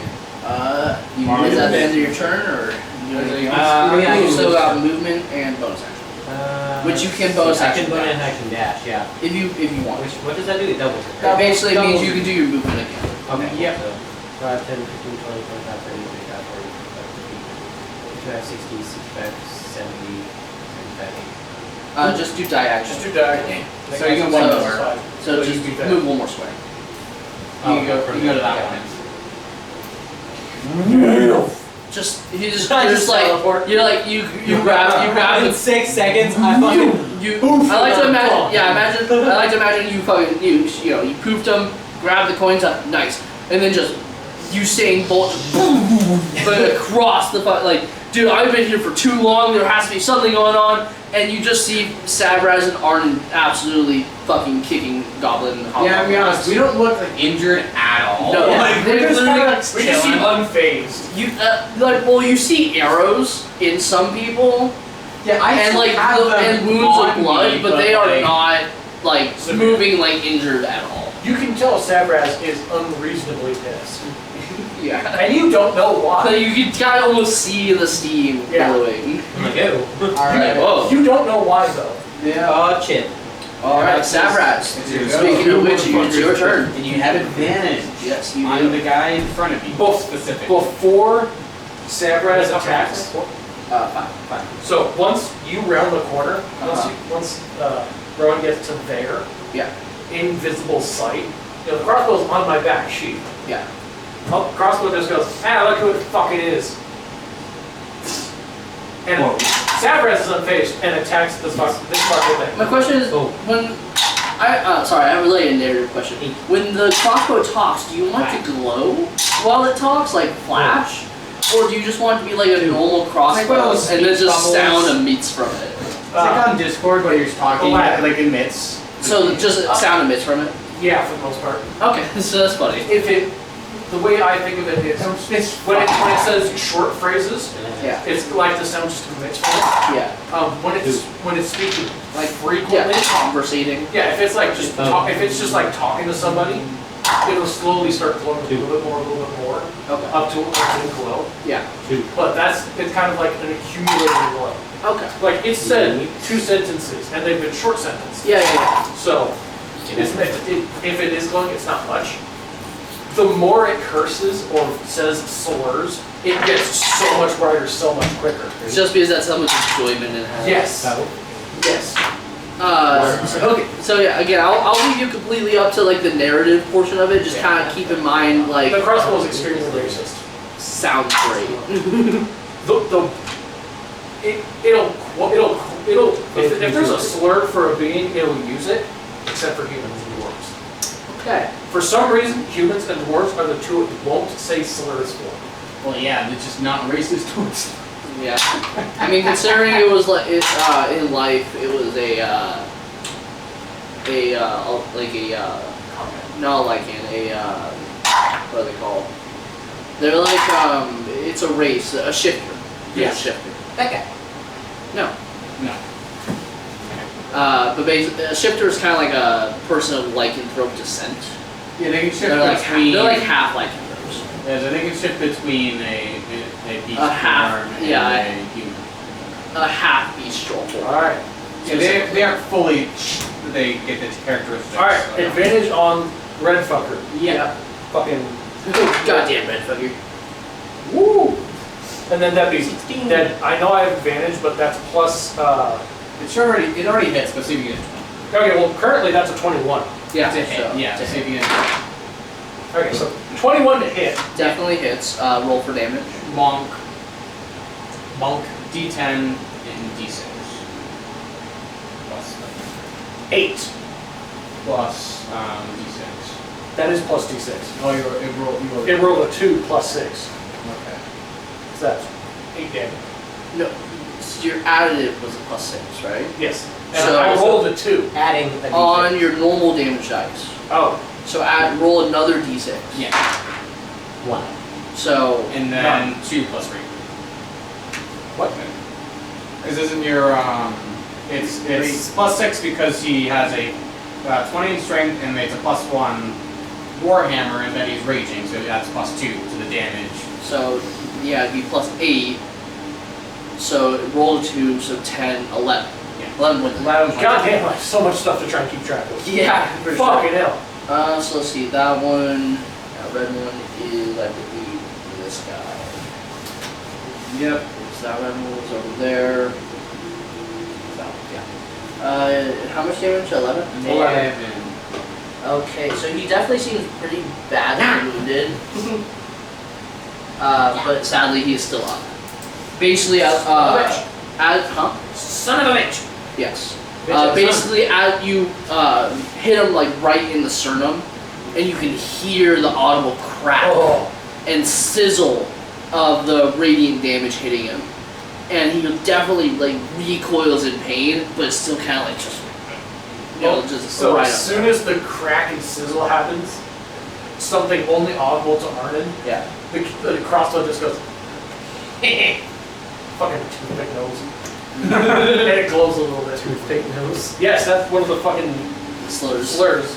is that the end of your turn, or you do anything else? Yeah, you still got movement and bonus action, which you can bonus I action. can bonus action dash, yeah. if you want. What does that do? It doubles it, That right? basically means you can do your movement again. Okay. Yep. So 5, 10, 15, 20, 25, 30, 35, 40, 45, 50, 60, 65, 70, 75, 80. Just do diagonal. Just do diagonal. So you can one That's more. fine. So But just you do that. move one more square. Oh, You go to that yeah. one. Just you're just teleport. like you grab In the 6 seconds, I fucking. I like to imagine I like to imagine you fucking you poofed them, grab the coins up, nice, and then just Usain Bolt just boom, but across the dude, I've been here for too long, there has to be something going on, and you just see Sabraz and Arden absolutely fucking kicking Goblin. Yeah, to be honest, we don't look like injured at all. No, Yeah, they're we just literally seem unfazed. you you see arrows in some people, Yeah, I and still have them and wounds of on blood, me, but they are like, not like Severe. moving like injured at all. You can tell Sabraz is unreasonably pissed. Yeah. And you don't know So why. you can kind of almost see the steam Yeah. billowing. I'm like, ew. Alright, whoa. You don't know why though. Yeah. Oh, shit. Alright, Sabraz. Speaking of which, it's your turn. And you have advantage. Yes, you on do. the guy in front of you. Both specific. Before Sabraz attacks, 5. so once you round the corner, once Rowan gets to there, Yeah. invisible sight, the crossbow's on my back sheet. Yeah. Oh, crossbow just goes, look who the fuck it is. And Sabraz is unfazed and attacks this fucking thing. My question is, when I have a related narrative question. When the crossbow talks, do you want it to glow while it talks, like flash, or do you just want it to be like a normal crossbow and then just sound emits from it? It's like on Discord when you're talking, it like emits. So just sound emits from it. Yeah, for the most part. Okay, so that's funny. The way I think of it is, when it says short phrases, Yeah. it's like the sound just emits from it. Yeah. When it's speaking like frequently, Yeah. Conversating. yeah, if it's like if it's just like talking to somebody, it'll slowly start glowing a little bit more, Okay. up to glow. Yeah. But it's kind of like an accumulating glow. Okay. Like it said 2 sentences, and they've been short sentences. Yeah. So if it is glowing, it's not much. The more it curses or says slurs, it gets so much brighter, so much quicker. It's just because that's how much enjoyment it has. Yes. Yes. Okay. So yeah, again, I'll leave you completely up to like the narrative portion of it. Just kind of keep in mind like. The crossbow is extremely racist. sounds great. If there's a slur for a being, it'll use it, except for humans and dwarves. Okay. For some reason, humans and dwarves are the two it won't say slurs for. Well, yeah, it's just not racist towards. Yeah. I mean, considering it was like in life, it was not like what are they called? They're like it's a race, a shifter. Yeah. A shifter. That guy. No. No. But basically, a shifter is kind of like a person of lycanthrope descent. Yeah, they can shift They're like, between. they're like half lycanthropes. Yeah, so they can shift between a beast half, form yeah. and a human. A half bestial form. Alright. Yeah, they aren't fully. They get the characteristics. Alright, so. advantage on red fucker. Yeah. Fucking. Goddamn red fucker. Woo! And then that'd be. That I know I have advantage, but that's plus. It already hits, but see if you get it. Okay, well currently that's a 21. Yeah, It's a hit. so, Yeah, to see if hit. you get it. Okay, so 21 to hit. Definitely hits. Roll for damage. Bonk. D10 and D6. Plus 8. D6. That is plus d6. Oh, you rolled. It rolled a 2 plus 6. Okay. So that's 8 damage. No, so your additive was a plus 6, right? Yes. And So- I rolled a 2. Adding a On D6. your normal damage dice. Oh. So roll another d6. Yeah. 1. So And then 2 plus 3. What? Because isn't your it's plus 6 because he has a 20 in strength and it's a plus 1 warhammer and then he's raging, so that's plus 2 to the damage. So yeah, it'd be plus 8. So roll a 2, so 10, 11. Yeah. 11 with it. God damn, I have so much stuff to try and keep track of. Yeah, for sure. Fucking hell. So let's see, that one, that red one is, I believe, this guy. Yep, so that red one was over there. So, yeah. How much damage? 11? 11. Okay, so he definitely seems pretty badly wounded. But sadly he is still up. Basically, Son of a bitch! Yes. Basically, as you hit him like right in the sternum, and you can hear the audible crack and sizzle of the radiant damage hitting him, and he definitely like recoils in pain, but it's still kind of like just, just So right as up soon there. as the crack and sizzle happens, something only audible to Arnon, Yeah. the crossbow just goes, fucking toothpick nose. And it glows a little bit. Toothpick nose? Yes, that's one of the fucking slurs.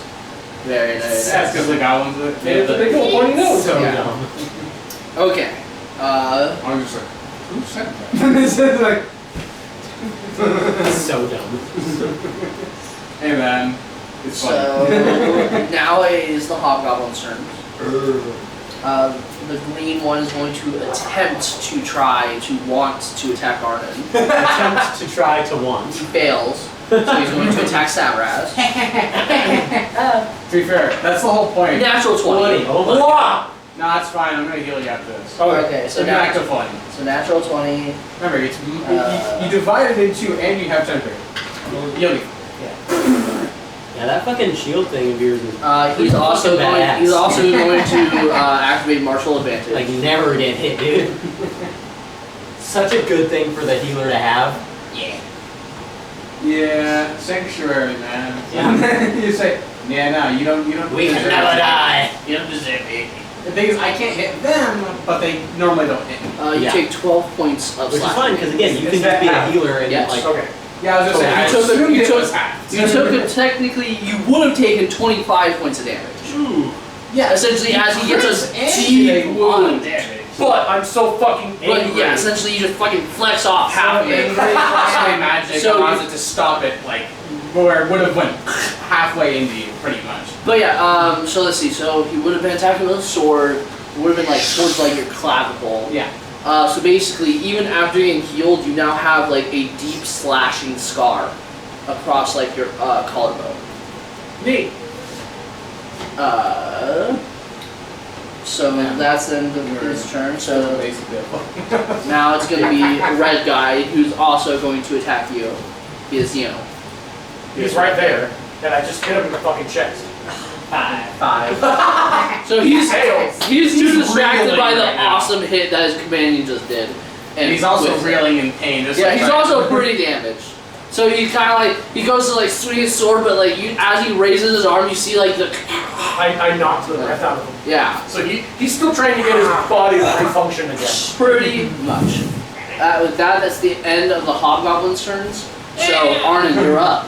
Very nice. That's because the goblins They have the big old pointy nose. So Yeah. dumb. Okay. I'm just like, who said that? It's like, So dumb. Hey man, it's So funny. now is the hobgoblin's turn. The green one is going to attempt to want to attack Arnon. Attempt to try to want. He fails, so he's going to attack Samraz. To be fair, that's the whole point. Natural 20. Oh my Wah! No, it's fine. I'm gonna heal you after this. Okay, so Back to funny. natural 20. Remember, it's you divide it into and you have 10 bigger. You'll be. Yeah, that fucking shield thing of yours is He's also fucking going. badass. He's also going to activate martial advantage. like never get hit, dude. Such a good thing for the healer to have. yeah. Yeah, sanctuary, man. Yeah. You say, yeah, no, you don't. We can deserve never it. die. You don't deserve it. The thing is, I can't hit them, but they normally don't hit me. You Yeah. take 12 points of Which is slashing fine, because damage. again, you can just be a healer and Yes. like Okay. Yeah, I was just saying, I You took assumed you it took- was half. You took it technically. You would have taken 25 points of damage. Yeah, essentially, as he gets a deep wound. But I'm so fucking angry. But yeah, essentially, you just fucking flex off half of it. My magic So allows it to stop it, like, where it would have went halfway into you, pretty much. But yeah, so let's see. So he would have been attacking with a sword. It would have been like towards like your clavicle. Yeah. So basically, even after getting healed, you now have like a deep slashing scar across like your collarbone. Neat. So that's the end of his turn. So basically now it's going to be a red guy who's also going to attack you. Because, you know. He's right there, and I just hit him in the fucking chest. 5. So he's too distracted by the awesome hit that his companion just did. And he's also reeling in pain. Yeah, he's also pretty damaged. So he kind of like, he goes to like swing his sword, but like as he raises his arm, you see like the... I knocked the breath out of him. Yeah. So he's still trying to get his body to function again. Pretty much. With that, that's the end of the Hobgoblin's turns. So Arnon, you're up.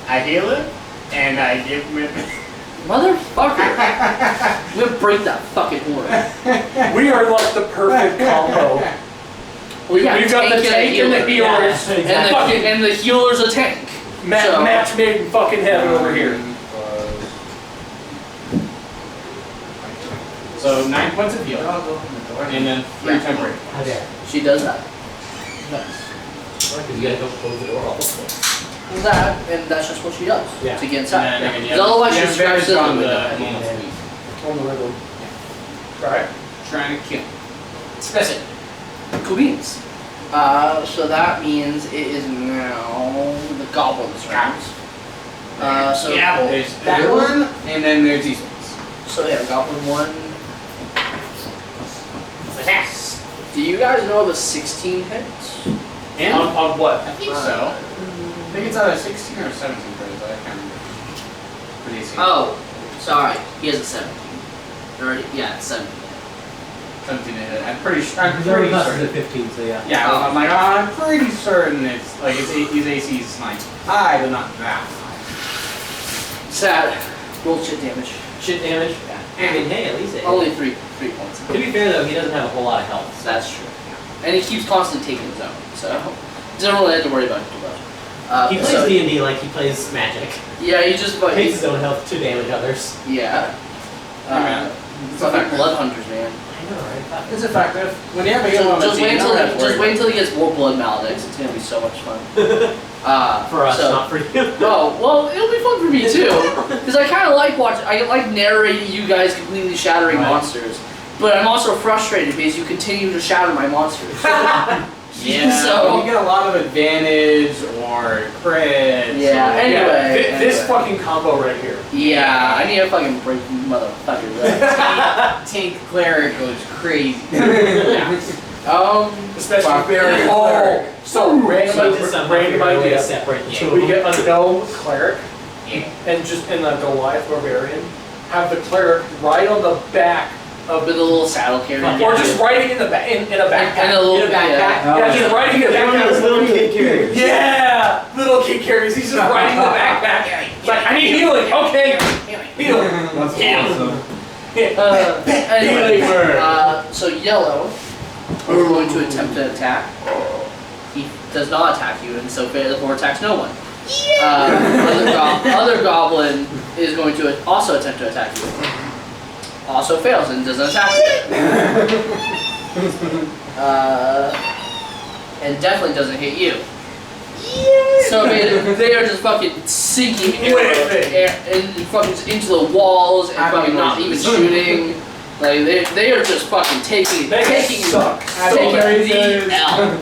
I heal him, and I give him... Motherfucker! I'm gonna break that fucking horn. We are like the perfect combo. We've got the tank and the healers, and the healer's a tank. Match made in fucking heaven over here. So 9 points of healing, and then 3 temporary. How dare. She does that. Nice. Because you gotta go close the door all the time. That, and that's just what she does to get inside. Because otherwise she's scratched it on the rhythm. Right. Trying to kill. That's it. Cool beans. So that means it is now the Goblin's round. So there's that one, and then there's these ones. So yeah, Goblin 1. Yes. Do you guys know of a 16 hits? And on what? I think so. I think it's either 16 or 17 for this, I can't remember. For the AC. Oh, sorry. He has a 17. Or, yeah, it's 17. 17 to hit. I'm pretty He's already busted certain. at 15, so yeah. Yeah, I'm like, I'm pretty certain it's like his AC is like high, but not that high. Sad. Roll shit damage. Shit damage? Yeah. I mean, hey, at least it. Only 3 points. To be fair though, he doesn't have a whole lot of health. So. That's true. And he keeps constantly taking his own, so he doesn't really have to worry about it too much. He plays D&D like he plays Magic. Yeah, he just like Takes his own health to damage others. Yeah. It's fucking blood hunters, man. I know, right? It's effective. When you have a heal on the Just team, wait you don't have to worry until he gets more blood maledicts. It's gonna be so much fun. For us, not for you. Oh, well, it'll be fun for me too, because I kind of like watching. I like narrating you guys completely shattering monsters, but I'm also frustrated because you continue to shatter my monsters. Yeah, so you get a lot of advantage or crit. Yeah. Anyway, this fucking combo right here. Yeah, I need to fucking break motherfucker. Tank cleric goes crazy. Especially barbarian. Oh, so random idea. Separate. So we get a gnome cleric, and the Goliath barbarian, have the cleric ride on the back of with a little saddle carrier, or just riding in the in a backpack. And a little backpack. Yeah, just riding in a backpack. Little kid carriers. Yeah, little kid carriers. He's just riding the backpack. It's like, I need healing. Okay, heal. That's awesome. Anyway, so yellow is going to attempt to attack. He does not attack you, and so therefore attacks no one. Other goblin is going to also attempt to attack you. Also fails and doesn't attack you. And definitely doesn't hit you. So they are just fucking sinking fucking into the walls and fucking not even shooting. Like they are just fucking taking the L.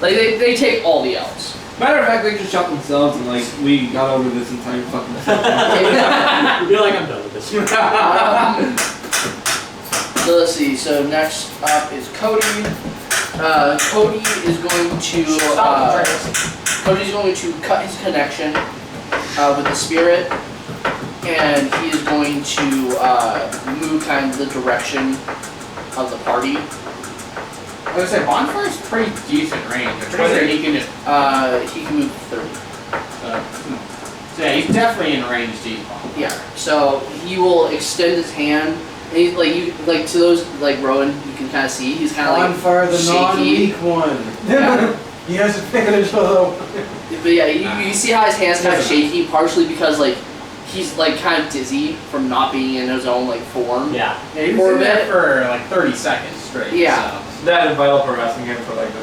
Like they take all the L's. Matter of fact, they just shot themselves and like we got over this entire fucking thing. You're like, I'm done with this. So let's see. So next up is Cody. Cody is going to cut his connection with the spirit, and he is going to move kind of the direction of the party. I was gonna say Bonfire's pretty decent range. I'm pretty sure he can just he can move 30. So yeah, he's definitely in range to use Bonfire. Yeah. So he will extend his hand. And he's like to those like Rowan, you can kind of see he's kind of like Bonfire, the shaky. non-weak one. Yeah. He has advantage though. But yeah, you see how his hand's kind of shaky, partially because like he's like kind of dizzy from not being in his own like form. Yeah. Yeah, he was in there for like 30 seconds straight. Yeah. So. That and vital harassing him for like the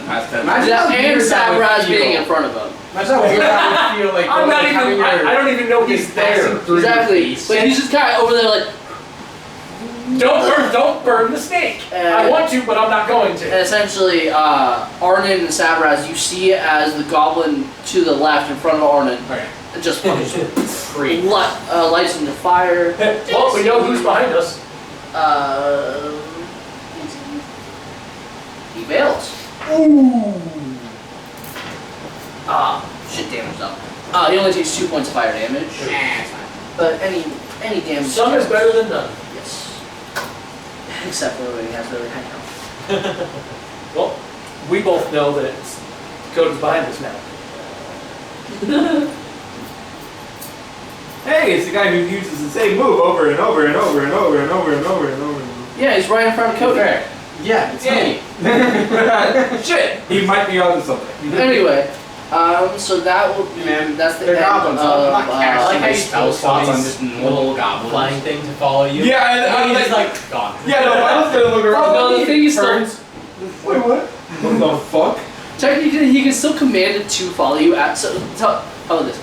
past 10 minutes. And Sabraz being in front of him. Imagine how weird that would feel like. I don't even know he's there. Exactly. But he's just kind of over there like. Don't burn the stake. I want to, but I'm not going And to. essentially, Arnon and Sabraz, you see it as the goblin to the left in front of Arnon Okay. just fucking lights into fire. Well, we know who's behind us. He fails. Ooh. Shit damage though. He only takes 2 points of fire damage. It's fine. But any damage. Some is better than none. Yes. Except for when he has the other hand. Well, we both know that Cody's behind us now. Hey, it's the guy who uses the same move over and over and over and over and over and over and over. Yeah, he's right in front of Cody. Yeah, it's me. Shit, he might be onto something. Anyway, so that will be, that's the They're end goblins, so I'm of, not casting I like how you spell slots on just normal goblins. flying thing to follow you. Yeah, and And I he's was just like, like gone. yeah, no, I was gonna look around. No, the thing is still, Wait, what? What the fuck? technically he can still command it to follow you at, so, how about this?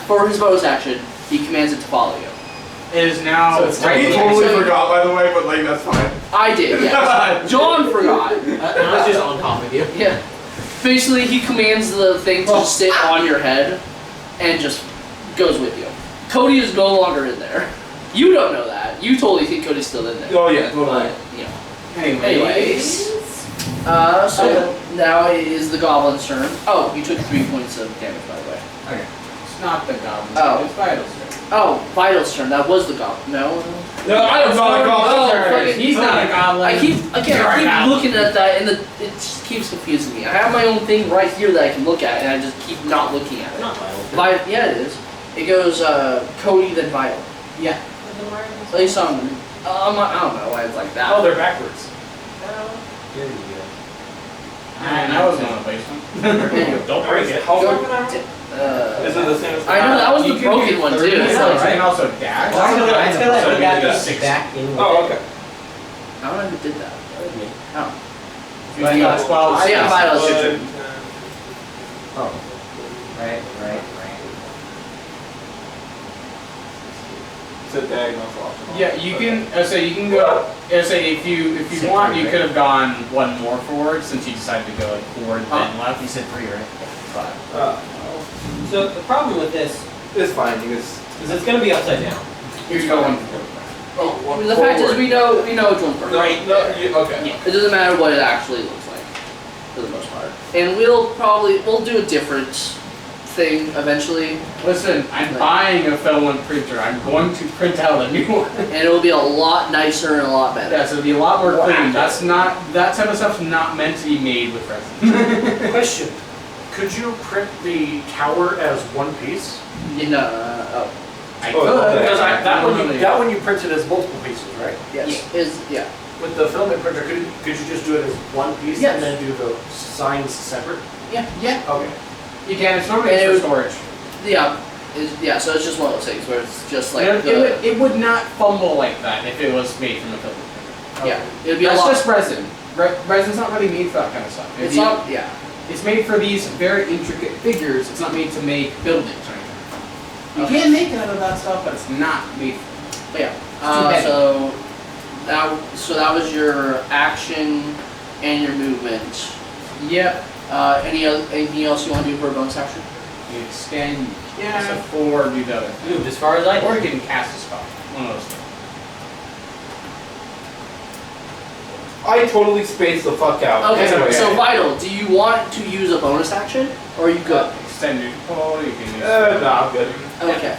For his bonus action, he commands it to follow you. It is now. So it's I totally forgot, by the way, but like that's fine. I did, yes. John forgot. And I was just on top of you. Yeah. Basically, he commands the thing to just sit on your head and just goes with you. Cody is no longer in there. You don't know that. You totally think Cody's still in there. Oh yeah, totally. But, you know. Anyways. So now it is the goblin's turn. Oh, you took 3 points of damage, by the way. Okay. It's not the goblin. Oh. It's Vital's turn. Oh, Vital's turn. That was the goblin. No. No, I don't know. He's not a goblin. I keep You're a goblin. looking at that, and it just keeps confusing me. I have my own thing right here that I can look at, and I just keep not looking at it. Not vital. Yeah, it is. It goes Cody then Vital. Yeah. At least I don't know why it's like that. Oh, they're backwards. Here you go. And that was one replacement. Don't break it. How Go far can I? Uh, Is it the same as I know that was You the can broken do one 30 too. minutes, So You can also dash. It's gonna So we got you these six. back in with Oh, it. okay. I don't know who did that. Oh. You got 12. Yeah, Vital's your turn. Oh. Right. It's a diagonal option. Yeah, you can. So you can go. Say if you want, you could have gone one more forward since you decided to go like forward then left. You said 3, right? 5. So the problem with this It's fine. You just. is it's gonna be upside down. You go one forward. I mean, the fact is we know which one's first. Okay. It doesn't matter what it actually looks like, for the most part. And we'll do a different thing eventually, Listen, I'm buying a filament printer. I'm going to print out a new one. and it'll be a lot nicer and a lot better. Yeah, so it'll be a lot more clean. That type of stuff's not meant to be made with resin. Question. Could you print the tower as one piece? You know, I Oh, could. okay. Because that one you printed as multiple pieces, right? yes, yeah. With the filament printer, could you just do it as one piece Yes. and then do the signs separate? Yeah. Okay. You can. It's normally And it for would- storage. Yeah, so it's just one of those things where it's just like It would not fumble like that if it was made from a filament printer. yeah, it'd be a That's lot. just resin. Resin's not really made for that kind of stuff. It's not, yeah. It's made for these very intricate figures. It's not made to make buildings or anything. You Okay. can make it out of that stuff, but it's not made for But yeah. too heavy. So that was your action and your movement. Yep. Anything else you want to do for a bonus action? You extend. Yeah. So 4 do the other. Moved as far as I Or did. you can cast a spell. One of those two. I totally spaced the fuck out. Okay, Anyway. so Vital, do you want to use a bonus action, or are you good? Extend your pull. You can use. No, I'm good. Okay.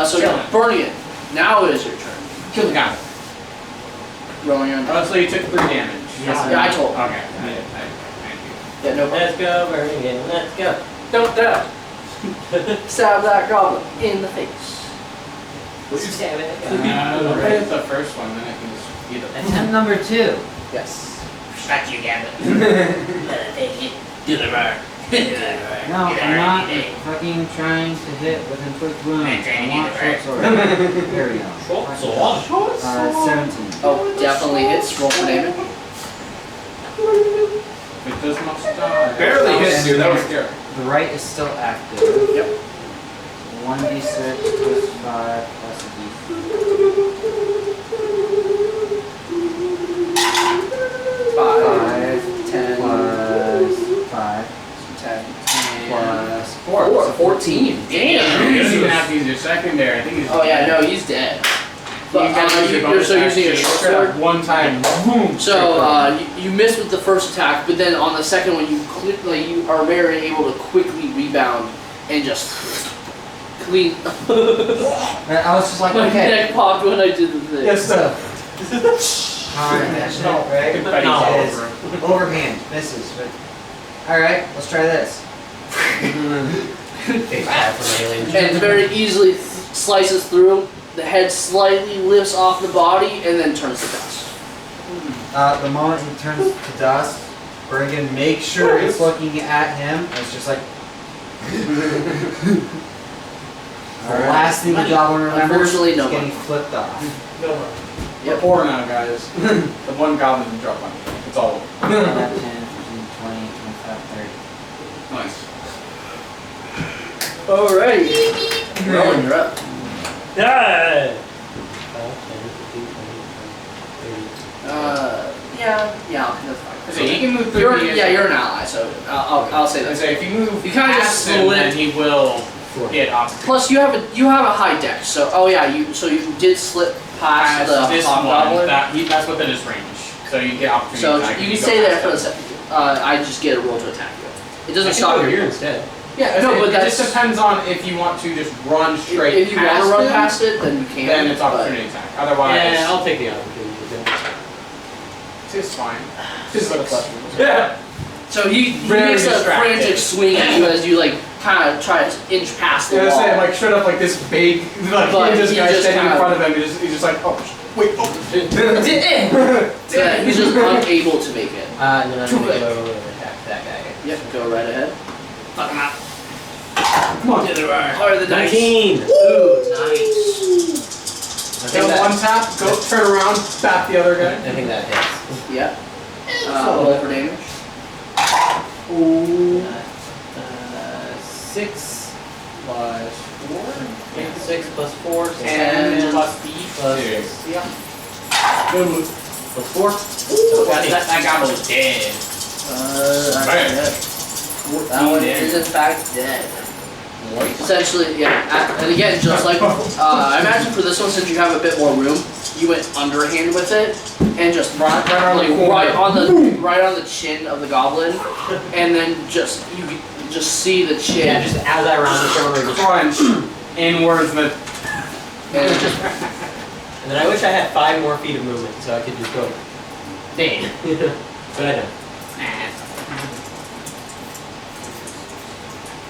So Kill you're it. burning it. Now it is your turn. Kill the guy. Rolling on. Oh, so you took 3 damage. Yeah, I told. Okay. Yeah, no problem. Let's go, burning it. Let's go. Don't die. Stab that goblin in the face. Stab it. It's the first one, then I can just eat it. Attempt number 2. Yes. Got you, Gavin. Take it to the bar. No, I'm not fucking trying to hit with inflict wounds. I want short sword. There we go. 17. Oh, definitely hits. Roll for damage. It does not die. Barely hit you. That was scary. The right is still active. Yep. 1d6 plus 5 plus a d4. Yeah, no, he's dead. But, You can use your bonus so using a action, short straight up sword. one time. Boom. So you missed with the first attack, but then on the second one, you are very able to quickly rebound and just clean. I was just like, My okay. neck popped when I did the thing. Yes, sir. Alright, that's it, right? Confetti all It is. over him. Overhand, misses. But... Alright, let's try this. Face pad from Alien. And very easily slices through. The head slightly lifts off the body and then turns to dust. The moment he turns to dust, Bergen makes sure it's looking at him. And it's just like. The last thing the goblin remembers Unfortunately, is no getting one. flipped off. No more. We're poor now, guys. The one goblin can drop on me. It's all over. 10, 15, 20, 25, 30. Nice. Alrighty. Rowan, you're up. Yeah. Yeah, that's fine. So you can move through. You're an ally, so I'll say that. So if you move, You kinda just past him, split. then he will hit obstacles. Plus, you have a high dex, so you did slip past the this top one, goblin. that's within his range. So you get opportunity. So attack you if can go stay there past for him. the second. I just get a roll to attack you. It I doesn't can stop go you. here instead. Yeah, No, but it that's- just depends on if you want to just run straight If you want past to run him, past it, then you can. then it's but- opportunity attack. Otherwise, Yeah, I'll take the opportunity. it's fine. Just a question. Yeah. So he Very makes a distracted. frantic swing at you as you kind of try to inch past the Yeah, I wall. say like straight up like this big, like But this he guy just standing in kinda- front of him. He's just like, oh, wait, oh. So he's just unable to make it. And then I'm Too gonna quick. go attack that guy. Yep, go right ahead. Fuck him out. Come on. Or the dice. 19! Ooh, nice. I Get think that, one tap, go turn around, bat the other guy. I think that hits. Yep. Roll for damage. Ooh. 6 plus 4. Yeah, 6 plus 4. So 10 10 plus plus Two. 6. Yeah. Good move. Plus 4. That goblin's dead. That's Man. dead. That one is in fact dead. Essentially, yeah. And again, just like I imagine for this one, since you have a bit more room, you went underhand with it and just right on the chin of the goblin, and then you could just see the chin. Yeah, just as I round the corner. Crunch inwards and then And it just And then I wish I had 5 more feet of movement so I could just go. Dang. But I don't.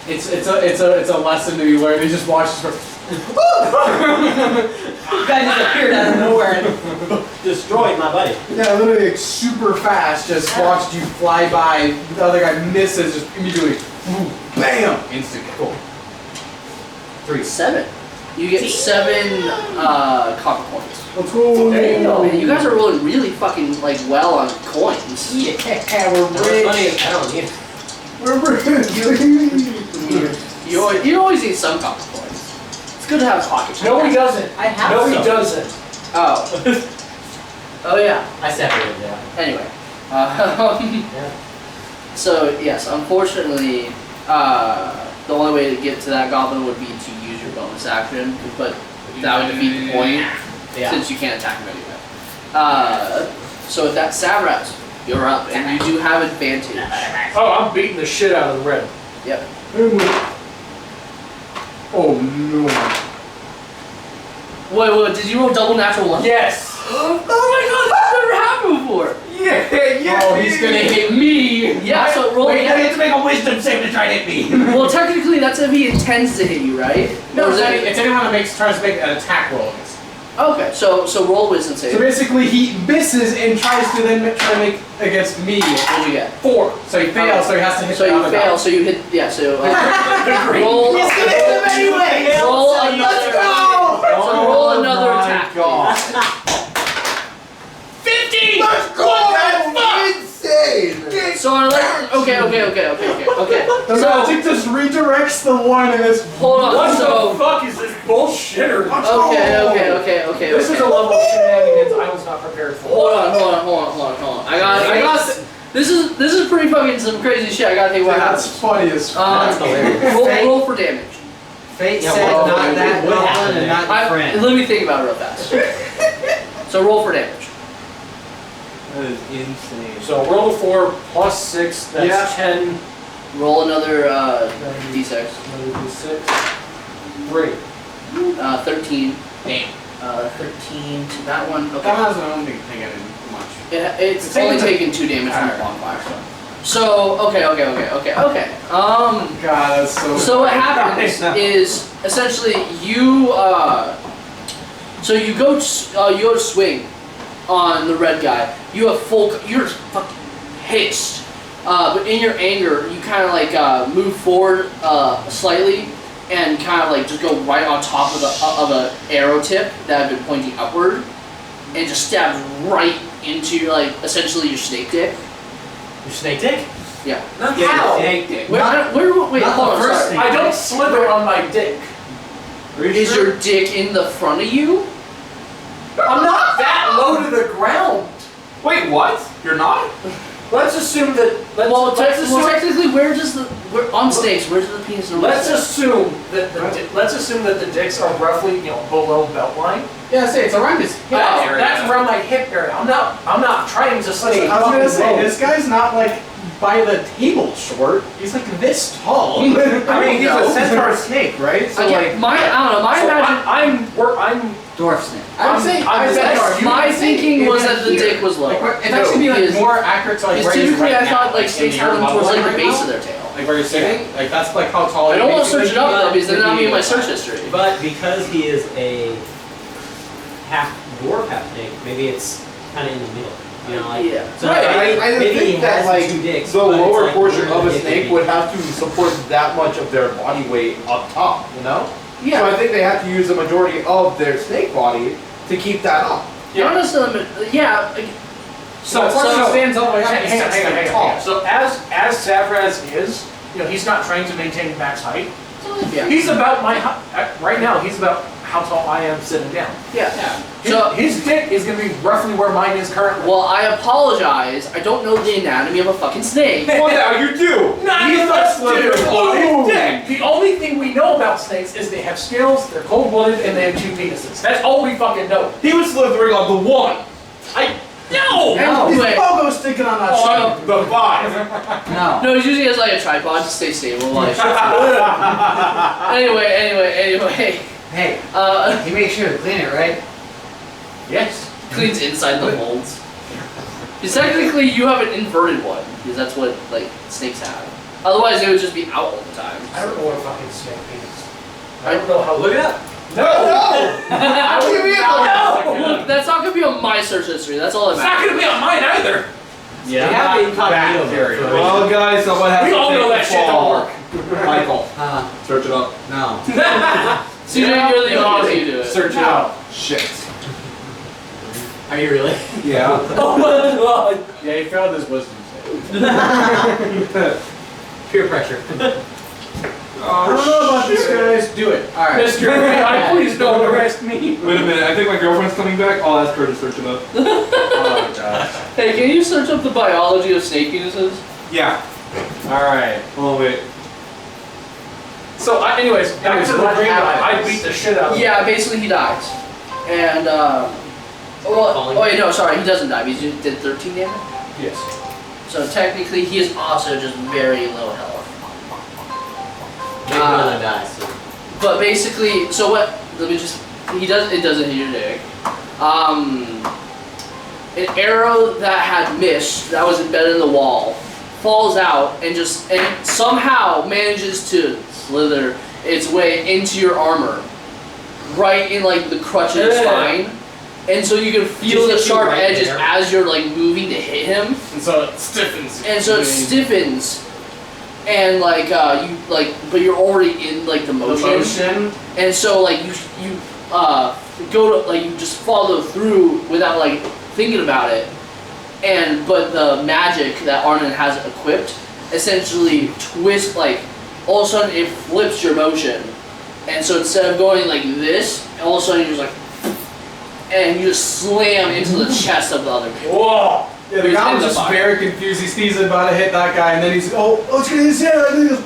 it's a lesson that you learn. You just watch this You guys just appeared out of nowhere and destroyed my buddy. yeah, literally like, super fast. Just watched you fly by. The other guy misses. Just immediately, boom, bam, instant kill. 7. You get 7 copper coins. Let's go. Man, you guys are rolling really fucking well on coins. Yeah, That was funny as hell, yeah. we're rich. You always need some copper coins. It's good to have a pocket. No, he doesn't. I have No, he some. doesn't. Oh. Oh yeah. I separated it out. Anyway. Yeah. So yes, unfortunately, the only way to get to that goblin would be to use your bonus action, but that would defeat the point Yeah. since you can't attack him anyway. So with that, Savraz, you're up, and you do have advantage. Oh, I'm beating the shit out of the red. Yep. Oh no. Wait, did you roll double natural one? Yes. Oh my god, that's never happened before! Yeah. Oh, he's gonna hit me. Yeah, so roll Wait, I again. have to make a wisdom save to try to hit me. Well, technically, that's if he intends to hit you, right? No, Or is it- it's anyone that tries to make an attack roll against. Okay, so roll wisdom save. So basically, he misses and tries to then try to make against me. What do we get? 4. So he fails. So he has to hit So the you other fail, guy. so you hit, yeah, so roll. He's gonna hit him anyway! Roll another. So roll another my attack. God. 50! Let's go! That's insane! So I like, okay. The So, magic just redirects the one in this. hold on, What so, the fuck is this bullshitter? okay. This is a level of shenanigans I was not prepared for. Hold on. I got, this is pretty fucking some crazy shit. I gotta think what That's happens. funny as fuck. That's hilarious. Roll for damage. Fate Yeah, said well, not it that would happen goblin and not your friend. Let me think about it real fast. So roll for damage. That is insane. So roll a 4 plus 6, that's Yeah. 10. Roll another d6. Another d6. 3. 13. Damn. 13 to that one. That Okay. hasn't only taken much. It's It's only taken taken 2 damage from the Alright. bonfire. So okay. God, that's so. So what happens is essentially you so you go to swing on the red guy. You're fucking pissed, but in your anger you kind of like move forward slightly and kind of like just go right on top of the arrow tip that had been pointing upward, and just stabs right into like essentially your snake dick. Your snake dick? Yeah. Not How? Wait, Not hold the on, first sorry. thing. I don't slither on my dick. Is your dick in the front of you? I'm not that low to the ground. Wait, what? You're not? Let's assume that. Well, Let's assume, technically, on snakes, where's the penis and let's assume that the dicks are roughly below belt line. Yeah, say it's around his hip area. That's around my hip area. I'm not trying to stay. I was gonna say, fucking low. this guy's not like by the table short. He's like this tall. I mean, he's No. a centaur snake, right? So I don't know. My So imagine. I'm Dwarf snake. I would say, My thinking was that the dick was low. Like, it'd actually be like Because- more accurate to like Because where he's typically right I thought now, like in snakes your have them level towards like right the base now. of their tail. Like where you're sitting, like that's like how tall. I don't want to search it up though Yeah, because then that'll be in my maybe- search history. But because he is a half dwarf, half snake, maybe it's kind of in the middle. You know, like Yeah. so Right, I maybe think he that has like two dicks, the but it's lower like portion where of the a dick snake be. would have to support that much of their body weight up top, you know? So I Yeah. think they have to use the majority of their snake body to keep that up. Not necessarily. Yeah. like- So, So- stands all the way up. hang on, hang on. tall. So as Savraz is, he's not trying to maintain max height. Yeah. He's about my height right now. He's about how tall I am sitting down. Yeah. His, So. his dick is going to be roughly where mine is currently. Well, I apologize. I don't know the anatomy of a fucking snake. Well, now you do. None He's of a us do. slither on his dick. The only thing we know about snakes is they have scales, they're cold-blooded, and they have 2 penises. That's all we fucking know. He was slithering on the 1. No! Anyway, Logo's sticking on that Oh, shit. The 5. No. no, he usually has like a tripod to stay stable. Like. Anyway. Hey, you make sure to clean it, right? Yes. Cleans inside the molds. Because technically you have an inverted one, because that's what like snakes have. Otherwise they would just be out all the time. I don't know what a fucking snake means. I don't know how. Look it up. No! I What do you mean? Look, that's not gonna be on my search history. That's all that It's not matters. going to be on mine either. They have the incognito Bacteria. mode. Well, guys, someone has We to all take know the that shit don't fall. work. Michael, search it up. No. So you're the only one who do it. Search it up. Shit. Are you really? Yeah. Oh my god. Yeah, he failed his wisdom save. Peer pressure. I don't know about this, guys. Do it. All right. Mr. FBI, please don't arrest me. Wait a minute, I think my girlfriend's coming back. I'll ask her to search it up. Oh gosh. Hey, can you search up the biology of snake penises? Yeah. All right. Oh, wait. So, anyways, back to the what green guy. I happens? beat the shit out of him. Yeah, basically he dies. And oh wait, no, sorry, he doesn't die. He just did 13 damage. Yes. So technically he is also just very low health. Maybe when I die, so. But basically, so what? Let me just. It doesn't hit your dick. An arrow that had missed, that was embedded in the wall, falls out and somehow manages to slither its way into your armor, right in like the crutch of your spine. And so you can feel the Just hit you sharp right edges there. as you're like moving to hit him. And so it stiffens. And so it stiffens, and like but you're already in like the motion. And so like you go to like you just follow through without like thinking about it, but the magic that Arnon has equipped essentially twists like all of a sudden it flips your motion, and so instead of going like this, all of a sudden you're just like, and you just slam into the chest of the other kid. Whoa! Yeah, the guy was just very confused. He's about to hit that guy, and then he's, oh, it's gonna hit him. And he goes,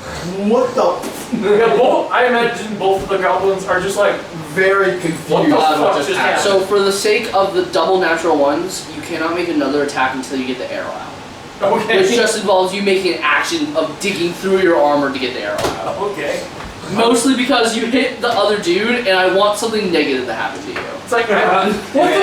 what the? Yeah, both. I imagine both of the goblins are just like, Very confused. what the fuck just just happened? happened? So for the sake of the double natural ones, you cannot make another attack until you get the arrow out. Okay. Which just involves you making an action of digging through your armor to get the arrow out. Okay. Mostly because you hit the other dude, and I want something negative to happen to you. It's like, what the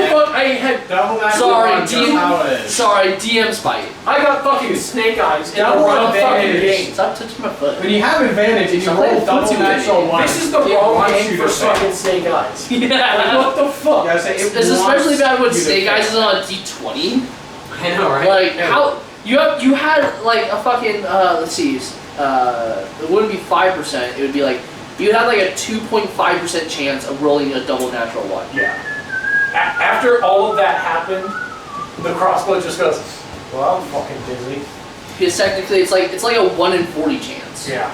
fuck? I had Double natural Sorry, one, just how it is. Sorry, DM spite. I got fucking snake eyes in the Double wrong fucking advantage. game. Stop touching my foot. When you have advantage and you I'm roll playing double footsie natural with one, This is the it wrong wants game you for to fail. fucking snake eyes. Like, Yeah. what the fuck? Yeah, I say it It's especially wants bad when you to Snake Eyes is fail. on a D20. I know, right? Like how you had like a fucking let's see, it wouldn't be 5%. It would be like you had like a 2.5% chance of rolling a double natural one. Yeah. After all of that happened, the crossbow just goes, well, I'm fucking busy. Because technically it's like a 1 in 40 chance. Yeah.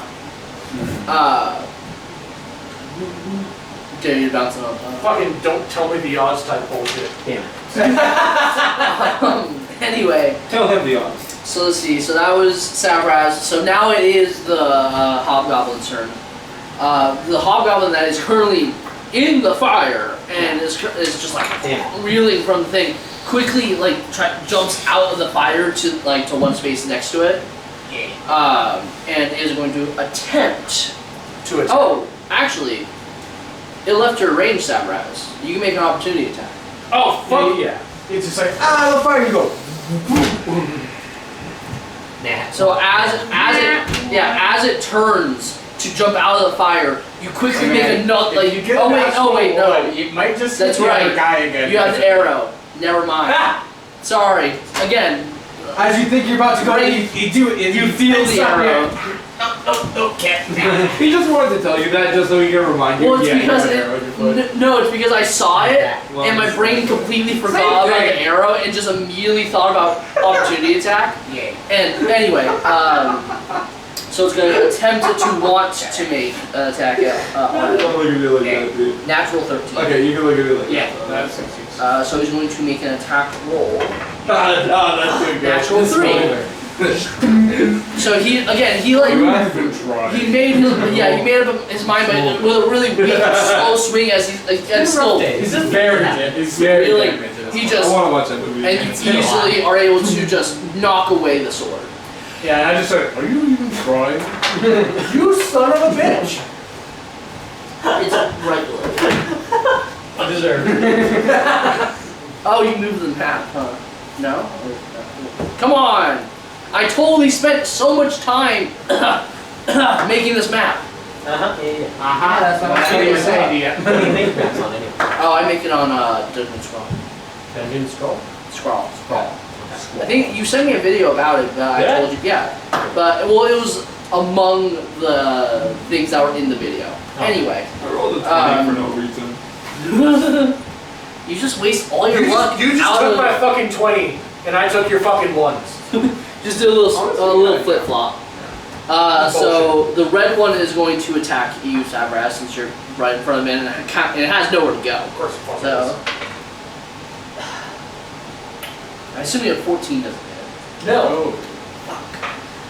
Dare you to bounce it up. Fucking don't tell me the odds type bullshit. Damn it. Anyway, Tell him the odds. so let's see. So that was Savraz. So now it is the Hobgoblin's turn. The Hobgoblin that is currently in the fire and is just like Damn. reeling from the thing. Quickly, like jumps out of the fire to one space next to it, and is going to attempt To attack. Oh, actually, it left your range, Savraz. You can make an opportunity attack. Oh, fuck Yeah. It's just like, the fire, you go. Nah. So as it turns to jump out of the fire, you quickly make a nut like If you get oh a wait, natural no. one, you might just That's hit the right. other guy again. You have the arrow. Never mind. Sorry. Again, As you think you're about to go, you do it. you feel the arrow. He just wanted to tell you that just so he can remind you. Well, it's Yeah, because you have an arrow in your foot. no, it's because I saw it Well, and my brain completely forgot about the arrow and just immediately thought about opportunity attack. Yeah. And anyway, so it's going to attempt to want to make an attack at Don't look at me like that, dude. natural 13. Okay, you can look at me like Yeah. that. That's So he's going to make an attack roll. That's too good. Natural 3. So he made up his mind but with a really weak, slow swing as he's still. He's just very He's very Really, damaged. he I just want to watch that movie. and you easily are able to just knock away the sword. Yeah, and I just said, are you even trying? You son of a bitch! It's right below. Undeserved. Oh, you moved them half, huh? No? Come on! I totally spent so much time making this map. Uh-huh. Yeah. Aha. That's what I'm That's saying. the idea. What do you make maps on anyway? Oh, I make it on Dungeon Scroll. Dungeon Scroll? Scroll. Scroll. I think you sent me a video about it, but Did I? I told you, yeah. But, well, it was among the things that were in the video. Oh. Anyway. I rolled a 20 for no reason. You just waste all your You luck just out took of... my fucking 20, and I took your fucking ones. Just do a little flip-flop. So the red one is going to attack you, Savraz, since you're right in front of it, and it has nowhere to go. Of course, fuck So... I assume you have 14, doesn't it? No.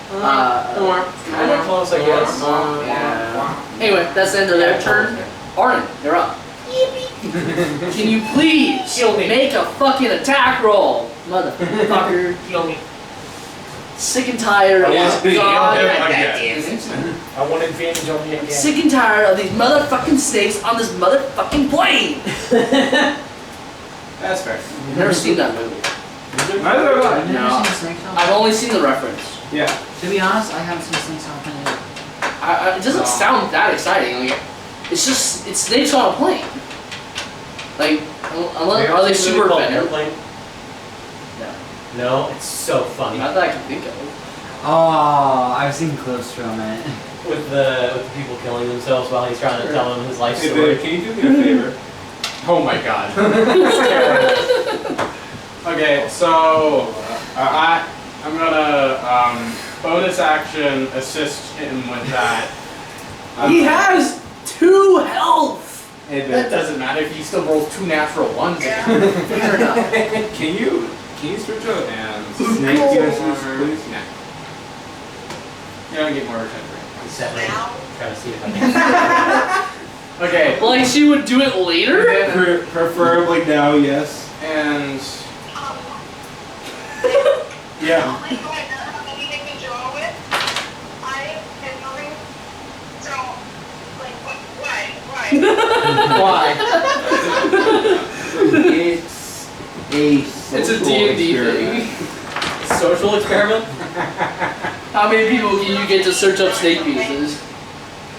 Kind of close, I guess. Yeah. Anyway, that's the end of their turn. Arden, you're up. Can you please Kill me. make a fucking attack roll, motherfucker? Heal me. Sick and tired of these I want advantage on me again. Sick and tired of these motherfucking snakes on this motherfucking plane. That's fair. Never seen that movie. Neither have I. I've never No. seen Snake Hop. I've only seen the reference. Yeah. To be honest, I haven't seen Snake Hop in it. It doesn't sound that exciting. Like, it's snakes on a plane. Like, unless are they super venom? Airplane? No, it's so funny. Not that I can think of. Oh, I've seen clips from it. With the people killing themselves while he's trying to tell them his life Hey, story. babe, can you do me a favor? Oh my god. Okay, so I'm gonna bonus action assist him with that. He has 2 health. Hey, That babe, doesn't matter if he still rolls 2 natural ones. Fair enough. can you switch out and snake DSs, please? Yeah. You're gonna get more recovery. Set try to see if I can. Okay. Like she would do it later? Preferably now, yes. And yeah. Why? It's a D&D thing. Social experiment? How many people can you get to search up snake penises?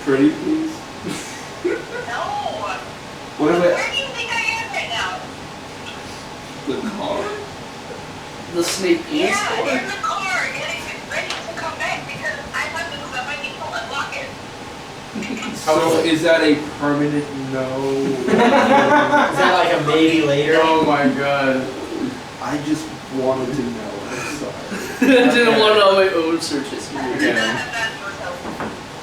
Pretty please. What if Where do you think I am right now? the car? The snake penis Yeah, store? in the car, getting ready to come back because I have to move up. I need to unlock it. So is that a permanent no? Is that like a maybe later? Oh my god. I just wanted to know. I'm sorry. I didn't want to know my own search history.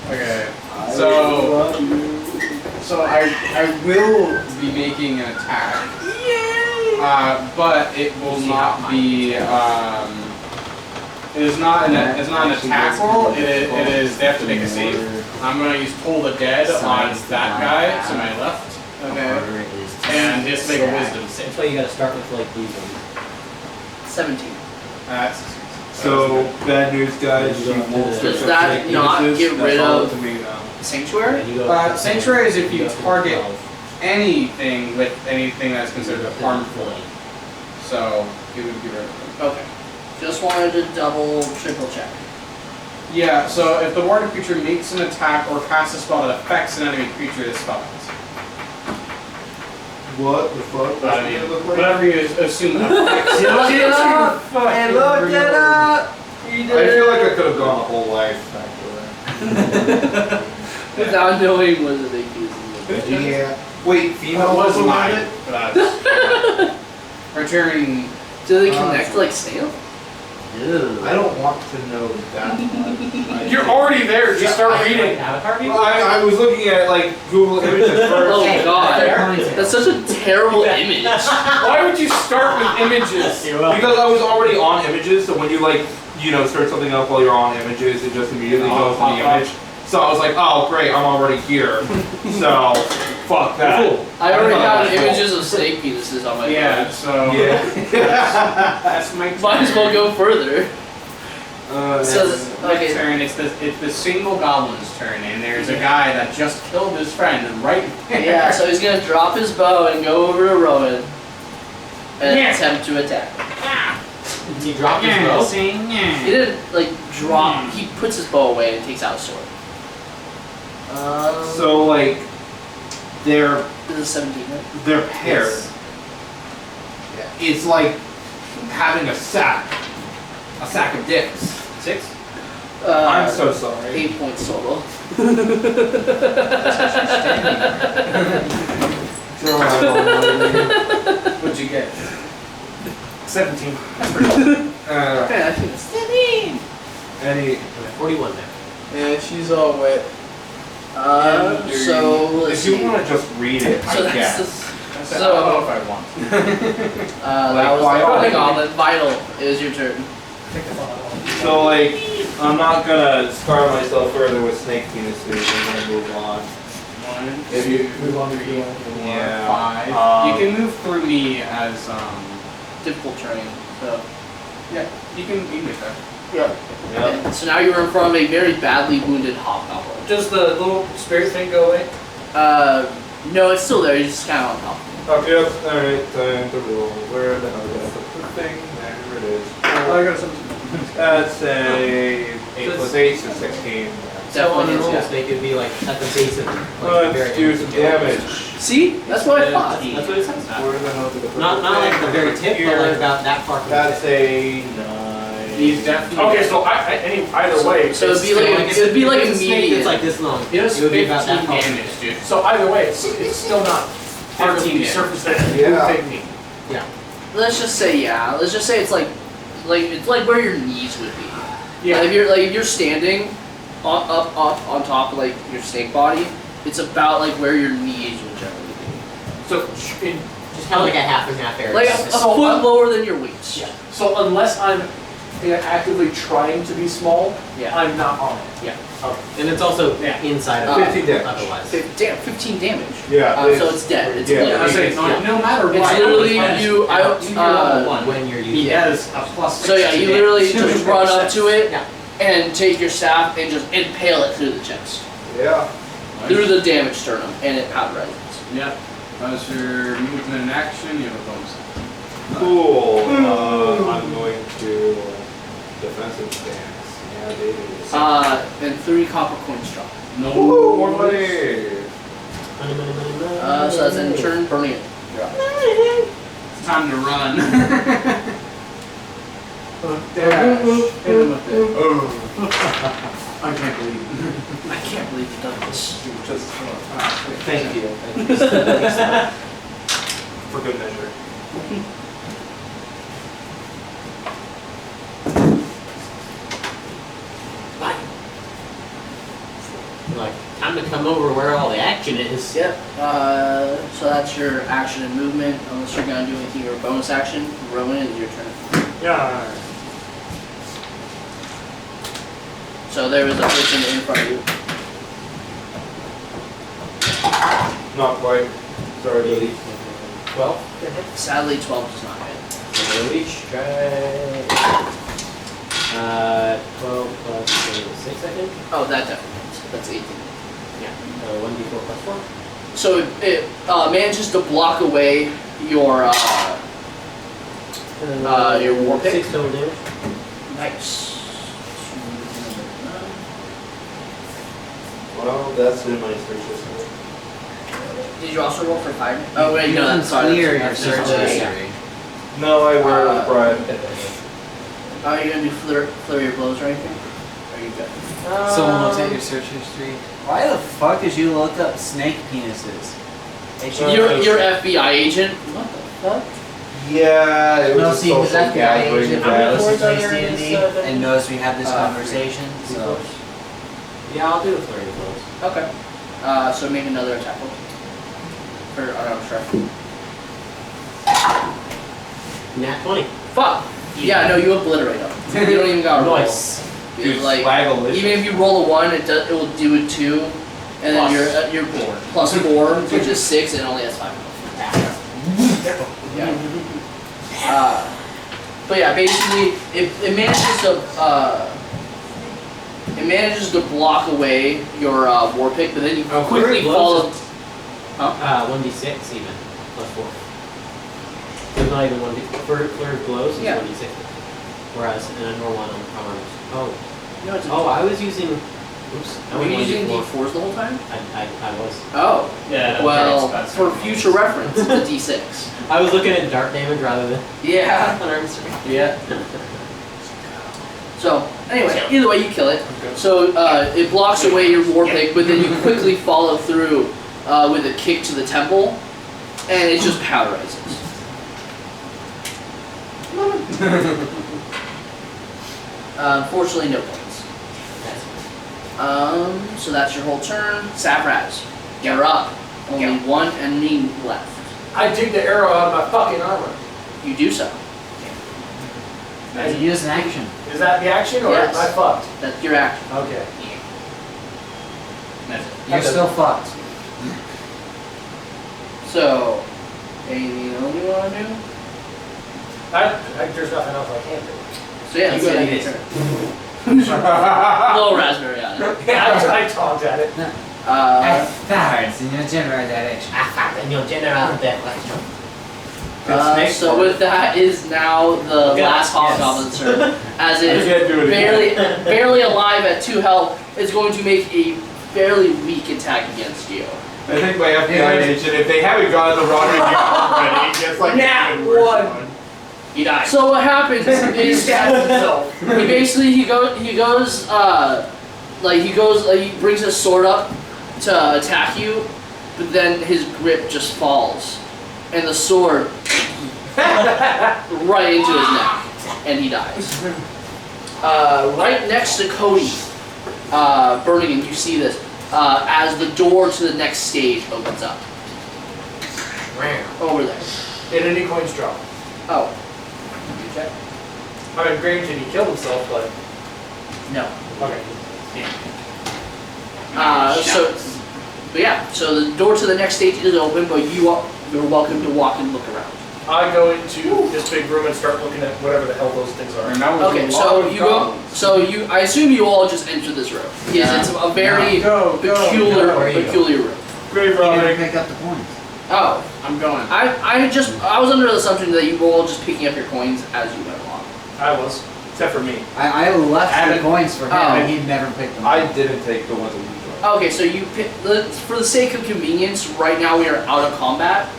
Okay. I So love you. so I will be making an attack. But it will not be it is not an attack roll. It is they have to make a save. I'm gonna use Toll the Dead on that guy to my left. Okay. And just make a wisdom save. That's why you gotta start with like these ones. 17. That's So bad news, guys. She won't Does search up that snake not penises. get rid That's all of- to me now. Sanctuary? You go Sanctuary is if you go up to target 12. anything with anything that's considered harmful. So it would be rid of it. Okay. Just wanted to triple check. Yeah, so if the warden creature makes an attack or casts a spell that affects an enemy creature, this spell ends. What the fuck? I What's mean, it look like? whatever you assume affects. Look it up! Fucking Look it real. up! You I did feel it. like I could have gone a whole life after Without knowing what the big piece that. Yeah. Wait, female That was also mine. it? But returning. Do they connect like snail? I don't want to know that much. You're already there. Just start reading. Avatar view? Well, I was looking at like Google Images first. Oh god. There. That's such a terrible image. Why would you start with images? You're welcome. Because I was already on images, so when you like, search something up while you're on images, it just immediately goes to the image. So I was like, oh great, I'm already here. So, fuck that. I already have Cool. images of snake penises on my Yeah, phone. so Yeah. that's my Might as well go further. So, my okay. turn. It's the single goblin's turn, and there's a guy that just killed his friend right there. Yeah, so he's gonna drop his bow and go over to Rowan and attempt to attack. He dropped his bow? He didn't like drop. He puts his bow away and takes out a sword. So like, they're This is 17, right? they're paired. It's like having a sack of dicks. 6. I'm so sorry. 8 points total. What'd you get? 17. Okay, I think it's Any 41 there. yeah, she's all wet. So let's if you see. want to just read it, So I that's guess. I said, So- I don't know if I want. That was why the are Goblin you- Goblin. Vital, it is your turn. So like, I'm not gonna scar myself further with snake penises. I'm gonna move on. 1, If you 2, move on to 3, 4, Yeah. 5. You can move through me as Difficult terrain. So yeah. You can get there. Yep. okay, so now you're in front of a very badly wounded hobgoblin. Does the little spirit thing go away? No, it's still there. You're just kind of on top. Okay, yep. Alright, time to roll. Where the hell did I put the thing? There it is. I got something. That's a 8 plus 8, so 16. So on Definitely your is, rolls, yeah. they could be like at the base of like, Let's very do some damage. See, that's what I thought. That's what it says. Where the hell did I put Not like the very tip, but like about that far from the That's tip. a 9. He's definitely. Okay, so either way. So it'd be like it'd be like a snake medium. that's like this long. It does It would be 15 about that tall. damage, dude. So either way, it's still not 15 surface that Yeah. technique. Let's just say yeah. Let's just say it's like it's like where your knees would be. Yeah. Like if you're standing up on top of like your snake body, it's about like where your knees would generally be. So in Just kind of like a half and half area. Like a So, foot lower than your waist. yeah. So unless I'm actively trying to be small, Yeah. I'm not on it. Yeah. Okay. And it's also Yeah. inside of 50 damage. otherwise. 15 damage. Yeah. So it's dead. It's Yeah. literally- I say no matter what. It's literally you. When you're He using has a plus. So yeah, you literally just run up to it Yeah. and take your staff and just impale it through the chest, Yeah. through the damaged sternum, and it powderizes. Yeah. As your movement and action, you have a bonus. Cool. I'm going to defensive stance. Yeah, they do. And 3 copper coins drop. No. Ooh, more money. Money, money, money, money. So that's in turn, burning it. You're up. It's time to run. Dash. Hit him with it. Oh. I can't believe it. I can't believe you've done this. Just Thank you. for good measure. Like, time to come over where all the action is. Yep. So that's your action and movement. Unless you're gonna do anything, your bonus action. Rowan, it's your turn. Yeah. So there is a person in front of you. Not quite. Sorry. 12. Sadly, 12 does not hit. So each try. 12 plus 6, I think. Oh, that definitely hits. That's 18. Yeah. 1d4 plus 4. So it manages to block away your war pick. 6 total damage. Nice. Well, that's in my search history. Did you also roll for fire? Oh wait, You no, can that's sorry. clear your that's search history. history. No, I wear it with pride. Are you gonna do flurry of blows or anything? Are you good? Someone looks at your search history. Why the fuck did you look up snake penises? You're FBI agent. What the fuck? Yeah, it was No, a see, because social FBI gathering agent event. plays D&D and knows we had this conversation, so. Yeah, I'll do a flurry of blows. Okay. So make another attack roll. For unarmed strike. Nat 20. Fuck. Yeah, no, you obliterate them. You don't even got a roll. Nice. It's like Swaggle-licious. even if you roll a 1, it will do a 2, and then your plus 4, which is 6, and it only has 5. Yeah. But yeah, basically, it manages to block away your war pick, but then you quickly follow. 1d6 even, plus 4. So it's not even 1d. Flurry of blows is Yeah. 1d6. Whereas in a normal one, oh. No, it's a Oh, I was using. Oops. I Were you went using 1d4. D4s the whole time? I was. Oh. Yeah. Well, for future reference, it's a D6. I was looking at dart damage rather than Yeah. unarmed strike. Yeah. So, anyway, either way, you kill it. So, it blocks away your war pick, but then you quickly follow through with a kick to the temple, and it just powderizes. Unfortunately, no points. So that's your whole turn. Sapraz, you're up. Only one enemy left. I dig the arrow out of my fucking armor. You do so. You use an action. Is that the action or Yes. am I fucked? That's your action. Okay. That's it. You're still fucked. So, anything else you want to do? There's nothing else I can do. So yeah, You let's go get like your this. turn. Little raspberry on it. Yeah, I talked at it. Farts in your general direction. In your general direction. So with that is now the last hobgoblin's turn, as it I can't do it again. barely alive at 2 health, is going to make a fairly weak attack against you. I think my FBI agent, if they haven't gotten the wrong idea already, gets like Nat even worse one. one. He dies. So what happens is he basically he brings his sword up to attack you, but then his grip just falls, and the sword right into his neck, and he dies. Right next to Cody, Burningham, you see this as the door to the next stage opens up. Over there. Did any coins drop? Oh. You check. I mean, granted, he killed himself, but No. okay. But yeah, so the door to the next stage is open, but you're welcome to walk and look around. I go into this big room and start looking at whatever the hell those things are. And that was Okay, a so lot of you go. goblins. So I assume you all just enter this room. Yes, it's a very peculiar room. Grave You didn't robbing. pick up the points. Oh, I'm going. I was under the assumption that you were all just picking up your coins as you went along. I was, except for me. I left the Adam- coins for him, Oh. and he never picked them. I didn't take the ones that you took. Okay, so for the sake of convenience, right now we are out of combat,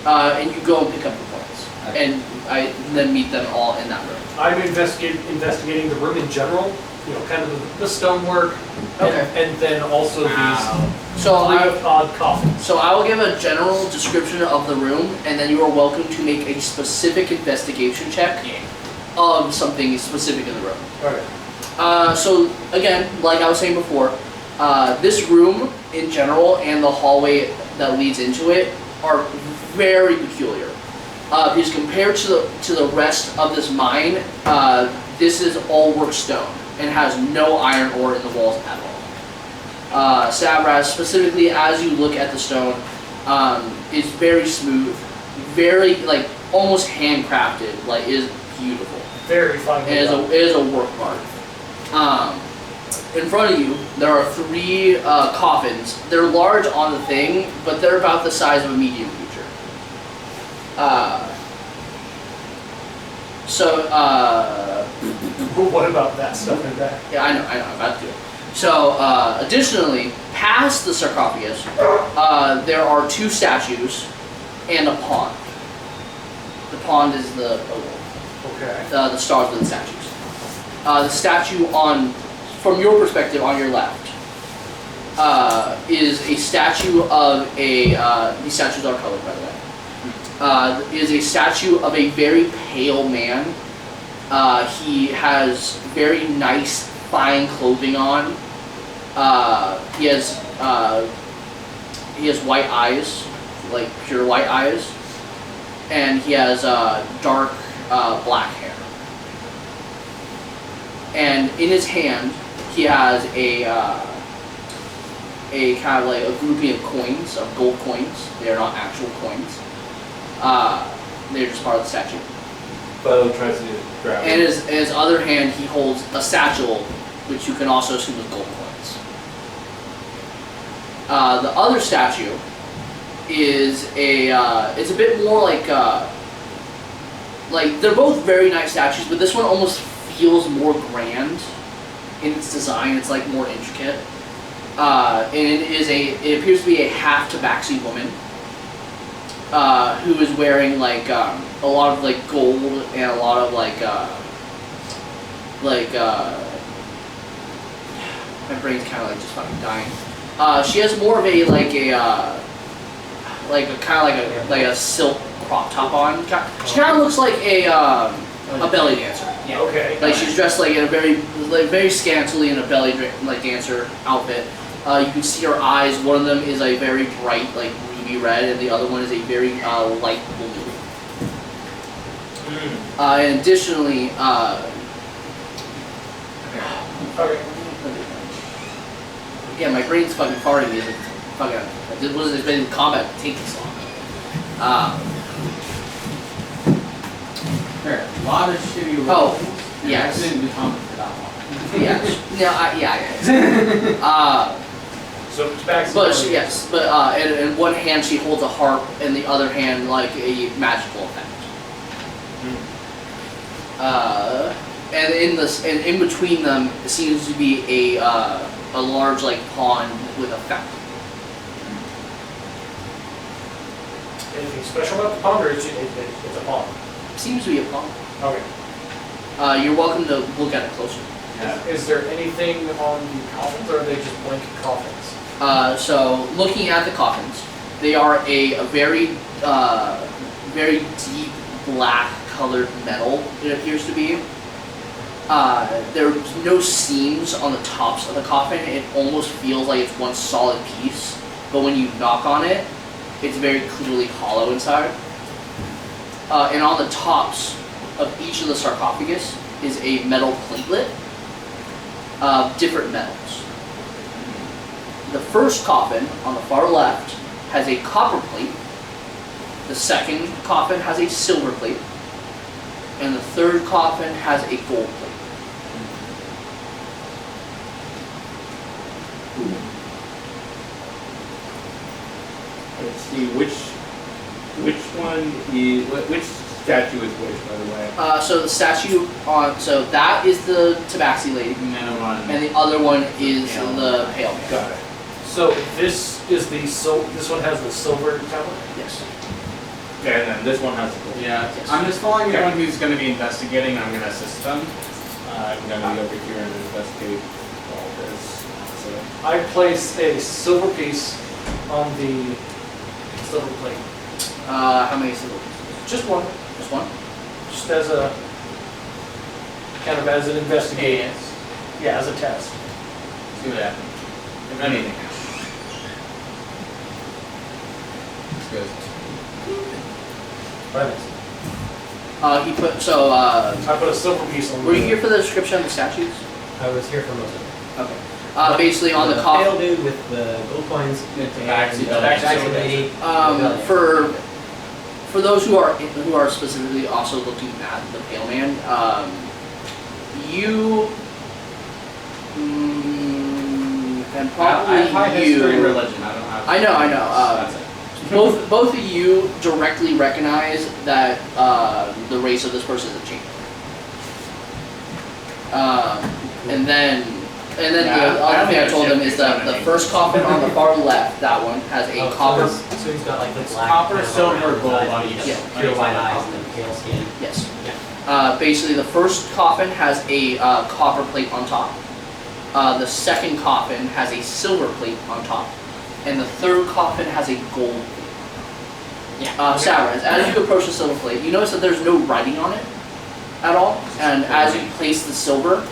and you go and pick up the coins, and I then meet them all in that room. I'm investigating the room in general. You know, kind of the stonework, and then also these So odd coffins. So I will give a general description of the room, and then you are welcome to make a specific investigation check of something specific in the room. Okay. So again, like I was saying before, this room in general and the hallway that leads into it are very peculiar. Because compared to the rest of this mine, this is all worked stone and has no iron ore in the walls at all. Sabras, specifically as you look at the stone, is very smooth, very like almost handcrafted, like is beautiful. Very fine. It is a work art. In front of you, there are 3 coffins. They're large on the thing, but they're about the size of a medium creature. What about that stuff in there? Yeah, I know, I'm about to do it. So, additionally, past the sarcophagus, there are 2 statues and a pond. The pond is the stars of the statues. The statue from your perspective on your left, is a statue of these statues are colored by the way, is a statue of a very pale man. He has very nice, fine clothing on. He has white eyes, like pure white eyes, and he has dark black hair. And in his hand, he has a kind of like a grouping of coins, of gold coins. They are not actual coins. They're just part of the statue. Bo tries to grab And it. in his other hand, he holds a satchel, which you can also assume is gold coins. The other statue is it's a bit more like they're both very nice statues, but this one almost feels more grand in its design. It's like more intricate. And it appears to be a half tabaxi woman who is wearing like a lot of like gold and a lot of my brain's kind of like just fucking dying. She has more of a kind of silk crop top on. She kind of looks like a belly dancer. Yeah. Okay. Like she's dressed like in a very scantily in a belly dancer outfit. You can see her eyes. One of them is a very bright like ruby red, and the other one is a very light blue. And additionally, Okay. again, my brain's fucking farting me. It wasn't been in combat to take this long. There, a lot of shitty rolls. Oh, yes. I didn't do combat for that long. Yeah. So it's back. But in one hand she holds a harp, and the other hand like a magical effect. And in between them seems to be a large like pond with a fountain. Anything special about the pond, or it's a pond? Seems to be a pond. Okay. You're welcome to look at it closer. Is there anything on the coffins, or are they just blank coffins? So looking at the coffins, they are a very very deep black colored metal. It appears to be. There's no seams on the tops of the coffin. It almost feels like it's one solid piece, but when you knock on it, it's very clearly hollow inside. And on the tops of each of the sarcophagus, is a metal platelet of different metals. The first coffin on the far left has a copper plate. The second coffin has a silver plate. And the third coffin has a gold plate. Let's see which one is which statue is which, by the way. So the statue so that is the Tabaxi lady, and the other one is the Pale Man. Got it. So this is this one has the silver tablet? Yes. Okay, and then this one has the gold. Yeah, Yes. I'm just following anyone who's going to be investigating. I'm going to assist them. I'm going to be over here and investigate all this. So, I place a silver piece on the silver plate. How many silver pieces? Just one. Just one? Just as a kind of as an investigation. Yeah, as a test. see what happens. If anything happens. It's good. He put so. I put a silver piece on. Were you here for the description of the statues? I was here for most of it. Okay. Basically on the pale coffin. dude with the gold coins. Tabaxi lady. For those who are specifically also looking at the Pale Man, you and probably I have high history you. religion. I don't have. I know. That's it. Both of you directly recognize that the race of this person is a change. And then Yeah, the I other thing I don't told them is that the first coffin on the far left, that one has a copper. So he's got like the black. Copper, kind of silver, around gold eyes, on and each. Yeah. pure white eyes and then pale skin. Yes. Yeah. Basically, the first coffin has a copper plate on top. The second coffin has a silver plate on top, and the third coffin has a gold plate. Yeah. Savras, as you approach the silver plate, you notice that there's no writing on it at all. And as you place the silver,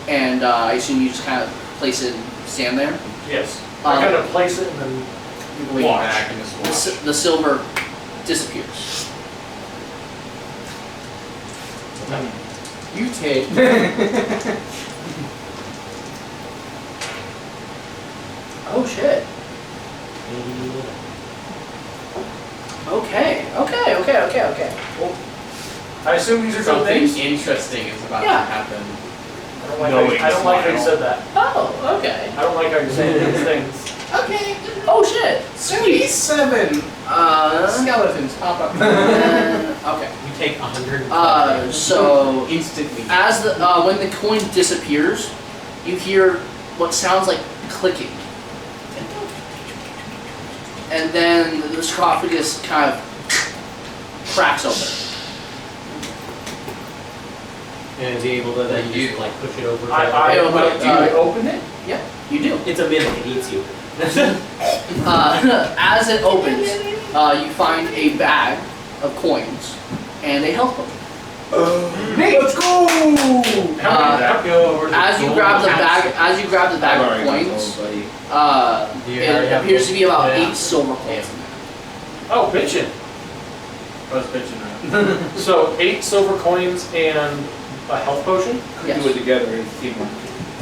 and I assume you just kind of place it and stand there. Yes. I kind of place it and then Wait, Walk back and just watch. the silver disappears. You take. Oh shit. Okay. Well, I assume these are good Something things. interesting is about Yeah. to happen. I don't like how you said that. Oh, okay. I don't like how you're saying these things. Okay. Oh shit. Sweet. 77 skeletons pop up. Okay. You take 100. So Instantly. as the when the coin disappears, you hear what sounds like clicking, and then the sarcophagus kind of cracks open. And is he able to then just like push it over? I open it. Do I open it? Yeah, you do. It's a mimic. It eats you. As it opens, you find a bag of coins and a health potion. Let's go! As you grab the bag of coins, it appears to be about 8 silver coins in there. Oh, bitchin'. I was bitching that. So 8 silver coins and a health potion. Yes. Do it together. It's teamwork.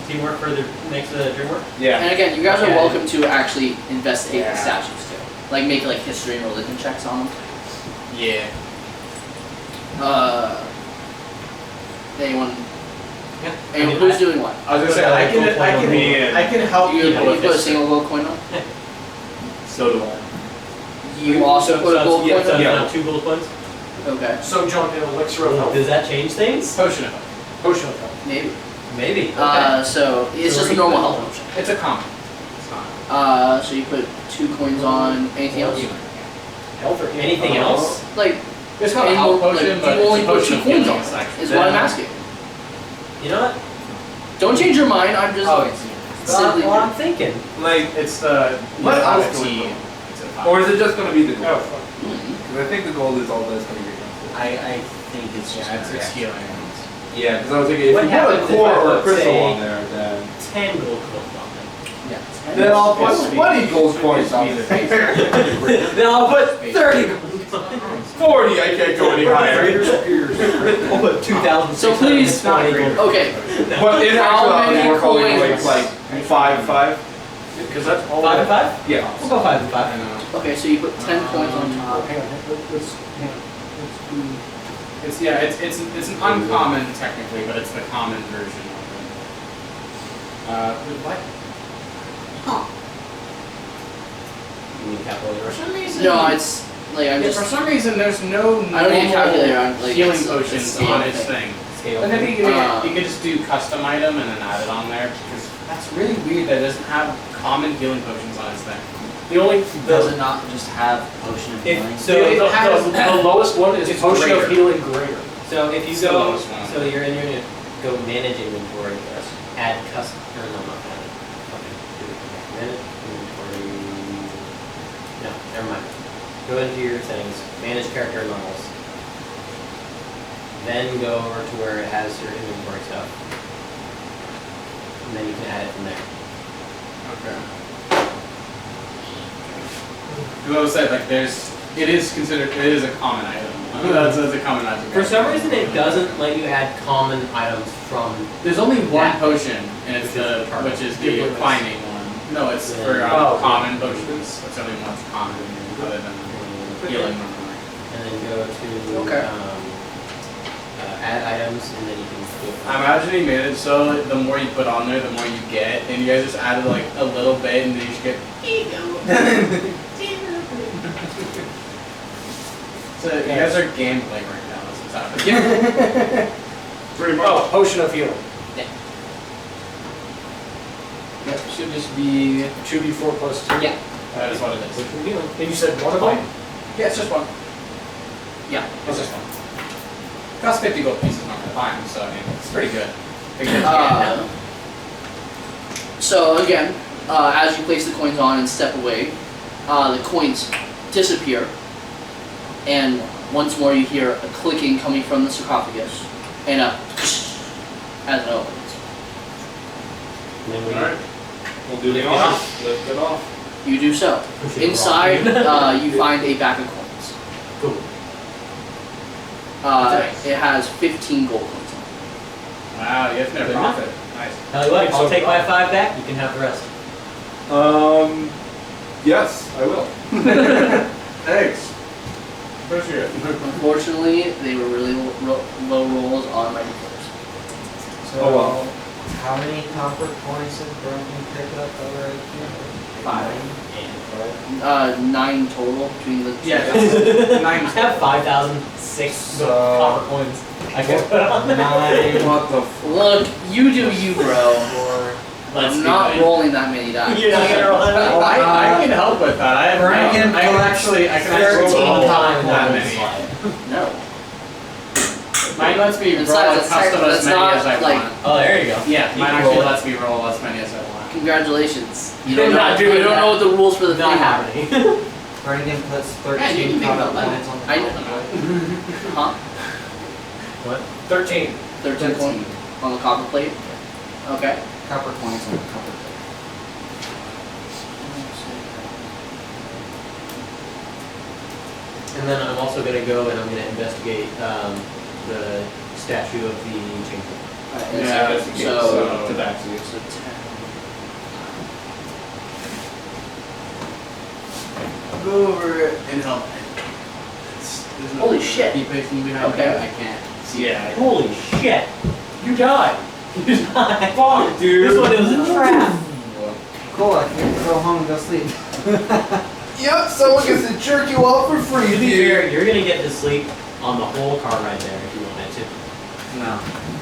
Teamwork further makes the dream work. Yeah. And again, you guys are Okay. welcome to actually investigate Yeah. the statues too. Like make like history and religion checks on them. Yeah. Anyone? Yeah. Anyone who's doing what? I was gonna say I can help You, you. you put a single gold coin on? So do I. You also put a gold yeah, coin so on? Yeah. now 2 gold coins. Okay. So John, an elixir of health. Does that change things? Potion of health. Potion of health. Maybe. Maybe. Okay. So it's So just a we- normal health potion. It's a common. It's not. So you put 2 coins on. Anything else? Health or Anything else? Like, It's not a any health more- potion, like, but you only it's a put potion 2 of coins healing. on. It's actually- Is what I'm asking. You know what? Don't change your mind. I'm just simply. Well, I'm thinking. Like, It's the What else do we team. put? Or is it just going to be the Oh, gold? fuck. Because I think the gold is all that's going to be. I think it's just. Yeah, it's healing. Yeah, because I was thinking if What you put a happens if core I or a put, crystal say, on there, then 10 gold coins on Yeah. then I'll put It's 20 gold coins on it's there. them. Then I'll put 30 gold coins. 40, I can't go any higher. We'll put 2,000. So please, okay. But in How actuality, many we're probably coins? like 5. Because that's all. 5 and 5? Yeah. We'll go 5 and 5. I know. Okay, so you put 10 coins on Oh, top. hang on. Let's do. It's an uncommon technically, but it's the common version of it. What? You need calculator. For some reason. No, it's like I'm Yeah, just. for some reason, there's no I don't need a calculator. I'm like healing it's- potions it's on the its thing. Scale. And then you could just do custom item and then add it on there because that's really weird that it doesn't have common healing potions on its thing. The only Does it not just have potion of healing? So the lowest one is It's potion of greater. healing greater. So if you It's the go, lowest one. so you're in your go manage inventory, add custom, or no, not add. Okay. Manage inventory. No, never mind. Go into your settings, manage character models. Then go over to where it has your inventory stuff. And then you can add it from there. Okay. Because I was saying, like, it is a common item. That's a common item. For some reason, it doesn't let you add common items from. There's only one that. potion, and it's which is the Goblin. climbing one. No, it's for Oh. common potions. It's only one's common other than healing normally. And then go to Okay. add items, and then you can do it. I'm imagining manage so the more you put on there, the more you get, and you guys just added like a little bit, and then you just get. So you guys are gambling right now. That's what's happening. Pretty much. Oh, potion of healing. Yep, should just be. Should be 4 plus 2. Yeah. That is what it is. Potion of healing. And you said one of them? Yeah, it's just one. Yeah. It's just one. Costs 50 gold pieces not to find, so I mean, it's pretty good. So again, as you place the coins on and step away, the coins disappear, and once more you hear a clicking coming from the sarcophagus, and a as it opens. And then we Alright. we'll do the Lift it off. You do so. Push it Inside, you find a bag of coins. Cool. It has 15 gold coins on it. Wow, you have to profit. Nice. Tell you what, I'll take my 5 back. You can have the rest. Yes, I will. Thanks. Appreciate it. Unfortunately, they were really low rolls on my defense. So, Oh, well. how many copper coins did Brandon pick up already? 5. And 9 total between the two. Yeah, I have 5,006 So- copper coins. I can put on there. 9. What the Look, you do you, bro. Let's I'm do not it. rolling that many dice. You're not gonna roll that Oh, many? I can help with that. I Brandon can collects actually 13 roll times that on many. slide. No. Mine lets me roll Besides, as custom that's as many not, as I like- want. Oh, there you go. Yeah, You mine can actually roll it. lets me roll as many as I want. Congratulations. You You're don't know, not you doing don't that. know what the rules for the Not thing are. happening. Brandon puts Yeah, you 13 can think copper about that. coins on the I know. copper plate. Huh? 13. 13 coins on the copper plate? Okay. Copper coins on the copper plate. And then I'm also going to go and I'm going to investigate the statue of the champion. Alright, Yeah, so, that's so, to that. so 10. Go over and help. Holy shit. Keep facing behind Okay. me. I can't see it. Holy shit! You died. You died. Fuck, dude. This one was a trap. Cool, I can go home and go sleep. Yep, someone gets to jerk you off for free, To be dude. fair, you're going to get to sleep on the whole car ride there if you wanted to. No,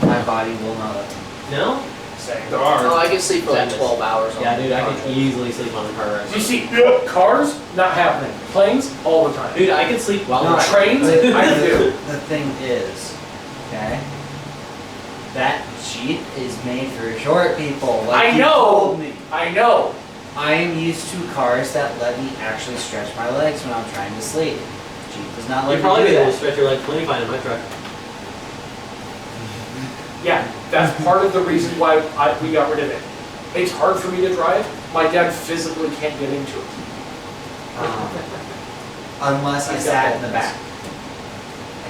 my body will not. No? Same. Oh, I can sleep for like Sadness. 12 hours. on Yeah, the dude, I car. can easily sleep on the car ride. You see, cars, not happening. Planes, all the time. Dude, I can sleep while No, riding. Trains, I do. The thing is, okay, that Jeep is made for short people. Like I you know. told me. I know. I am used to cars that let me actually stretch my legs when I'm trying to sleep. Jeep does not let You'd me probably do be able to that. stretch your legs plenty fine in my truck. Yeah, that's part of the reason why we got rid of it. It's hard for me to drive. My dad physically can't get into it. Unless I I've got sat that. in the back.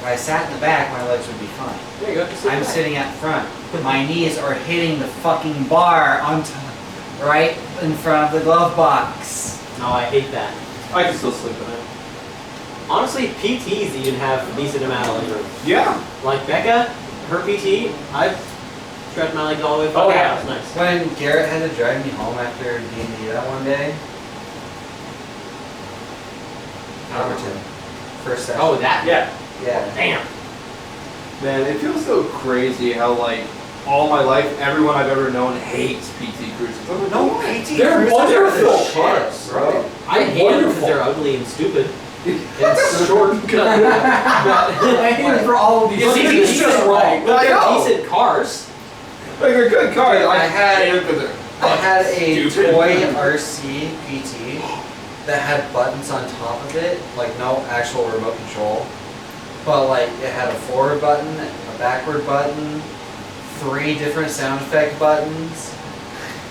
I sat in the back, my legs would be fine. There you go. Just sit I'm back. sitting at front. My knees are hitting the fucking bar on right in front of the glove box. No, I hate that. I can still sleep in it. Honestly, PTs even have a decent amount of leg room. Yeah. Like Becca, her PT, I've stretched my legs all the way Oh, out. yeah. It's nice. When Garrett had to drive me home after D&D that one day. Overton. First session. Oh, that? Yeah. Yeah. Damn. Man, it feels so crazy how like all my life, everyone I've ever known hates PT cruises. I'm like, No, PT they're cruises wonderful are the shit, cars, bro. I hate them because they're ugly and stupid. It's short. I hate them for all of these Yeah, reasons. it's just wrong. But I they're know. decent cars. Like they're good cars. I had a stupid. toy RC PT that had buttons on top of it, like no actual remote control, but like it had a forward button, a backward button, 3 different sound effect buttons.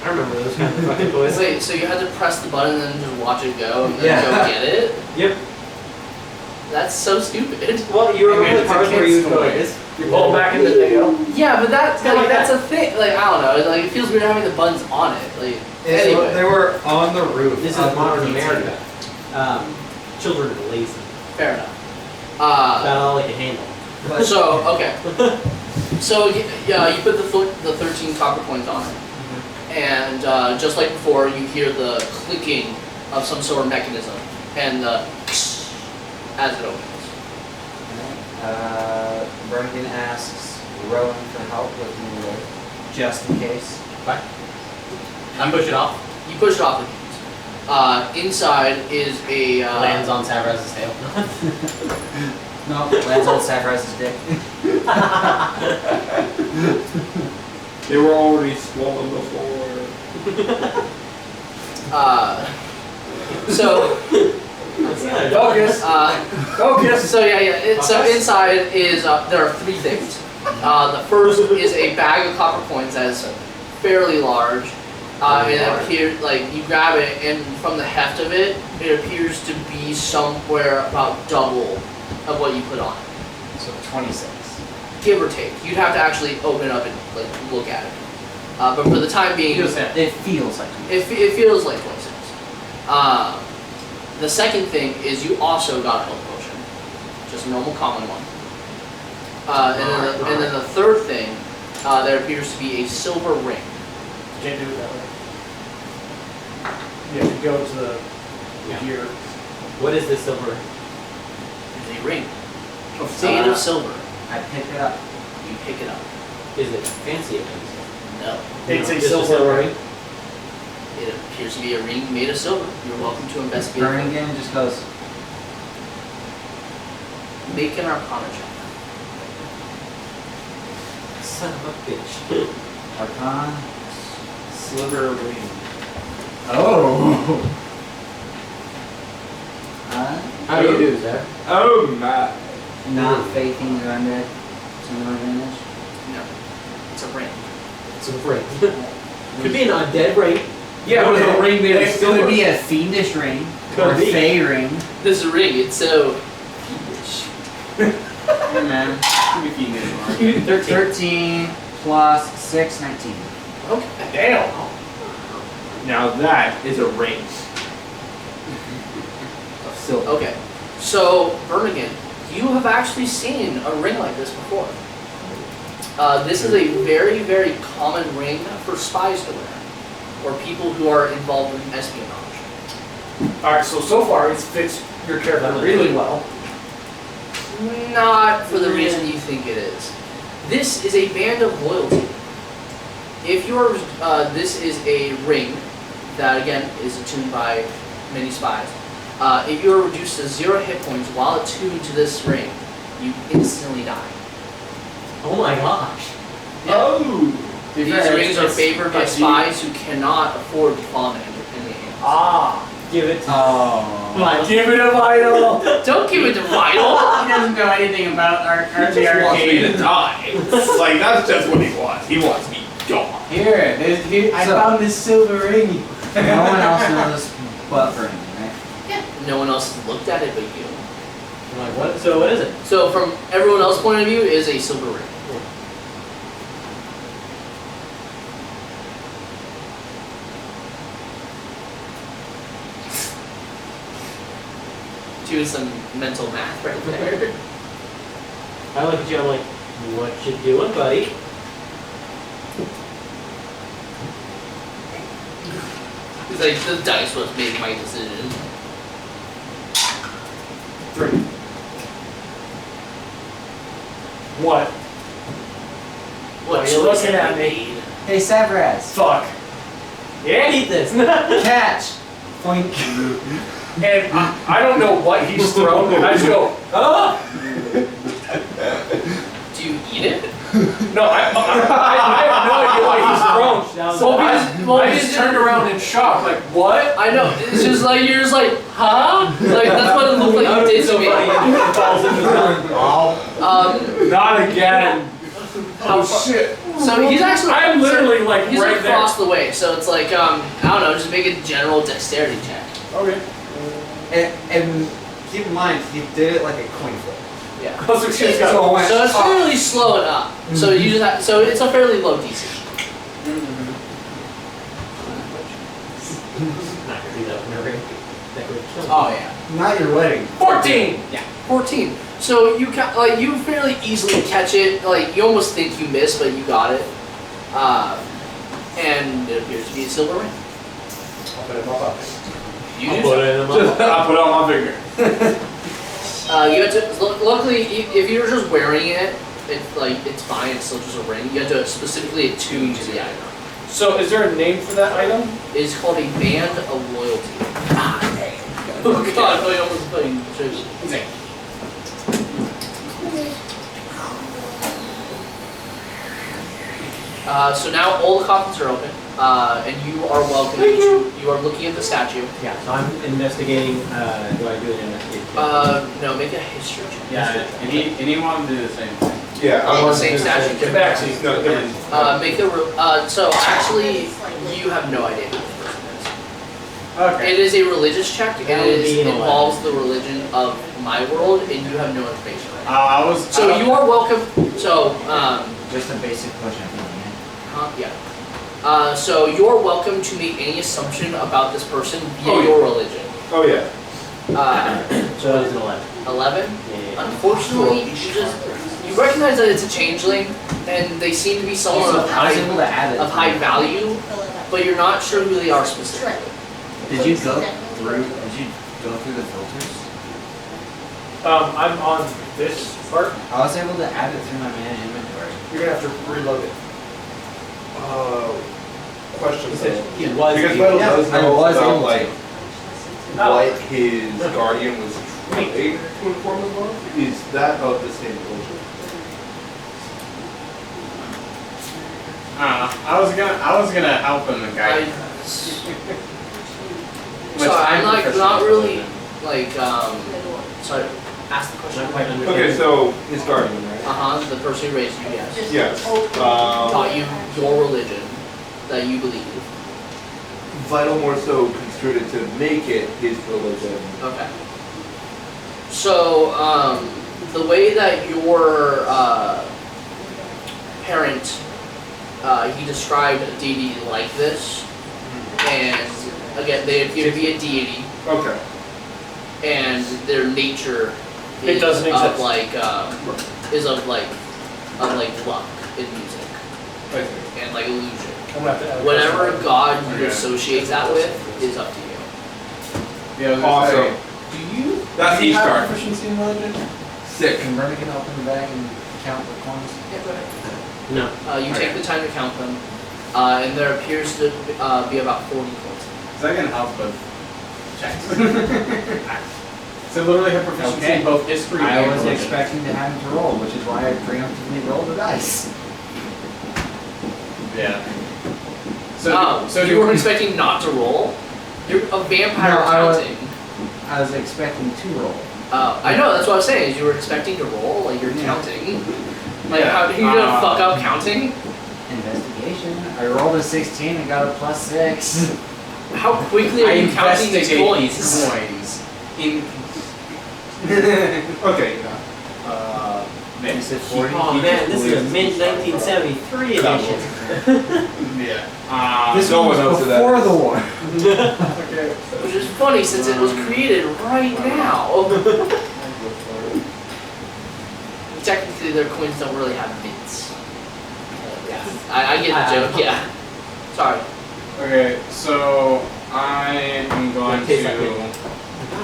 I remember those kind of fucking toys. Wait, so you had to press the button and then just watch it go and then Yeah. go get it? Yep. That's so stupid. Well, you remember the It's a cars where kid's you would go toy. like this? Oh, back in the day, yo. Yeah, but that's kinda like that's a thing. Like I don't know. Like it feels weird having the buttons on it. Like anyway. They were on the roof. This is of the modern PT. America. Children are lazy. Fair enough. About all they can handle. So okay. So yeah, you put the 13 copper coins on it, and just like before, you hear the clicking of some sort of mechanism, and the as it opens. Berngan asks Rowan for help with the lift, just in case. What? I push it off. You push it off the keys. Inside is a Lands on Savraz's tail. No, lands on Saffraz's dick. They were already swollen before. So Focus. Focus. So so inside is there are 3 things. The first is a bag of copper coins that is fairly large. It appears like you grab it, and from the heft of it, it appears to be somewhere about double of what you put on it, So 26. give or take. You'd have to actually open it up and like look at it. But for the time being, It feels like it feels like 26. The second thing is you also got a health potion, just a normal common one. And then the third thing, there appears to be a silver ring. You can't do it that way. You have to go to the gear. What is this silver? It's a ring Of made of silver. I pick it up. You pick it up. Is it fancy? No, It's a Just silver ring. it appears to be a ring made of silver. You're welcome to investigate. Berngan just goes, Make an Arcana check. Son of a bitch. Arcana. Sliver ring. Oh! How do you do, Zach? Oh my. Not faithing your undead. So no advantage. No, it's a ring. It's a ring. Could be an undead ring. Yeah, with a ring made of It silver. could be a fiendish ring. Could or a be. fey ring. This ring, it's so. Hey man. 13 plus 6, 19. Okay. Damn. Now that is a ring. Of silver. Okay. So, Birmingham, you have actually seen a ring like this before. This is a very, very common ring for spies to wear, or people who are involved in espionage. Alright, so far it fits your character really well. Not for the reason you think it is. This is a band of loyalty. If you're, this is a ring that again is attuned by many spies. If you are reduced to 0 hit points while attuned to this ring, you instantly die. Oh my gosh. Yeah. Oh! These rings are favored by spies who cannot afford to fall in the hands. Ah. Give it to Oh. Give it a vital. Don't give it to Vital. He doesn't know anything about our He just wants me to die. Like, that's just what he wants. He wants me gone. Here, I found this silver ring. No one else knows but Berngan, right? No one else has looked at it but you. I'm like, what? So what is it? So from everyone else's point of view, it is a silver ring. Do some mental math right there. I look at you, I'm like, what you doing, buddy? It's like the dice was making my decision. 3. What? What you're choice looking have at you me. made? Hey, Savraz. Fuck. Yeah, eat this. Catch. Boink. And I don't know what he's thrown. I just go, huh? Do you eat it? No, I have no idea what he's thrown. So I just turned around in shock, like, what? I know. It's just like you're just like, huh? Like that's what it looked like you did to me. Not again. How shit. So he's actually. I'm literally like he's right there. across the way. So it's like I don't know. Just make a general dexterity check. Okay. And keep in mind, he did it like a coin flip. Yeah. So So it's fairly slow and up. So you just have, so it's a fairly low DC. Not gonna do that with my ring. That would kill me. Oh yeah. Not your wedding. 14. Yeah. 14. So you like you fairly easily catch it. Like you almost think you missed, but you got it. And it appears to be a silver ring. I'll put it in my pocket. You I'll do put so. it in my I put it on my finger. You have to. Luckily, if you're just wearing it, it's fine. It's still just a ring. You have to specifically attune to the item. So is there a name for that item? It's called a band of loyalty. Oh god, I almost playing tricky. So now all the coffins are open, and you are welcome. You are looking at the statue. Yeah, so I'm investigating. Do I do an investigation? No, make a history check. Yeah, anyone do the same thing? Yeah, On the same statue. Get back to you. No, different. Make a. So actually, you have no idea who this person is. Okay. It is a religious check. That would be an Involves the religion of my world, and you have no information. I was. So you are welcome. So Just a basic question. yeah. So you're welcome to make any assumption about this person via your religion. Oh yeah. So that was an 11. 11. Yeah. Unfortunately, you recognize that it's a changeling, and they seem to be someone of I was able to add it. high value, but you're not sure who they are specifically. Did you go through the filters? I'm on this part. I was able to add it through my managed inventory. You're gonna have to reload it. Question though. He was. Because Vital Yeah, does I know was about able to. like Oh. what his guardian was trying to inform him of. Is that of the same religion? I was gonna help him and guide him. So I'm like not really like sorry. Ask the question. Not quite understanding. Okay, so his guardian, right? The person who raised you, yes. Yes. Taught you your religion that you believe. Vital more so construed it to make it his religion. Okay. So, the way that your parent, he described a deity like this, and again, they appear to be a deity, Okay. and their nature It is doesn't of exist. like luck in music I see. and like illusion. I'm gonna have to add Whatever this. god you Okay. associate that with is up to you. Yeah, I was gonna Awesome. say, do you That's each have card. proficiency in religion? Sick. Can Bernie can open the bag and count the coins? Yeah, go ahead. No. You take the time to count them, and there appears to be about 40 coins. Is that gonna help with checks? So literally have proficiency Okay. in both history I and was religion. expecting to have him to roll, which is why I preemptively rolled the dice. Yeah. So you were expecting not to roll? You're a vampire No, I was- counting. I was expecting to roll. I know, that's what I was saying, is you were expecting to roll, like you're Yeah. counting. Like, how are you gonna fuck up counting? Investigation. I rolled a 16 and got a +6. How quickly are I you counting these investigate coins? these coins in Okay. Vince. Oh man, this is a mid 1973 edition. Yeah. This no one one knows was who that before is. the war. Okay. Which is funny since it was created right now. Technically, their coins don't really have mints. Yeah, I get the joke. Yeah. Sorry. Okay, so I am going to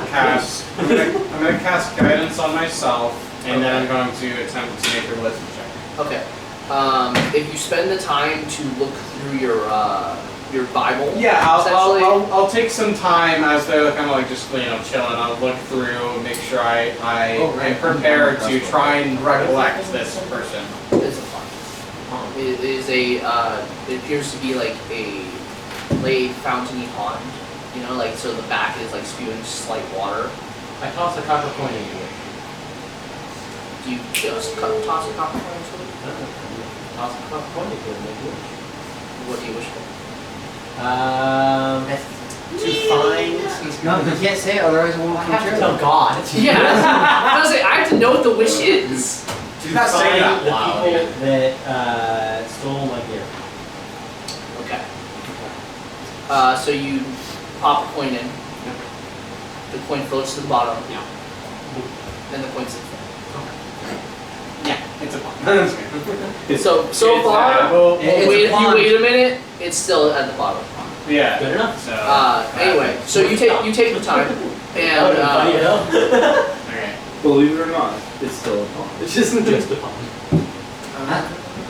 cast. I'm gonna cast guidance on myself, and then I'm going to attempt to make a religion check. Okay. If you spend the time to look through your Bible, Yeah, essentially, I'll take some time as they're kind of like just chilling. I'll look through, make sure I am prepared to try and recollect this person. It's a fun. It is it appears to be like a fountainy pond. You know, like so the back is like spewing slight water. I toss a copper coin into it. Do you just toss a copper coin into it? Toss a copper coin into it and make a wish. What do you wish for? To find. No, you can't say it, otherwise it won't I come have to true. tell God. Yeah, I have to know what the wish is. To Not saying find that the loud, people that stole my gear. Okay. So you pop a coin in. The coin floats to the bottom. Yeah. Then the coin sits there. Yeah, it's a pond. So far, It's wait, a if you pond. wait a minute, it's still at the bottom. Yeah. Good enough. So. Anyway, so you take the time, and Okay. Believe it or not, it's still a pond. It's just Just a pond.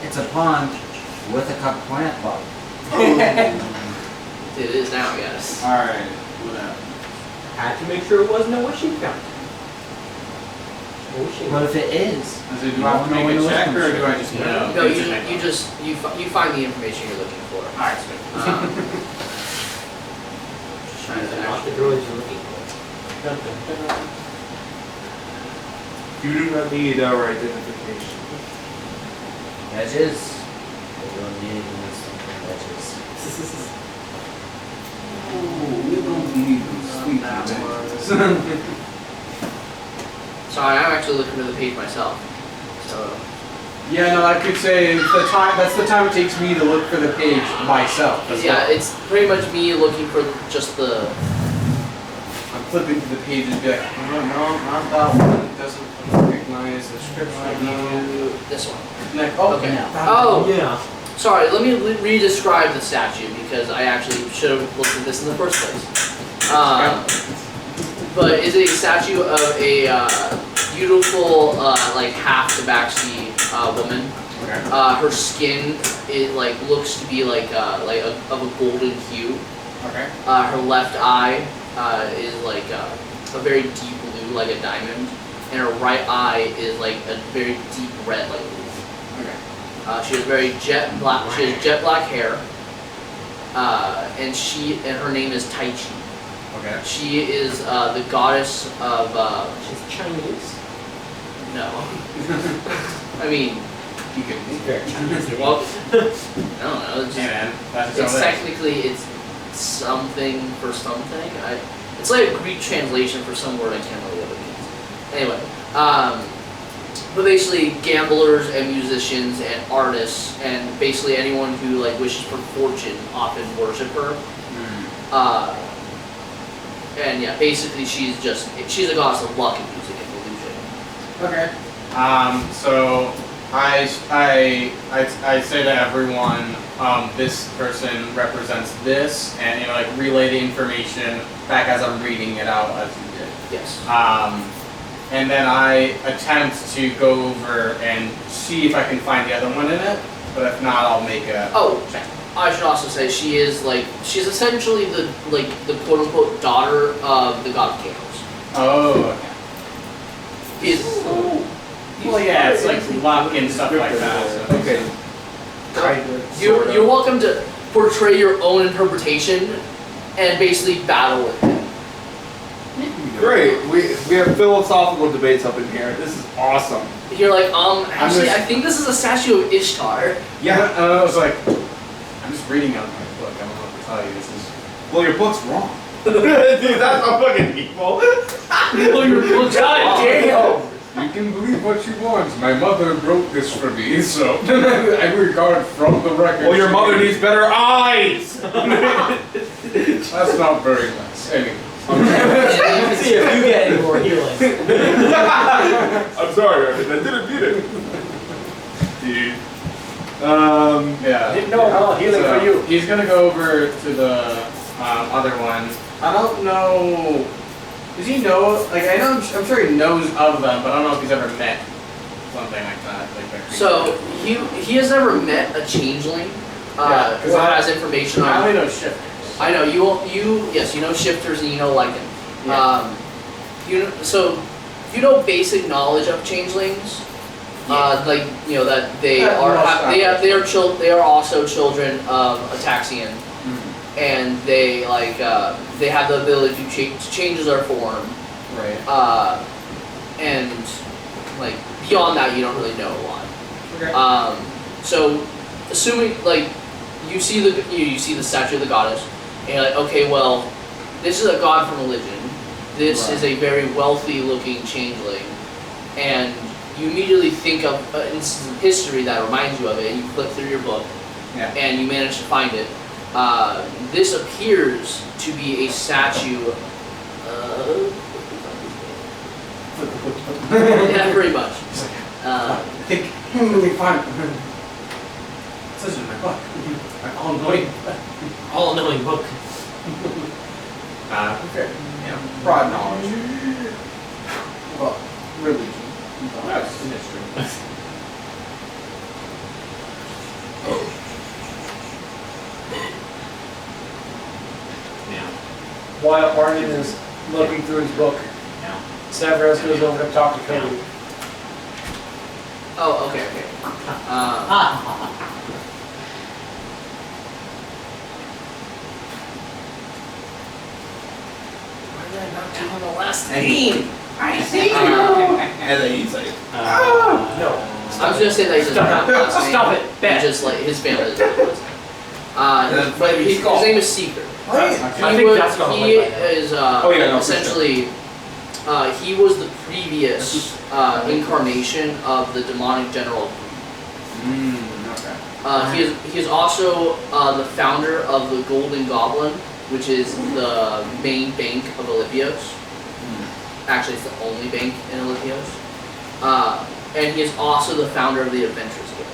It's a pond with a copper coin at the bottom. it is now, yes. All right. Whatever. Had to make sure it wasn't a wishing fountain. What if it is? So do I have to make a check or do I just know? No, you find the information you're looking for. Alright, sweet. Just trying to Not the actually. droids you're looking for. Dun, dun, dun. You do not need our identification. Edges. They don't need anything edges. We don't need sweet potatoes. Sorry, I'm actually looking at the page myself. So Yeah, no, I could say that's the time it takes me to look for the page myself. as yeah, well. it's pretty much me looking for just the. I'm flipping through the page and be like, no, not that one. It doesn't recognize the script. No. This one. Like, oh, Okay. that Oh. Yeah. Sorry, let me re-describe the statue because I actually should have looked at this in the first place. But it's a statue of a beautiful, like half tabaxi woman. Okay. Her skin looks to be like of a golden hue. Okay. Her left eye is like a very deep blue, like a diamond, and her right eye is like a very deep red, like blue. Okay. She has very jet black. She has jet black hair, and her name is Tai Chi. Okay. She is the goddess of. She's Chinese. No. I mean, You can. Very Chinese. well, I don't know. It's, Hey man, that's it's all it technically it's something for something. It's like a Greek translation for some word I can't really what it means. Anyway, but basically gamblers and musicians and artists and basically anyone who like wishes for fortune often worship her. And yeah, basically she's a goddess of luck and music and illusion. Okay. So I say to everyone, this person represents this, and like relay the information back as I'm reading it out as you did. Yes. And then I attempt to go over and see if I can find the other one in it, but if not, I'll make a check. I should also say she's essentially the quote unquote daughter of the god of chaos. Oh, okay. Is Well, yeah, it's like luck and stuff like that. So. Okay. you're welcome to portray your own interpretation and basically battle with it. Great. We have philosophical debates up in here. This is awesome. You're like, actually, I think this is a statue of Ishtar. Yeah. I was like, I'm just reading out my book. I don't know what to tell you. This is. Well, your book's wrong. Dude, that's not fucking evil. Well, God damn! You can believe what you want. My mother wrote this for me, so I regard from the record. Well, your mother needs better eyes. That's not very nice. Anyway. See if you get any more healing. I'm sorry, I didn't mean it. Dude. Yeah. Didn't know about healing So, for you. He's gonna go over to the other one. I don't know. Does he know? Like, I know. I'm sure he knows of them, but I don't know if he's ever met something like that. Like that creature. So he has never met a changeling. Yeah, 'cause Or I- has information I on. only know shifters. I know yes, you know shifters and you know lichen. Yeah. So you know basic knowledge of changelings. Like you know that they Yeah, are most they are also children of Ataxian, Mm-hmm. and they they have the ability to change their form. Right. And like beyond that, you don't really know a lot. Okay. So assuming like you see the statue of the goddess, and you're like, okay, well, this is a god from religion. This is a very wealthy looking changeling, and you immediately think of an instance of history that reminds you of it, and you flip through your book, and you manage to find it. This appears to be a statue. Yeah, pretty much. I think we find it. This is in my book. My All-knowing book. Okay. Yeah. Broad knowledge. Well, religion. That's history. While Arden is looking through his book, Savras goes over to talk to Cody. Oh, okay. Why did I not do on the last name? I see you. And then he's like, No. I was gonna say that he doesn't have a last name. Stop it. He Bad. just like his family doesn't have a last name. But his name is Seeker. I think that's not He is essentially he was the previous incarnation of the demonic general. Okay. He is also the founder of the Golden Goblin, which is the main bank of Olypios. Actually, it's the only bank in Olypios. And he is also the founder of the Adventurers Guild.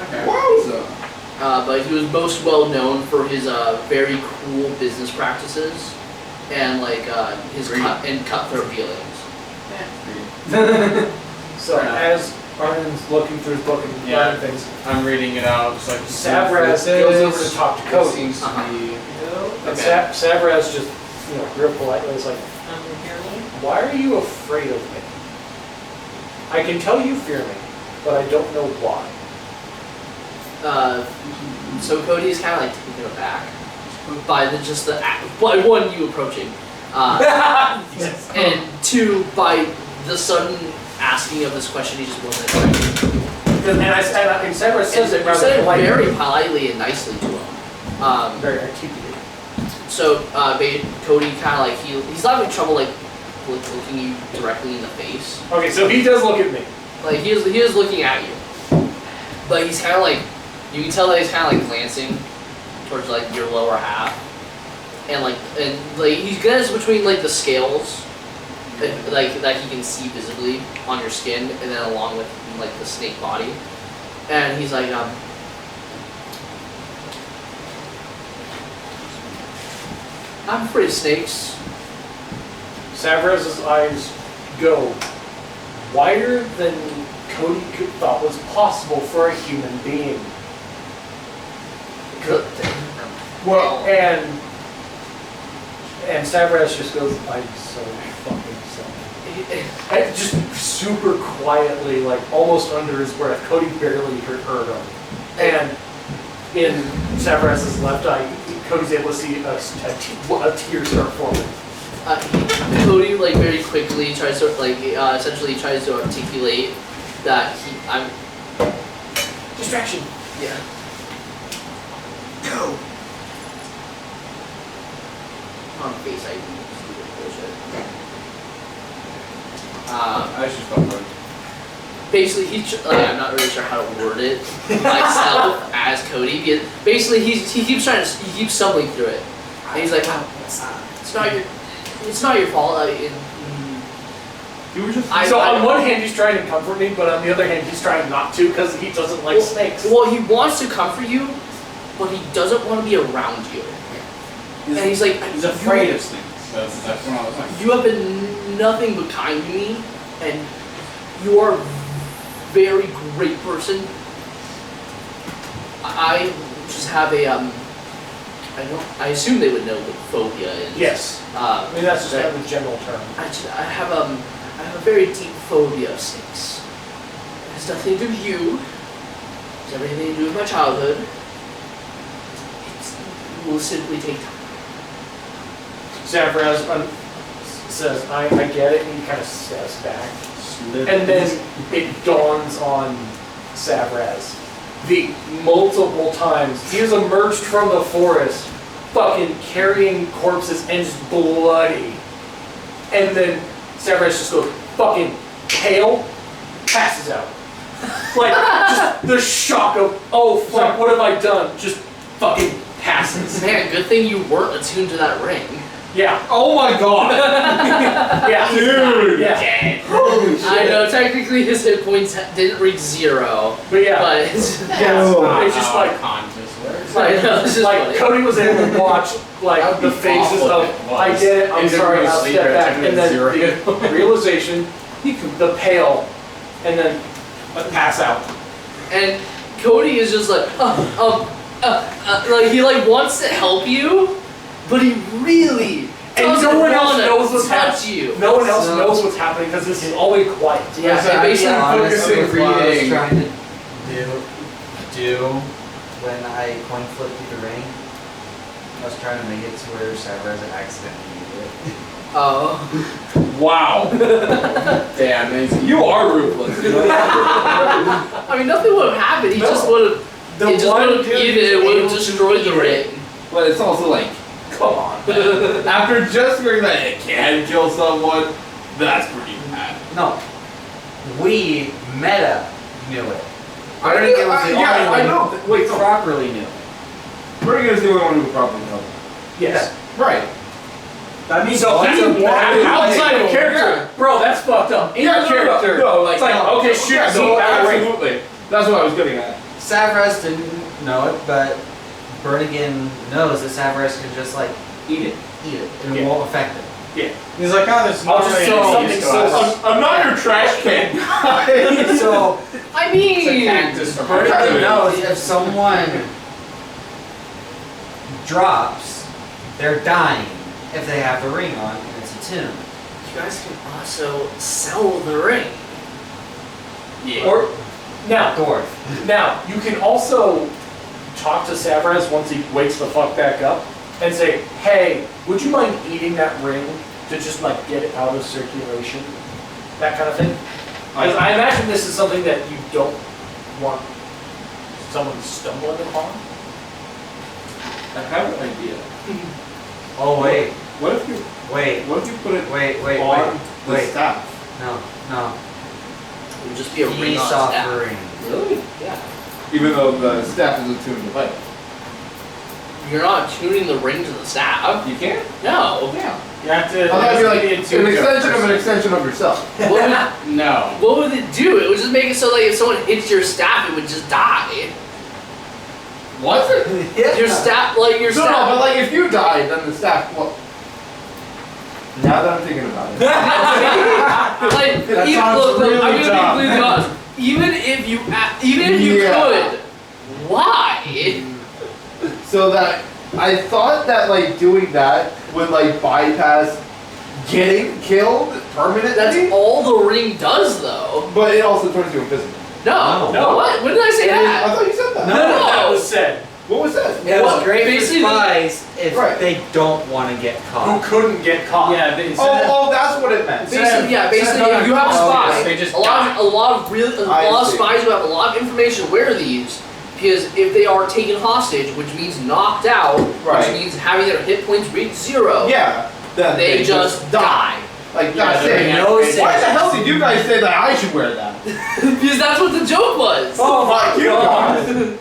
Okay. wowza. But he was most well known for his very cruel business practices and like his cutthroat dealings. So as Arden's looking through his book and learning things, I'm reading it out. It's like Savras goes over to talk to Cody. Seems to be. And Savras just, real politely is like, why are you afraid of me? I can tell you fear me, but I don't know why. So Cody is kind of like taken aback by by one, you approaching, and two, by the sudden asking of this question. He just wasn't expecting. And Savras says it You rather said it politely. very politely and nicely to him. Very articulate. So Cody kind of like he's not having trouble like looking you directly in the face. Okay, so he does look at me. Like he is looking at you, but he's kind of like you can tell that he's kind of like glancing towards like your lower half, and like he gets between like the scales, like that he can see visibly on your skin, and then along with like the snake body, and he's like I'm afraid of snakes. Savraz's eyes go wider than Cody thought was possible for a human being. Well, And Savraz just goes, I'm so fucking sorry. And just super quietly, like almost under his breath, Cody barely heard him. And in Savraz's left eye, Cody's able to see a tear start forming. Cody like very quickly tries to essentially tries to articulate that I'm Distraction. yeah. on Face ID. Stupid bullshit. I should stop running. Basically, I'm not really sure how to word it myself as Cody. Because basically, he keeps stumbling through it, and he's like, it's not your fault. You were just. So on one hand, he's trying to comfort me, but on the other hand, he's trying not to because he doesn't like snakes. Well, he wants to comfort you, but he doesn't want to be around you. And he's like, He's afraid of snakes. That's one of those things. you have been nothing but kind to me, and you are a very great person. I just have a I assume they would know what phobia is. Yes. I mean, that's just kind of the general term. I have a very deep phobia of snakes. It has nothing to do with you. It has everything to do with my childhood. It will simply take time. Savraz says, I get it, and he kind of steps back. And then it dawns on Savraz. The multiple times he has emerged from the forest, fucking carrying corpses and just bloody. And then Savraz just goes fucking pale, passes out. Like, just the shock of, oh fuck, what have I done? Just fucking passes. Man, good thing you weren't attuned to that ring. Yeah. Oh my god! Yeah. Dude! Yeah. Holy shit! I know, technically his hit points didn't reach 0. But yeah. But It's just like conscious words. I know, it's just like funny. Cody was able to watch like That would the be faces awful of if it was. I get it, I'm It didn't sorry, go to I'll sleep step at back, and then 0. the realization, the pale, and then pass out. And Cody is just like, like he like wants to help you, but he really And doesn't no one else wanna knows what's touch happening. you. No one else So- knows what's happening because this is always quiet. Yeah, and basically honestly, focusing what I was reading. trying to do when I coin flipped through the ring, I was trying to make it to where Savraz accidentally used it. Oh. Wow! Damn, amazing. You are ruthless. You know? I mean, nothing would have happened. He No. just would have. The It just one would have dude eaten it. It who's would able have to destroyed the eat ring. But it's also like, come on. After just hearing that it can kill someone, that's pretty bad. No, we meta knew it. I Bernigan was the yeah, only I one know. who Wait, so properly knew it. Bernigan is the only one who probably knows. Yes. Right. That means So that's a wild- outside of character, bro. That's fucked up. In character, No, like, it's like no, okay, shoot, yeah, see, no, that ring. absolutely. That's what I was getting at. Savraz didn't know it, but Bernigan knows that Savraz can just like Eat it. eat it and it Yeah. won't affect it. He's like, oh, this is I'll not just really throw any something use to so us. I'm not your trash can. So I It's a mean, cactus. Bernigan knows if someone drops, they're dying if they have the ring on and it's attuned. you guys can also sell the ring. Yeah. Or now, Dwarf. now you can also talk to Savraz once he wakes the fuck back up and say, hey, would you mind eating that ring to just like get it out of circulation? That kind of thing. Because I imagine this is something that you don't want someone stumbling upon. I have an idea. Oh wait, What if you put it wait, on the wait. staff? No. It would just be a ring Peace on off staff. the ring. Really? Yeah. Even though the staff is attuned to light. You're not tuning the ring to the staff. You can't? No. Yeah. You have to. I thought it'd be like it has to be an attuned to a extension of an person. extension of yourself. No. What would it do? It would just make it so like if someone hits your staff, it would just die. What? Yeah. Your staff, like your No, staff. but like if you died, then the staff. Well, now that I'm thinking about it. like, That even, sounds look, really I'm gonna dumb. be completely honest. Even if you Yeah. could, why? So that I thought that like doing that would like bypass getting killed permanently. That's all the ring does, though. But it also turns you invisible. No. No. What? When did I say I that? thought you said that. No. That was said. What was that? It Well, was great for basically the- spies if Right. they don't want to get Who caught. couldn't get caught? Yeah, they Oh, that's what it meant. Basically, yeah. Basically, Instead of if you have a going spy, they just a lot of I spies see. who have a lot of information wear these. Because if they are taken hostage, which means knocked out, Right. which means having their hit points reach 0, Yeah. Then they just die. Like, Yeah, that's they're it. no Why the hell did you guys say that I should wear that? Because that's what the joke was. Oh my god!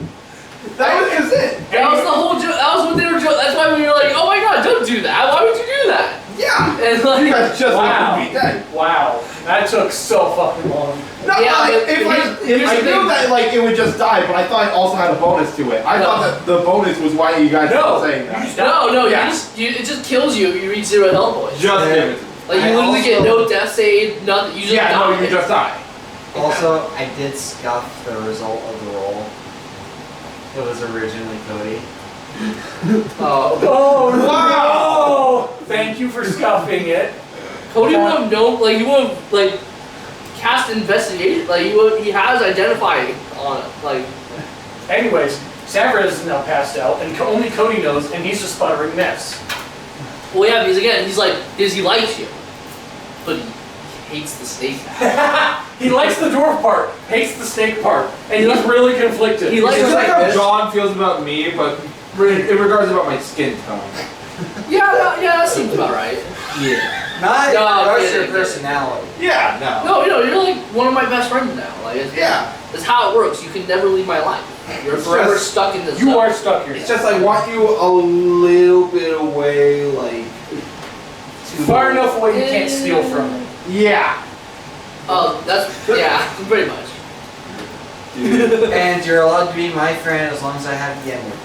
That was just it. That was the whole joke. That was what they were joking. That's why we were like, oh my god, don't do that. Why would you do that? Yeah. And like, You guys just Wow. want to be dead. Wow, that took so fucking long. No, Yeah, like, but if I here's the knew thing. that like it would just die, but I thought it also had a bonus to it. I No. thought that the bonus was why you guys No. were saying that. no, Yeah. it just kills you if you reach 0 health points. Just give it to me. Like, you I literally get also- no death save, nothing. You just Yeah, die. no, you just die. Also, I did scuff the result of the roll. It was originally Cody. Oh, Oh Wow. no! Thank you for scuffing it. Cody would have known, like, he would have, like, cast investigation. Like, he has identified on it. Like, Anyways, Savarez is now passed out, and only Cody knows, and he's just sputtering mess. well, yeah, because again, he's like, because he likes you. But he hates the snake. He likes the dwarf part, hates the snake part, and he's really conflicted. He likes It's it like like how this. John feels about me, but in regards about my skin tone. Yeah, that seems about right. Yeah. Not No, crush yeah, your yeah. personality. Yeah, no. No, you're like one of my best friends now. Like, Yeah. it's how it works. You can never leave my life. You're It's forever just- stuck in this. You zone. are stuck here. It's just I want you a little bit away, like far enough away you can't steal from it. Yeah. Oh, that's yeah, pretty much. And you're allowed to be my friend as long as I have the N friends.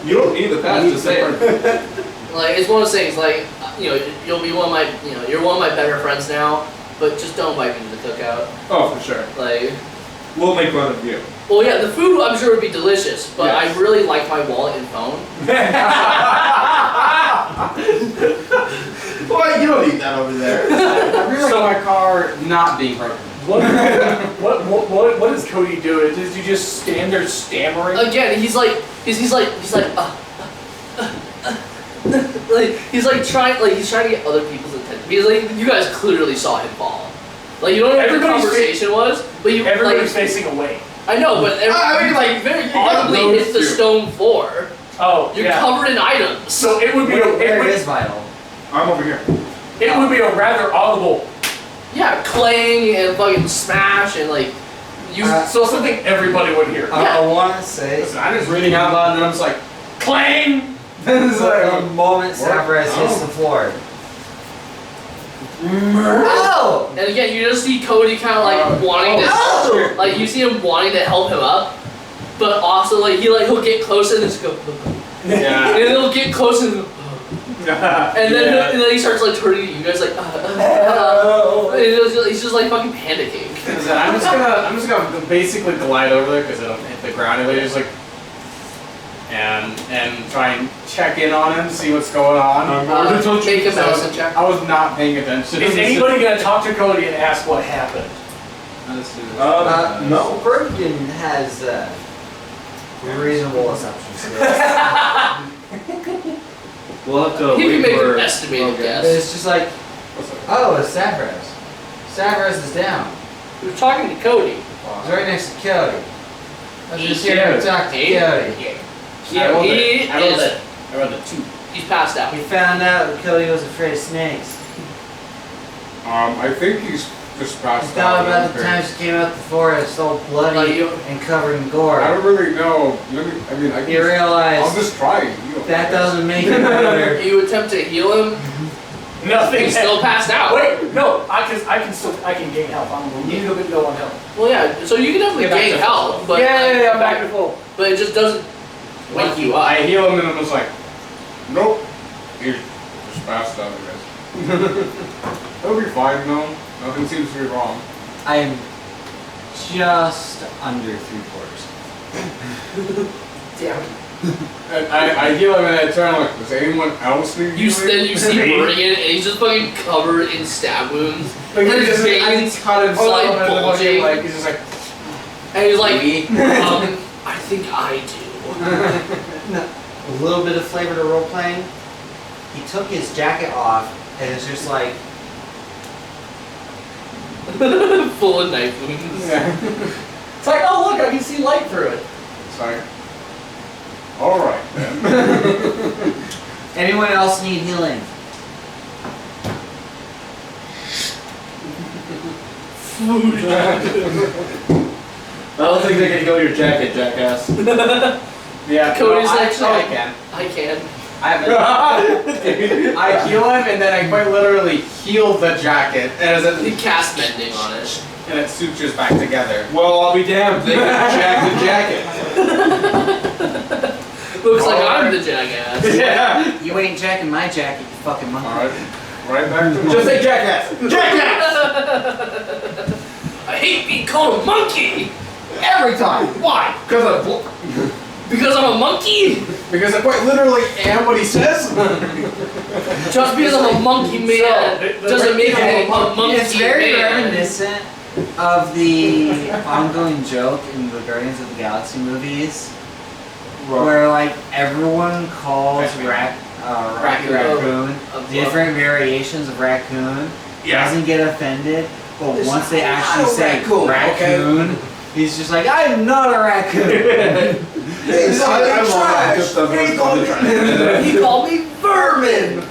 You don't need the pass to say it. Like, it's one of those things. Like, you'll be one of my, you're one of my better friends now. But just don't invite me to the cookout. Oh, for sure. Like, We'll make fun of you. well, yeah, the food I'm sure would be delicious. But Yes. I really like my wallet and phone. Well, you don't need that over there. I really like my car not being broken. What does Cody do? Does he just stand there stammering? Again, he's like, like he's like trying to get other people's attention. Because like you guys clearly saw him fall. Like, you don't know what the Everybody's conversation was, but you Everybody's like, facing away. I know, but I mean, like, very you got audibly those hit the two. stone floor. Oh, You're yeah. covered in items. So it would be Where is vital? I'm over here. it would be a rather audible. Yeah, clang and fucking smash and like you. So something everybody would hear. Yeah. I want to say, Listen, I'm just reading out loud and then I'm just like, Clang! this is like the moment Savarez hits the floor. Oh! and again, you just see Cody kind of like wanting to, Oh! like you see him wanting to help him up, but also like he'll get close and just go, yeah. and he'll get close and. And then, Yeah. and then he starts like turning to you guys like, and he's just like fucking panicking. Listen, I'm just gonna basically glide over there because I don't hit the ground. And just like, and try and check in on him, see what's going on. Make a medicine check. I was not paying attention. Is anybody gonna talk to Cody and ask what happened? No. Bergen has reasonable assumption skills. We'll have to He can wait make for an estimated But guess. it's just like, oh, it's Savarez. Savarez is down. He was talking to Cody. He's right next to Cody. Let's just He's here to talk to Cody. I rolled a 2. He's passed out. We found out that Cody was afraid of snakes. I think he's just He passed thought about out. the times he came out the forest all Like bloody you, and covered in gore. I don't really know. I mean, I He can. I'll realized just try. that doesn't make it better. you attempt to heal him. Nothing. He's still passed out. Wait, no, I can gain health. I'm a little bit low on health. Well, yeah. So you can definitely Get back gain to health, but I'm back to full. but it just doesn't wake you up. I heal him and I'm just like, Nope. He's just passed out, I guess. It'll be fine though. Nothing seems to be wrong. I am just under 3/4. Damn. And I heal him and I turn like, does anyone else need Then you see Me? Bergen, and he's just fucking covered in stab wounds. like And he his just veins cut himself are like and then bulging. like he's just like, And he's like, I think I do. A little bit of flavor to role playing. He took his jacket off and it's just like, Full of knife wounds. yeah. It's like, oh look, I can see light through it. Sorry. Alright then. Anyone else need healing? I don't think they can go your jacket, jackass. Yeah, Cody's no, actually- I can. I can. I heal him and then I quite literally heal the jacket and He cast mending on it. it sutures back together. Well, I'll be damned. They can jack the jacket. Looks like I'm the jackass. Yeah. You ain't jacking my jacket, you fucking monkey. Alright. Right back to just say jackass. Jackass! I hate being called a monkey! Every time. Why? Because Because I'm a monkey? Because I quite literally am what he says. Just because I'm a monkey man doesn't make me a monkey It's very man. reminiscent of the ongoing joke in the Guardians of the Galaxy movies, where like everyone calls raccoon different variations of raccoon. Doesn't get offended, but once they actually say raccoon, he's just like, I'm not a raccoon. He called me vermin!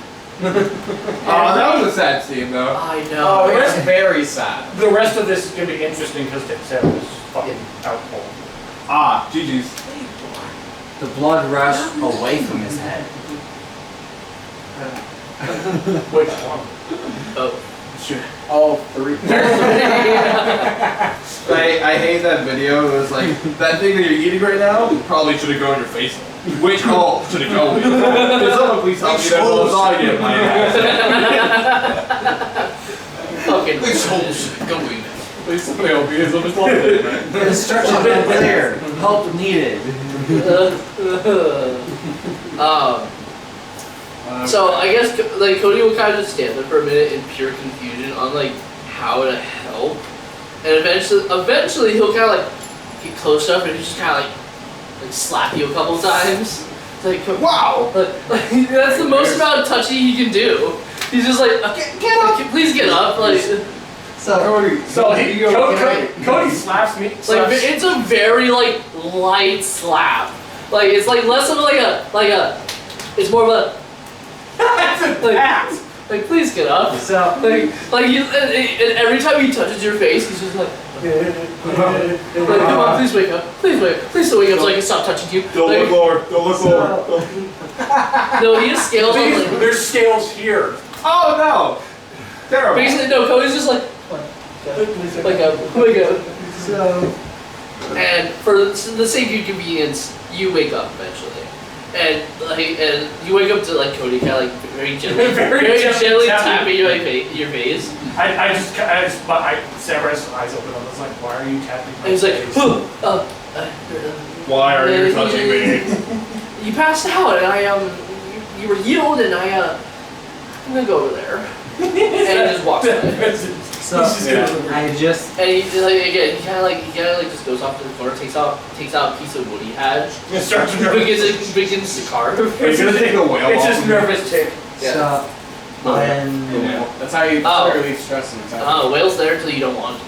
Oh, that was a sad scene though. I know. Oh, it's very sad. The rest of this is gonna be interesting because Sarah was fucking out cold. Ah, GG's. The blood rushed away from his head. Which one? Oh. Sure. All three. I hate that video. It was like, that thing that you're eating right now probably should have gone in your face. Which hole should it go in? Can someone please tell me that lasagna in my ass? Fucking which hole should it go in? Please somebody help me. It's almost like The instructions are clear. Help needed. So I guess like Cody will kind of just stand there for a minute in pure confusion on like how to help, and eventually he'll kind of like get close enough and he'll just kind of like slap you a couple times. It's like wow, like, that's the most amount of touching he can do. He's just like get up, please get up, like. Cody slaps me. Like it's a very like light slap. Like it's like less of like a it's more of a like please get up. So like you and every time he touches your face, he's just like come on, please wake up, please wake up so I can stop touching you. Don't look lower. Don't look lower. No, he has scales on like There's scales here. Oh no! Terrible. basically no. Cody's just like wake up. So And for the sake of convenience, you wake up eventually. And you wake up to like Cody kind of like very gently, very gently tapping your face. I just Sarah's eyes open. I was like, why are you tapping my And he's like, face? Why are you touching me? You passed out, and you were healed, and I'm gonna go over there. And he just walks away. So I just And he like again, he kind of like just goes off to the floor, takes out a piece of wood he had, begins to carve. Are you gonna take a whale It's off just of nervous tick. Yeah. so when That's how you relieve stress and anxiety. Whale's there until you don't want to.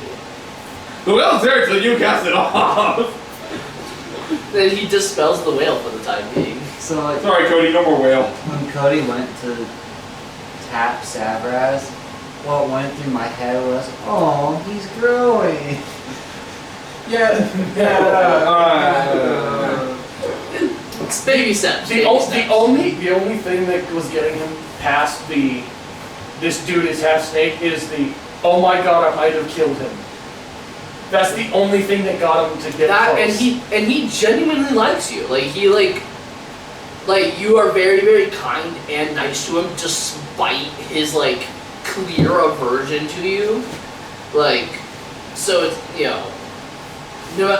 The whale's there until you cast it off. Then he dispels the whale for the time being. so like, Sorry, Cody. No more whale. when Cody went to tap Savraz, what went through my head was, oh, he's growing. It's baby steps. The only thing that was getting him past this dude is half snake is oh my god, I might have killed him. That's the only thing that got him to get That close. and he genuinely likes you. Like he like you are very, very kind and nice to him despite his like clear aversion to you. Like so it's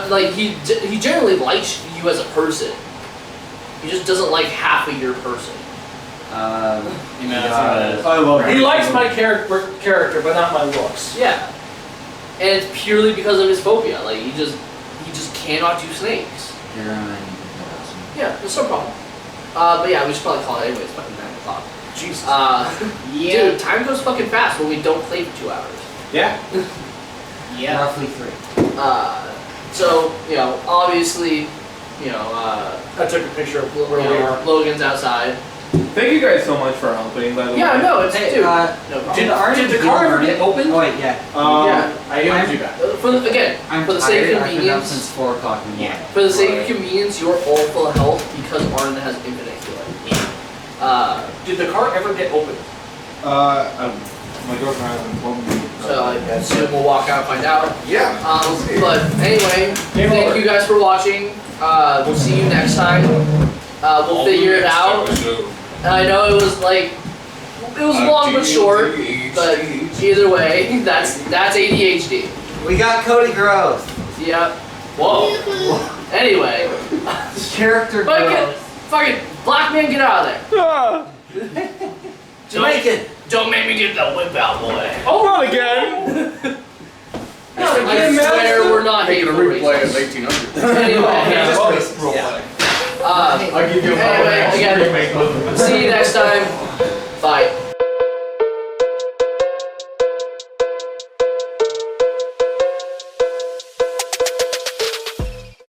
like he generally likes you as a person. He just doesn't like half of your person. I love He likes my character, but not my looks. Yeah. And it's purely because of his phobia. Like he just cannot do snakes. You're right. Yeah, that's no problem. But yeah, we should probably call it anyways. It's fucking 9 o'clock. Jesus. Dude, time goes fucking fast when we don't play for 2 hours. Yeah. Yeah. Roughly 3. So, obviously, I took a picture of where we are. Logan's outside. Thank you guys so much for helping, by the way. Yeah, no, it's Hey, dude. no problem. Did the car ever get opened? Oh wait, yeah. I am you back. I'm For the sake of tired. I've been up convenience, since 4 o'clock in the morning. for the sake of convenience, you're all full of health because Arden has infinite healing. Did the car ever get opened? My girlfriend hasn't told me. So I assume we'll walk out and find out. Yeah. But anyway, thank you guys for watching. We'll see you next time. We'll figure it out. And I know it was long but short, but either way, that's ADHD. We got Cody growth. Yep. Whoa. Anyway. Character growth. Fucking black man, get out of there. Jamaican. Don't make me get the whip out, boy. Oh, not again! I swear we're not Making a hateful replay of racists. 1800. Anyway. I'll give you a Anyway, again, see you next time. Bye.